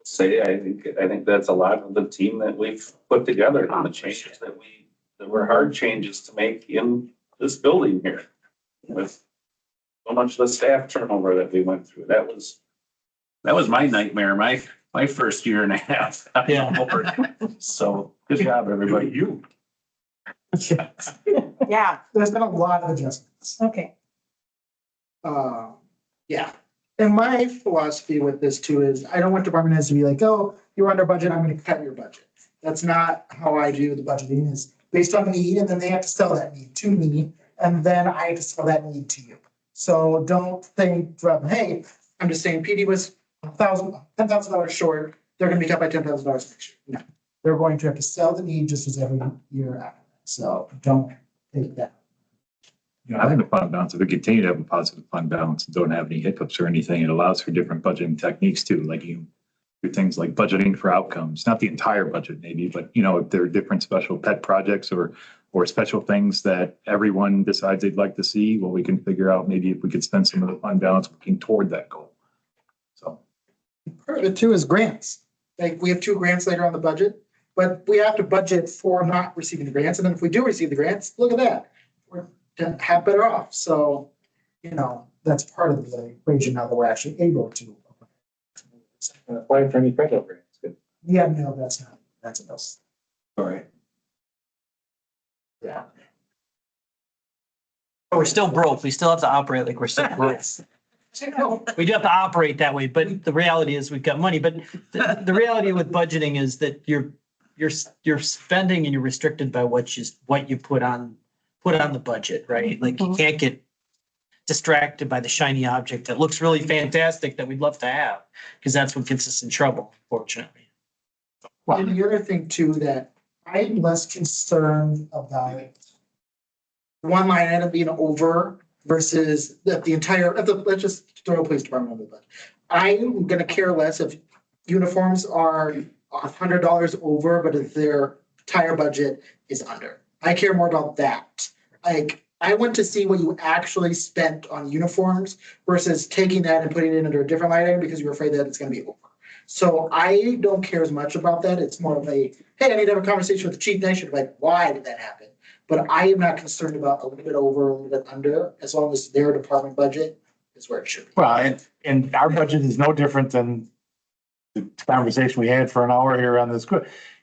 Say, I think that's a lot of the team that we've put together and the changes that were hard changes to make in this building here. With so much of the staff turnover that we went through. That was my nightmare, my first year and a half. Yeah. So good job, everybody. You. Yeah. There's been a lot of adjustments. Okay. Yeah. And my philosophy with this too is I don't want department heads to be like, oh, you're under budget, I'm gonna cut your budget. That's not how I do the budgeting, is based on need, and then they have to sell that need to me, and then I have to sell that need to you. So don't think from, hey, I'm just saying PD was $10,000 short, they're gonna be cut by $10,000 next year. No, they're going to have to sell the need just as every year after. So don't take that. You know, having a fund balance, if we continue to have a positive fund balance and don't have any hiccups or anything, it allows for different budgeting techniques too. Like you do things like budgeting for outcomes, not the entire budget maybe, but you know, if there are different special pet projects or special things that everyone decides they'd like to see, well, we can figure out maybe if we could spend some of the fund balance working toward that goal. So. Part of it too is grants. Like we have 2 grants later on the budget, but we have to budget for not receiving the grants. And then if we do receive the grants, look at that. We're half better off. So, you know, that's part of the equation now that we're actually able to. Apply for any federal grants. Good. Yeah, no, that's not, that's a else. All right. Yeah. But we're still broke. We still have to operate like we're still broke. We do have to operate that way, but the reality is we've got money. But the reality with budgeting is that you're spending and you're restricted by what you put on the budget, right? Like you can't get distracted by the shiny object that looks really fantastic that we'd love to have, because that's what gets us in trouble, fortunately. And the other thing too, that I'm less concerned about one line item being over versus that the entire, let's just throw a police department on the bus. I'm gonna care less if uniforms are $100 over, but if their entire budget is under. I care more about that. Like, I want to see what you actually spent on uniforms versus taking that and putting it under a different line item because you're afraid that it's gonna be over. So I don't care as much about that. It's more of a, hey, I need to have a conversation with the chief. They should be like, why did that happen? But I am not concerned about a little bit over, a little bit under, as long as their department budget is where it should be. Well, and our budget is no different than the conversation we had for an hour here on this.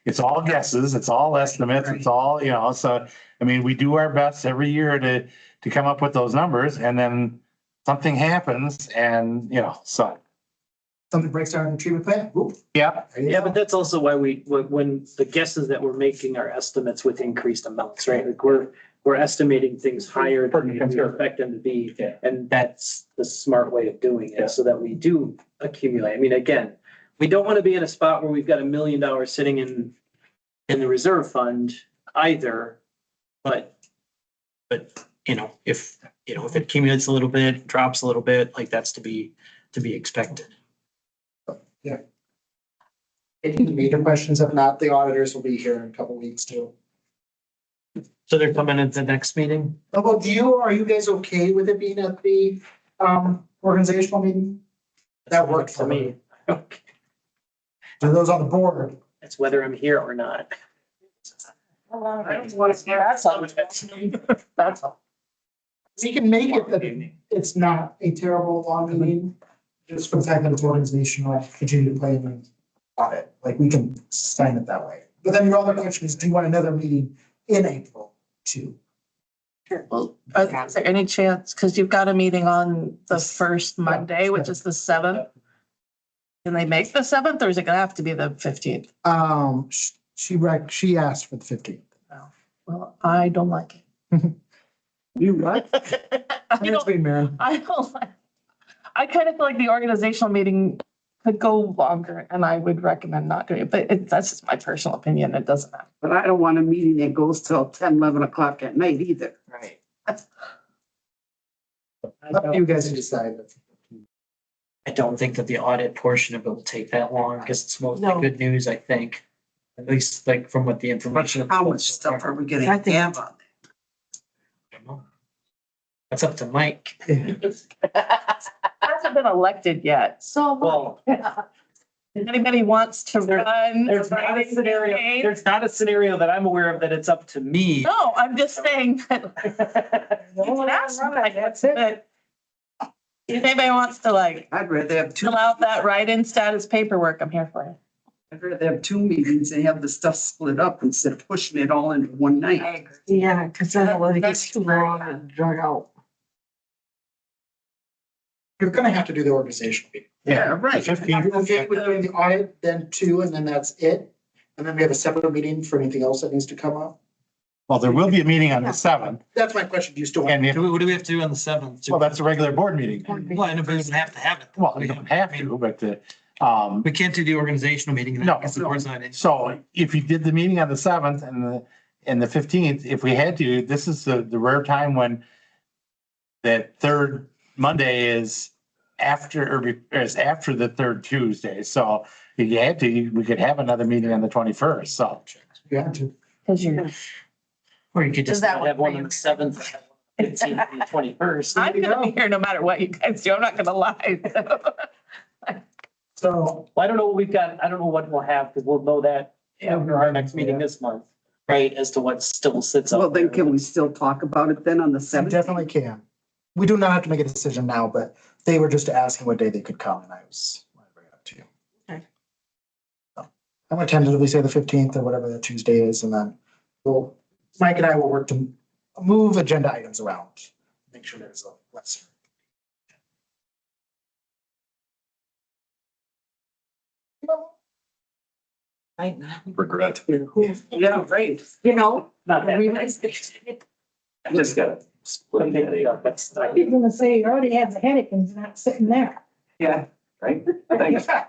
It's all guesses, it's all estimates, it's all, you know, so, I mean, we do our best every year to come up with those numbers, and then something happens and, you know, so. Something breaks down in the treatment plant, whoop. Yeah. Yeah, but that's also why when the guesses that we're making are estimates with increased amounts, right? Like we're estimating things higher than we expect them to be. And that's the smart way of doing it, so that we do accumulate. I mean, again, we don't want to be in a spot where we've got $1 million sitting in the reserve fund either. But, you know, if it accumulates a little bit, drops a little bit, like that's to be expected. Yeah. Any major questions? If not, the auditors will be here in a couple weeks too. So they're coming at the next meeting? How about you? Are you guys okay with it being at the organizational meeting? That worked for me. Okay. Do those on the board? It's whether I'm here or not. I don't want to hear That's all. That's all. We can make it that it's not a terrible long meeting, just for the fact that it's organizational, continue to play in the audit. Like, we can sign it that way. But then your other question is, do you want another meeting in April too? Well, is there any chance, because you've got a meeting on the first Monday, which is the 7th? Can they make the 7th, or is it gonna have to be the 15th? She asked for the 15th. Well, I don't like it. You what? I don't like, I kind of feel like the organizational meeting could go longer, and I would recommend not doing it, but that's just my personal opinion. It doesn't matter. But I don't want a meeting that goes till 10, 11 o'clock at night either. Right. Up to you guys to decide. I don't think that the audit portion of it will take that long, because it's mostly No. good news, I think. At least like from what the information. How much stuff are we gonna I think- have on? That's up to Mike. Hasn't been elected yet, so. Well, If anybody wants to run. there's not a scenario, there's not a scenario that I'm aware of that it's up to me. No, I'm just saying that. You can ask me, like, that's it. If anybody wants to like I'd rather have two, fill out that write-in status paperwork, I'm here for it. I'd rather have two meetings and have the stuff split up instead of pushing it all into one night. Yeah, because then it gets too long and drag out. You're gonna have to do the organizational meeting. Yeah, right. You're okay with doing the audit, then two, and then that's it? And then we have a separate meeting for anything else that needs to come up? Well, there will be a meeting on the 7th, That's my question. Do you still want? and if, What do we have to do on the 7th? well, that's a regular board meeting. Well, and if we doesn't have to have it. Well, we don't have to, but, We can't do the organizational meeting. No. Because the board's not in. so if you did the meeting on the 7th and the 15th, if we had to, this is the rare time when that third Monday is after the third Tuesday. So if you had to, we could have another meeting on the 21st, so. You have to. Cause you're, Or you could Does just that have work one for on you? the 7th, 15th, and 21st. I'm gonna be here no matter what you guys do. I'm not gonna lie. So, Well, I don't know what we've got. I don't know what we'll have, because we'll know that after our next meeting this month, right? As to what still sits up. Well, then there. can we still talk about it then on the we 7th? definitely can. We do not have to make a decision now, but they were just asking what day they could come, and I was wanted to bring it up to you. Okay. So, I'm gonna tentatively say the 15th or whatever that Tuesday is, and then Mike and I will work to move agenda items around. Make sure there's a lesser. Regret. Yeah, right. You know, Not that. we bad. might. Just got was gonna say, you already had the headache and it's not sitting there. Yeah, right? Thanks. I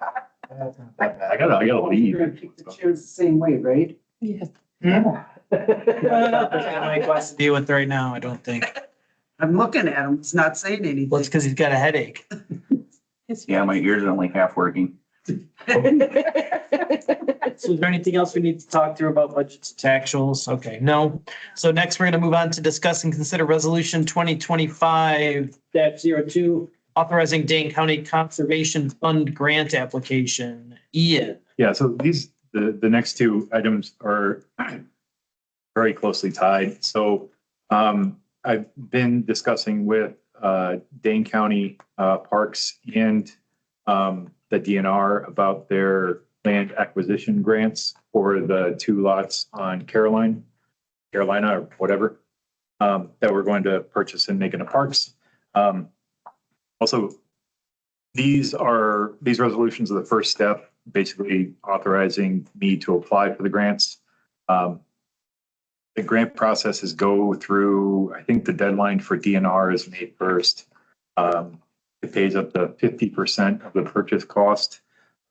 gotta leave. You're gonna keep the chairs the same way, right? Mike wants to deal with right now, I don't think. I'm looking at him. He's not saying anything. Well, it's because he's got a headache. Yeah, my ears are only half working. So is there anything else we need to talk through about budgets to actuals? Okay, no. So next, we're gonna move on to discuss and consider resolution 2025-02, authorizing Dane County Conservation Fund grant application. Ian. Yeah, so the next two items are very closely tied. So I've been discussing with Dane County Parks and the DNR about their land acquisition grants for the 2 lots on Carolina or whatever, that we're going to purchase and make into parks. Also, these resolutions are the first step, basically authorizing me to apply for the grants. The grant processes go through, I think the deadline for DNR is May 1st. It pays up to 50% of the purchase cost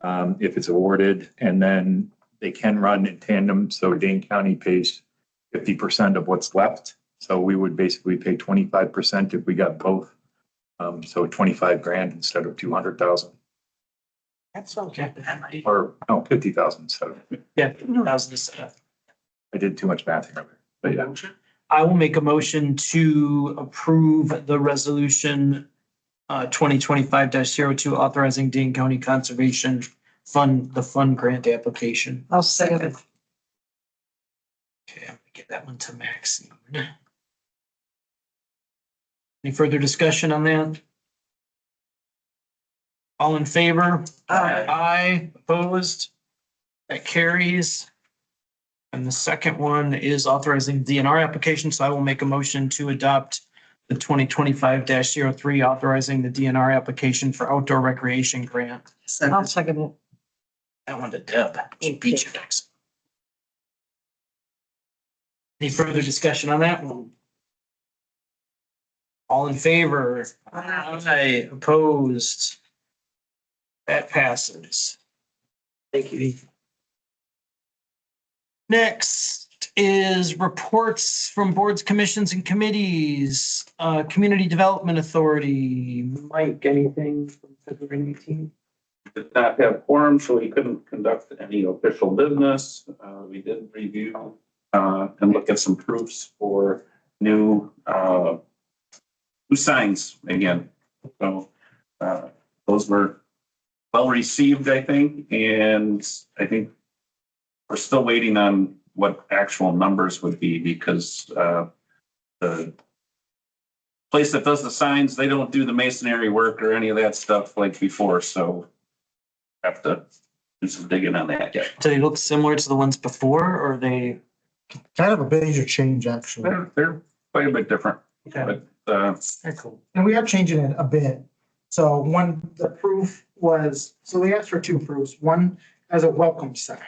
if it's awarded, and then they can run in tandem. So Dane County pays 50% of what's left. So we would basically pay 25% if we got both. So 25 grand instead of 200,000, That's okay. or no, 50,000 instead of. Yeah, 50,000 instead of. I did too much math here, but yeah. I will make a motion to approve the resolution 2025-02, authorizing Dane County Conservation Fund, the fund grant application. I'll second it. Okay, I'm gonna get that one to Maxine. Any further discussion on that? All in favor? Aye, opposed? That carries. And the second one is authorizing DNR application, so I will make a motion to adopt the 2025-03, authorizing the DNR application for outdoor recreation grant. I'll second it. That one to Deb. Beach effects. Any further discussion on that one? All in favor? Aye, opposed? That passes. Thank you. Next is reports from boards, commissions, and committees. Community Development Authority. Mike, anything from February 18th? Did not have quorum, so we couldn't conduct any official business. We did review and look at some proofs for new signs again. So those were well received, I think, and I think we're still waiting on what actual numbers would be, because the place that does the signs, they don't do the masonry work or any of that stuff like before, so have to do some digging on that. Yeah, Do they look similar to the ones before, or are they? Kind of a major change, actually. they're quite a bit different, Okay, but very cool. And we are changing it a bit. So the proof was, so we asked for 2 proofs. One as a welcome sign.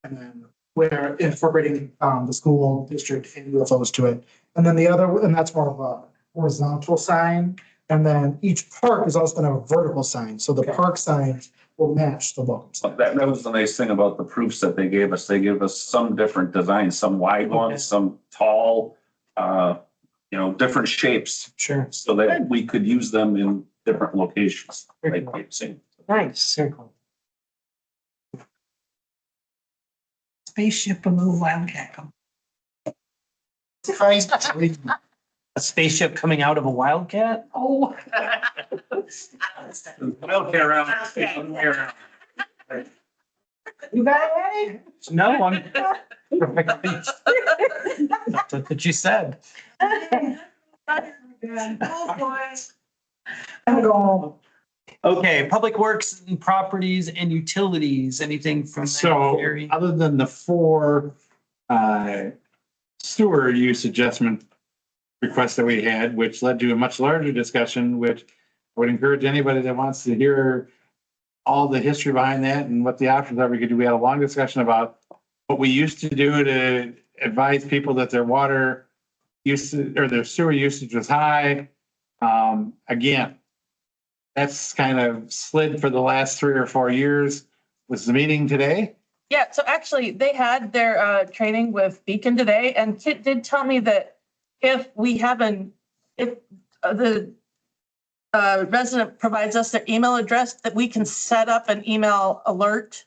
And then we're incorporating the school district and UFOs to it. And then the other, and that's more of a horizontal sign. And then each park is also going to have a vertical sign. So the park signs will match the welcome sign. that was the nice thing about the proofs that they gave us. They gave us some different designs, some wide ones, some tall, different shapes, Sure. so that we could use them in different locations. Very Like cool. you've seen. Nice. Very cool. Spaceship and little wildcat come. A spaceship coming out of a wildcat? Oh. Wildcat around. You got it, No, I'm perfectly. That's what you said. Eddie? Oh, boy. I'm going. Okay, Public Works and Properties and Utilities, anything from that So area? other than the 4 sewer use adjustment requests that we had, which led to a much larger discussion, which I would encourage anybody that wants to hear all the history behind that and what the options are. We had a long discussion about what we used to do to advise people that their water usage or their sewer usage was high. Again, that's kind of slid for the last 3 or 4 years. Was the meeting today? Yeah, so actually, they had their training with Beacon today, and Kit did tell me that if the resident provides us their email address, that we can set up an email alert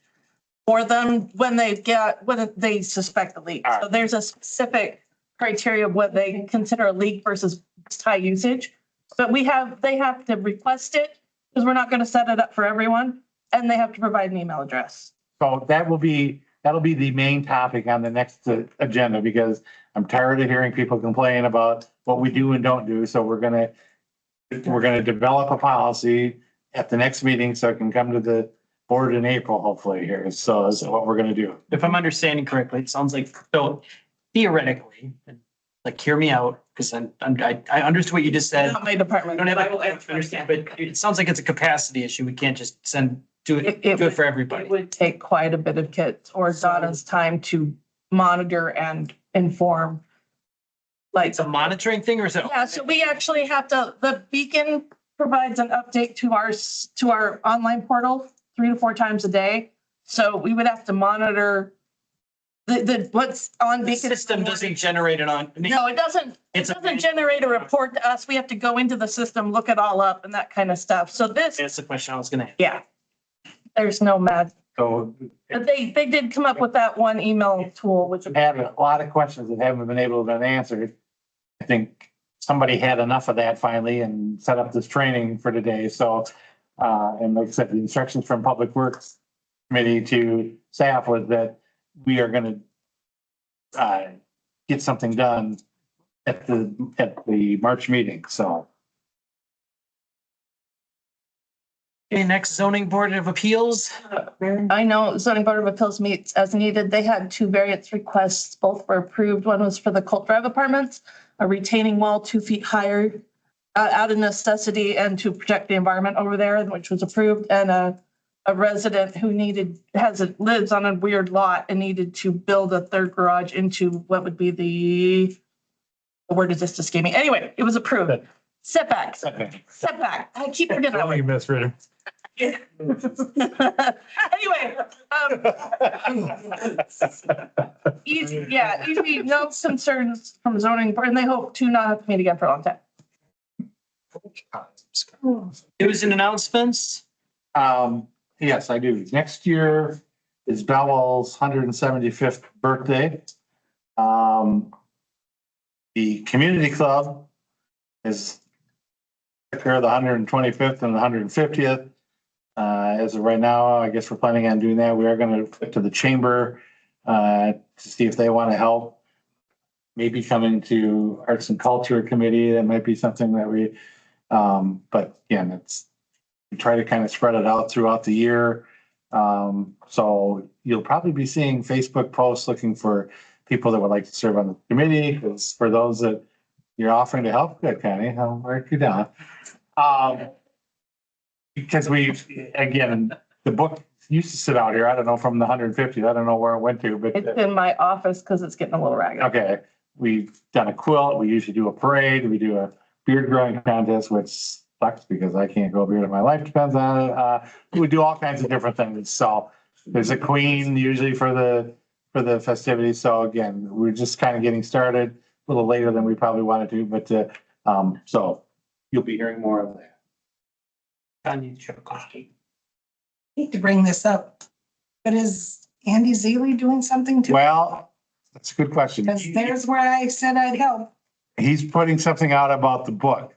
for them when they suspect a leak. So there's a specific criteria of what they consider a leak versus high usage. But they have to request it because we're not going to set it up for everyone, and they have to provide an email address. So that'll be the main topic on the next agenda, because I'm tired of hearing people complain about what we do and don't do. So we're gonna develop a policy at the next meeting so it can come to the board in April, hopefully here. So that's what we're gonna do. If I'm understanding correctly, it sounds like, so theoretically, like, hear me out, because I understood what you just said. Not my department. I don't have, I understand, but it sounds like it's a capacity issue. We can't just do it for everybody. It would take quite a bit of Kit's or Donna's time to monitor and inform. Like, It's a monitoring thing, or is it? yeah, so we actually have the Beacon provides an update to our online portal 3 to 4 times a day. So we would have to monitor the what's on The Beacon. system doesn't generate it on. No, it doesn't. It doesn't generate a report to us. We have to go into the system, look it all up and that kind of stuff. So this, That's the question I was gonna ask. yeah. There's no magic. So But they did come up with that one email tool, which I've had a lot of questions that haven't been able to be answered. I think somebody had enough of that finally and set up this training for today. So, and like I said, the instructions from Public Works Committee to staff was that we are gonna get something done at the March meeting, so. Okay, next zoning board of appeals. I know zoning board of appeals meets as needed. They had 2 variance requests. Both were approved. One was for the Colt Drive Apartments, a retaining wall 2 feet higher out of necessity and to protect the environment over there, which was approved. And a resident who lives on a weird lot and needed to build a 3rd garage into what would be the word is just escaping me. Anyway, it was approved. Setback. I keep forgetting. Oh, you misread Anyway, easy, no concerns from zoning board, and they hope to not have to meet again for a long time. News and announcements. Yes, I do. Next year is Belleville's 175th birthday. The community club is here the 125th and the 150th. As of right now, I guess we're planning on doing that. We are going to put to the chamber to see if they want to help. Maybe coming to Arts and Culture Committee. That might be something that we, but again, we try to kind of spread it out throughout the year. So you'll probably be seeing Facebook posts looking for people that would like to serve on the committee. Because for those that you're offering to help, good, Connie, I'll mark you down. Because again, the book used to sit out here. I don't know, from the 150th. I don't know where it went to, but. It's in my office because it's getting a little ragged. Okay, we've done a quilt. We usually do a parade. We do a beard growing contest, which sucks because I can't grow a beard in my life. Depends on it. We do all kinds of different things. So there's a queen usually for the festivities. So again, we're just kind of getting started a little later than we probably wanted to, but so you'll be hearing more of that. Hate to bring this up, but is Andy Zeeley doing something too? Well, that's a good question. Because there's where I said I'd help. He's putting something out about the book.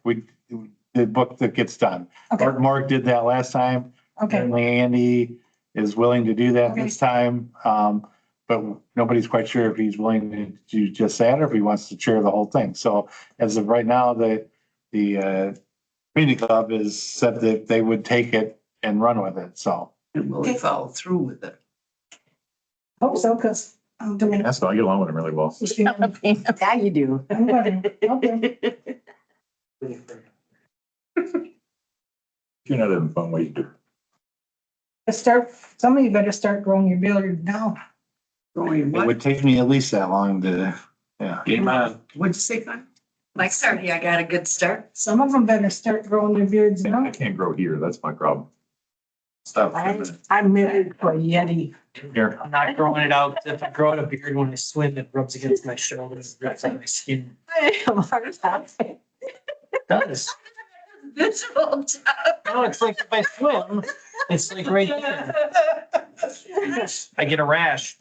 The book that gets done. Okay. Mark did that last time. Okay. And Andy is willing to do that Okay. this time. But nobody's quite sure if he's willing to do just that or if he wants to chair the whole thing. So as of right now, the community club has said that they would take it and run with it. So. And will he follow through with it? Hope so, because I'm doing. That's why I get along with him really well. Yeah, you do. I'm gonna help him. You're not having fun, what you do. Some of you better start growing your beard now. Growing It what? would take me at least that long to, yeah. Game on. What'd you say, Con? Like, sorry, I got a good start. Some of them better start growing their beards I now. can't grow here. That's my problem. Stop. I'm married to a Yeti. Here. I'm not growing it out. If I grow out a beard when I swim, it rubs against my shoulders, rips on my skin. I am hard laughing. It does. Visual. No, it's like if I swim, it's like right there. I get a rash.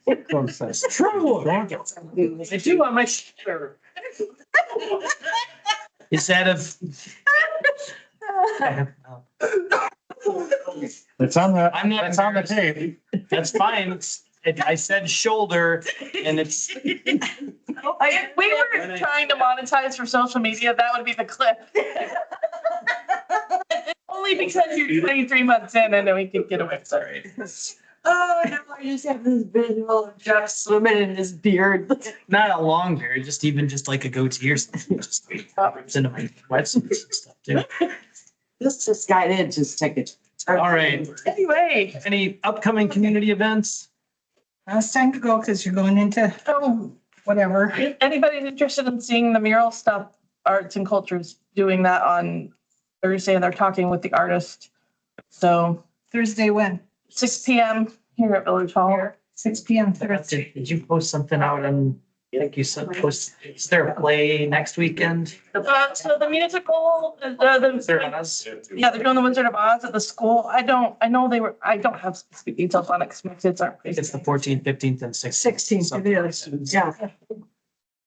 It's true. I do on my shoulder. Is that of? It's on the, I'm not it's on the embarrassed. tape. That's fine. I said shoulder and it's. If we were trying to monetize for social media, that would be the clip. Only because you're 23 months in and then we could get away with it. Oh, no, I just have this visual of Jeff swimming in his beard. Not a long beard, just like a goatee or something. Just rips into my wetsuits and stuff too. This just got in, just take it. All right. Anyway, Any upcoming community events? Now it's time to go because you're going into whatever. if anybody's interested in seeing the mural stuff, Arts and Culture's doing that on Thursday and they're talking with the artist. So Thursday when? 6 p.m. here at Village Hall. 6 p.m. Thursday. Did you post something out on, I think you said post, is there a play next weekend? So the musical, Is there Oz? yeah, they're doing the Wizard of Oz at the school. I don't have specific details on it because my kids aren't. I think it's the 14th, 15th and 16th. 16th, it is. Yeah.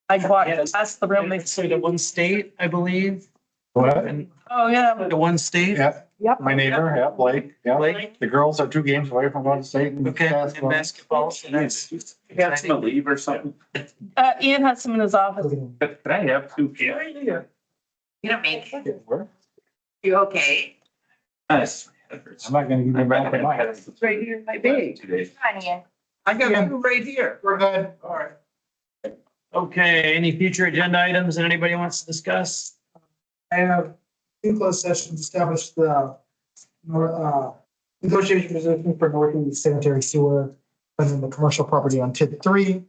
I walked past the room. They So the one state, I believe. What? And oh, yeah. the one state. Yeah. Yep. My neighbor, yeah, Blake, yeah. Blake? The girls are 2 games away from going to state and Okay, and basketball. So that's. You got some leave or something? Ian has some in his office. Could I have 2? You don't make it. Where? You okay? Nice. I'm not gonna give you back the mic. It's right here in my bag. I got one right here. We're good. All right. Okay, any future agenda items that anybody wants to discuss? I have in closed sessions established the negotiation position for Northeast Sanitary Sewer and then the commercial property on TID 3.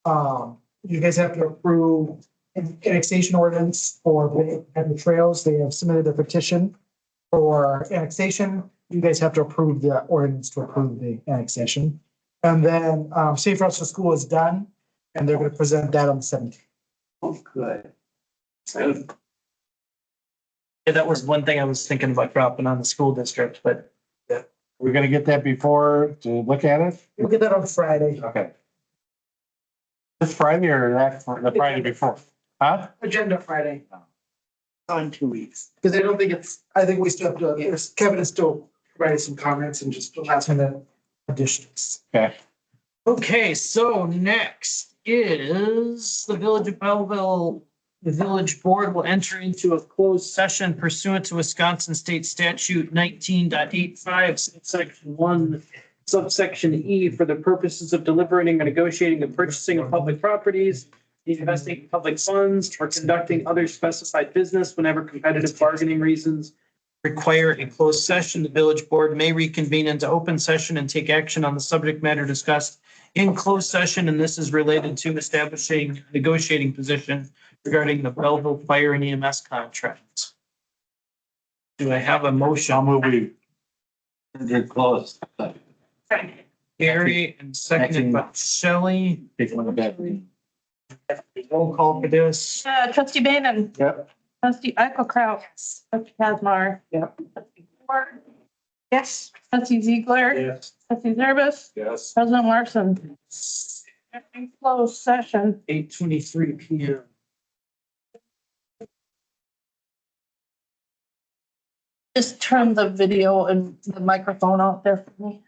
You guys have to approve an annexation ordinance for the trails. They have submitted a petition for annexation. You guys have to approve the ordinance to approve the annexation. And then Safe Routes to School is done and they're going to present that on the 17th. Oh, good. Yeah, that was one thing I was thinking about dropping on the school district, but We're gonna get that before to look at it? We'll get that on Friday. Okay. This Friday or the Friday before? Huh? Agenda Friday. On 2 weeks. Because I don't think I think we still have to, Kevin is still writing some comments and just last minute additions. Okay. okay, so next is the Village of Belleville. The village board will enter into a closed session pursuant to Wisconsin State Statute 19.85, section 1, subsection E, for the purposes of deliberating or negotiating the purchasing of public properties, investing in public funds, or conducting other specified business whenever competitive bargaining reasons require a closed session. The village board may reconvene into open session and take action on the subject matter discussed in closed session, and this is related to establishing negotiating position regarding the Belleville Fire and EMS contract. Do I have a motion? I'll move we. They're close. Gary and seconded by Shelley. Take one of that. Roll call for this. Trustee Bannon. Yep. Trustee Eichelkraut. Trustee Kazmar. Yep. Trustee Ford. Yes. Trustee Ziegler. Yes. Trustee Zerbis. Yes. President Larson. Closed session. 8:23 PM. Just turn the video and the microphone off there for me.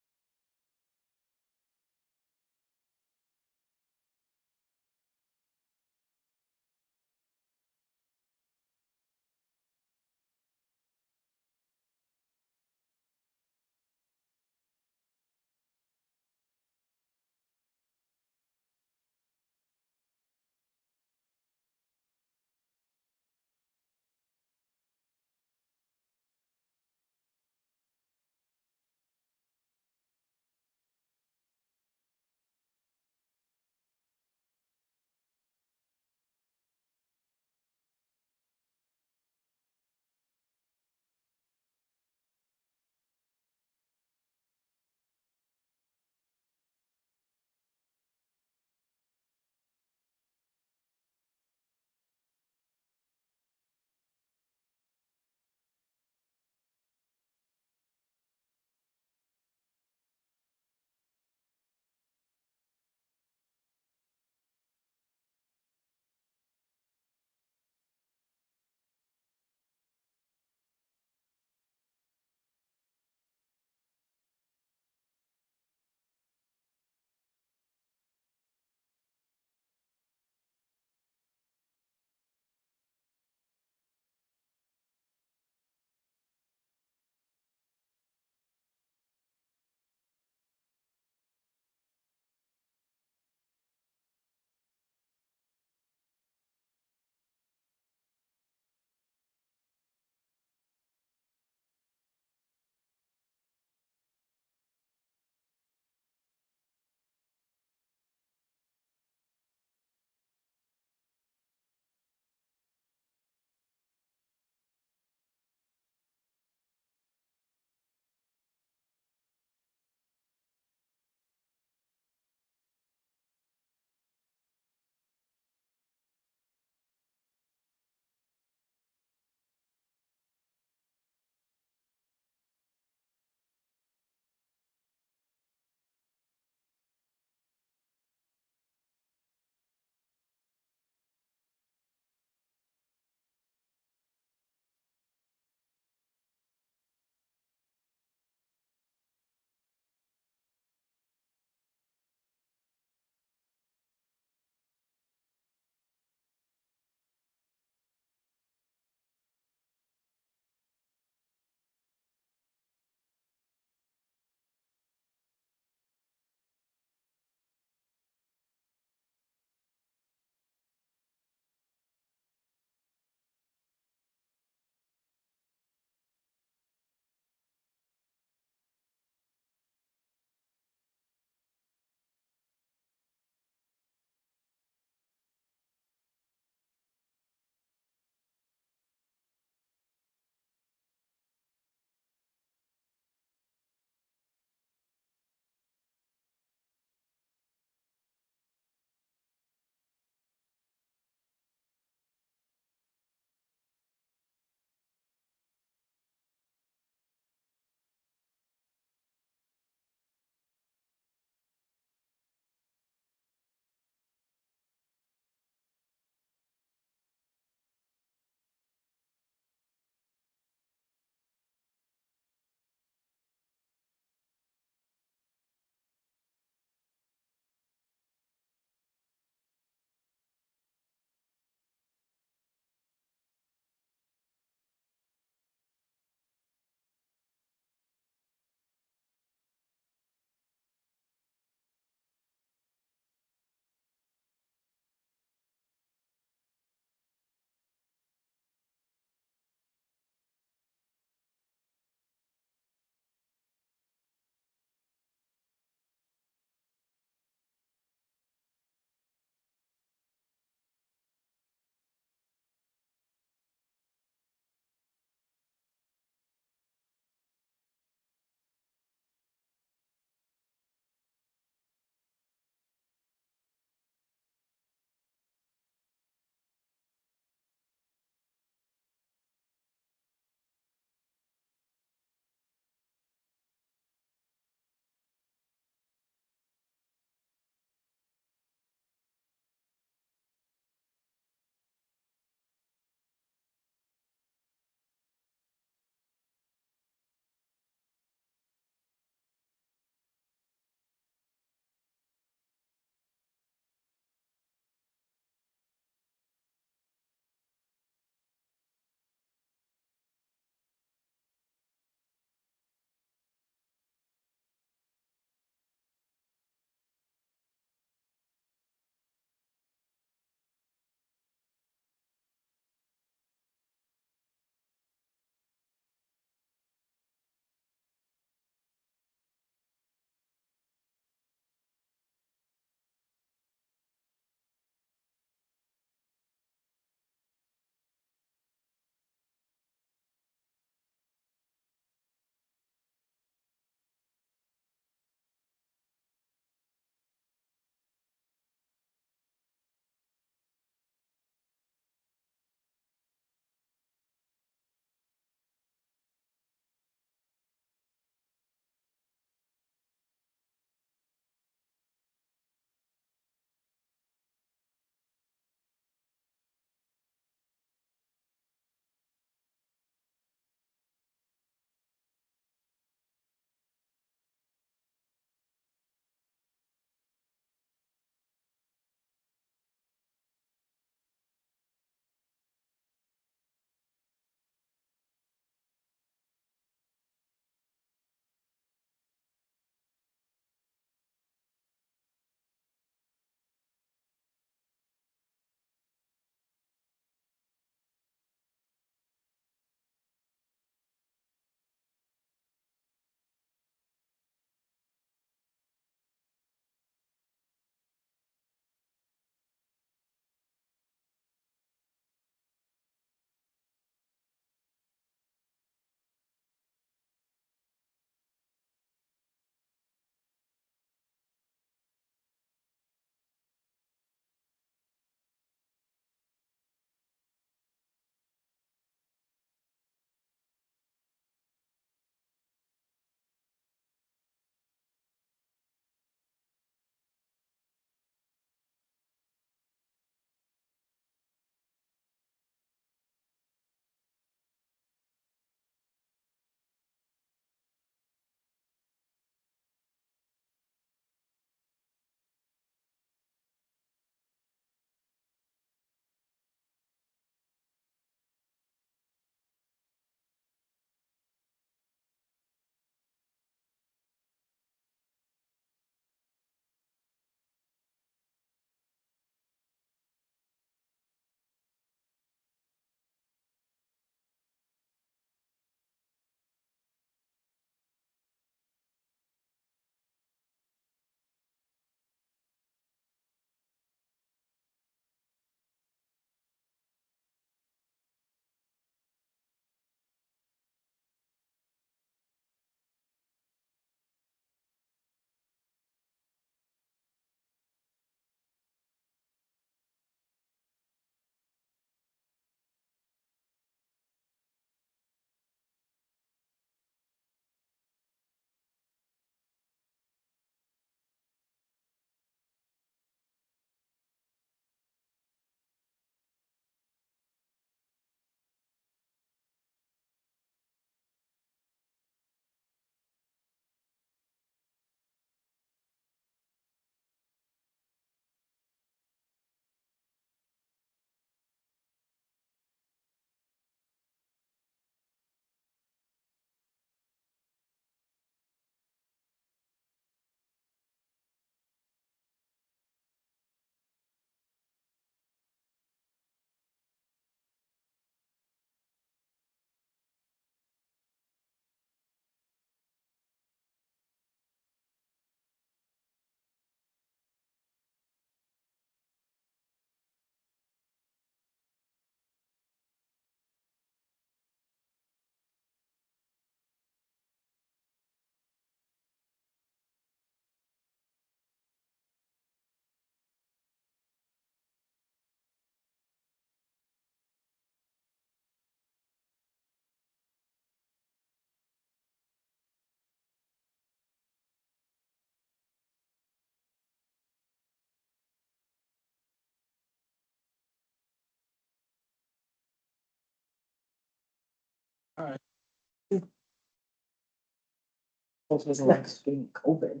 COVID.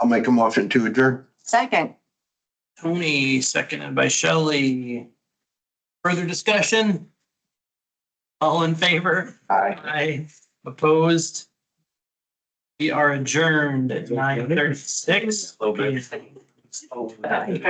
I'll make a motion to adjourn. Second. Tony, seconded by Shelley. Further discussion? All in favor? Aye. Aye. Opposed? We are adjourned at 9:36. A little bit.